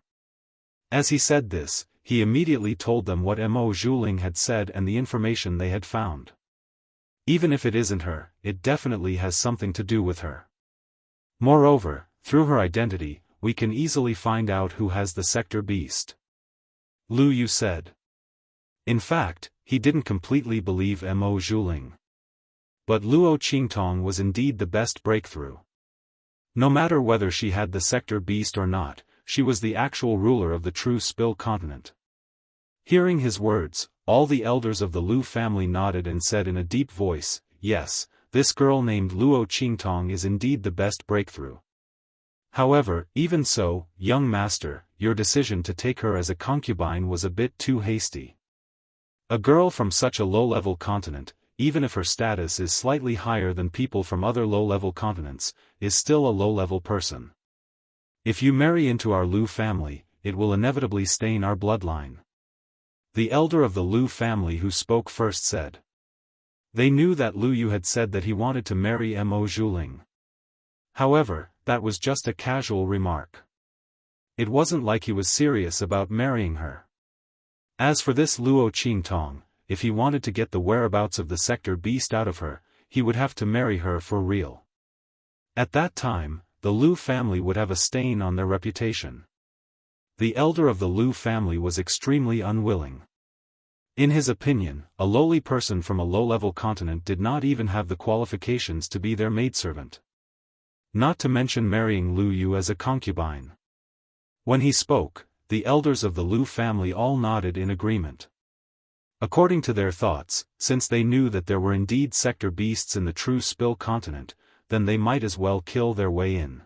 As he said this, he immediately told them what Mo Zhuling had said and the information they had found. Even if it isn't her, it definitely has something to do with her. Moreover, through her identity, we can easily find out who has the sector beast. Lu Yu said. In fact, he didn't completely believe Mo Zhuling. But Luo Qingtong was indeed the best breakthrough. No matter whether she had the sector beast or not, she was the actual ruler of the true Spill continent. Hearing his words, all the elders of the Lu family nodded and said in a deep voice, yes, this girl named Luo Qingtong is indeed the best breakthrough. However, even so, young master, your decision to take her as a concubine was a bit too hasty. A girl from such a low-level continent, even if her status is slightly higher than people from other low-level continents, is still a low-level person. If you marry into our Lu family, it will inevitably stain our bloodline. The elder of the Lu family who spoke first said. They knew that Lu Yu had said that he wanted to marry Mo Zhuling. However, that was just a casual remark. It wasn't like he was serious about marrying her. As for this Luo Qingtong, if he wanted to get the whereabouts of the sector beast out of her, he would have to marry her for real. At that time, the Lu family would have a stain on their reputation. The elder of the Lu family was extremely unwilling. In his opinion, a lowly person from a low-level continent did not even have the qualifications to be their maidservant. Not to mention marrying Lu Yu as a concubine. When he spoke, the elders of the Lu family all nodded in agreement. According to their thoughts, since they knew that there were indeed sector beasts in the true Spill continent, then they might as well kill their way in.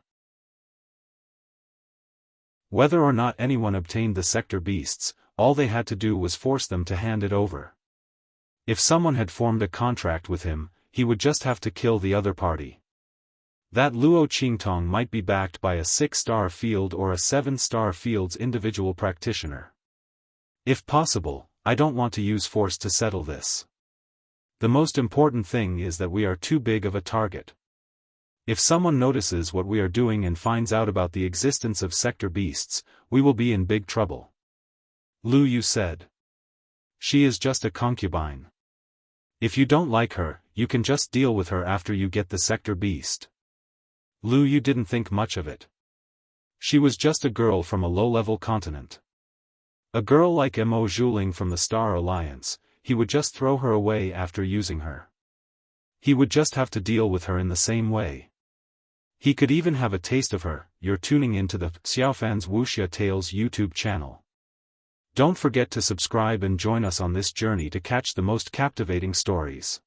Whether or not anyone obtained the sector beasts, all they had to do was force them to hand it over. If someone had formed a contract with him, he would just have to kill the other party. That Luo Qingtong might be backed by a 6-star field or a 7-star field's individual practitioner. If possible, I don't want to use force to settle this. The most important thing is that we are too big of a target. If someone notices what we are doing and finds out about the existence of sector beasts, we will be in big trouble. Lu Yu said. She is just a concubine. If you don't like her, you can just deal with her after you get the sector beast. Lu Yu didn't think much of it. She was just a girl from a low-level continent. A girl like Mo Zhuling from the Star Alliance, he would just throw her away after using her. He would just have to deal with her in the same way. He could even have a taste of her. You're tuning into the Xiaofan's Wuxia Tales YouTube channel. Don't forget to subscribe and join us on this journey to catch the most captivating stories.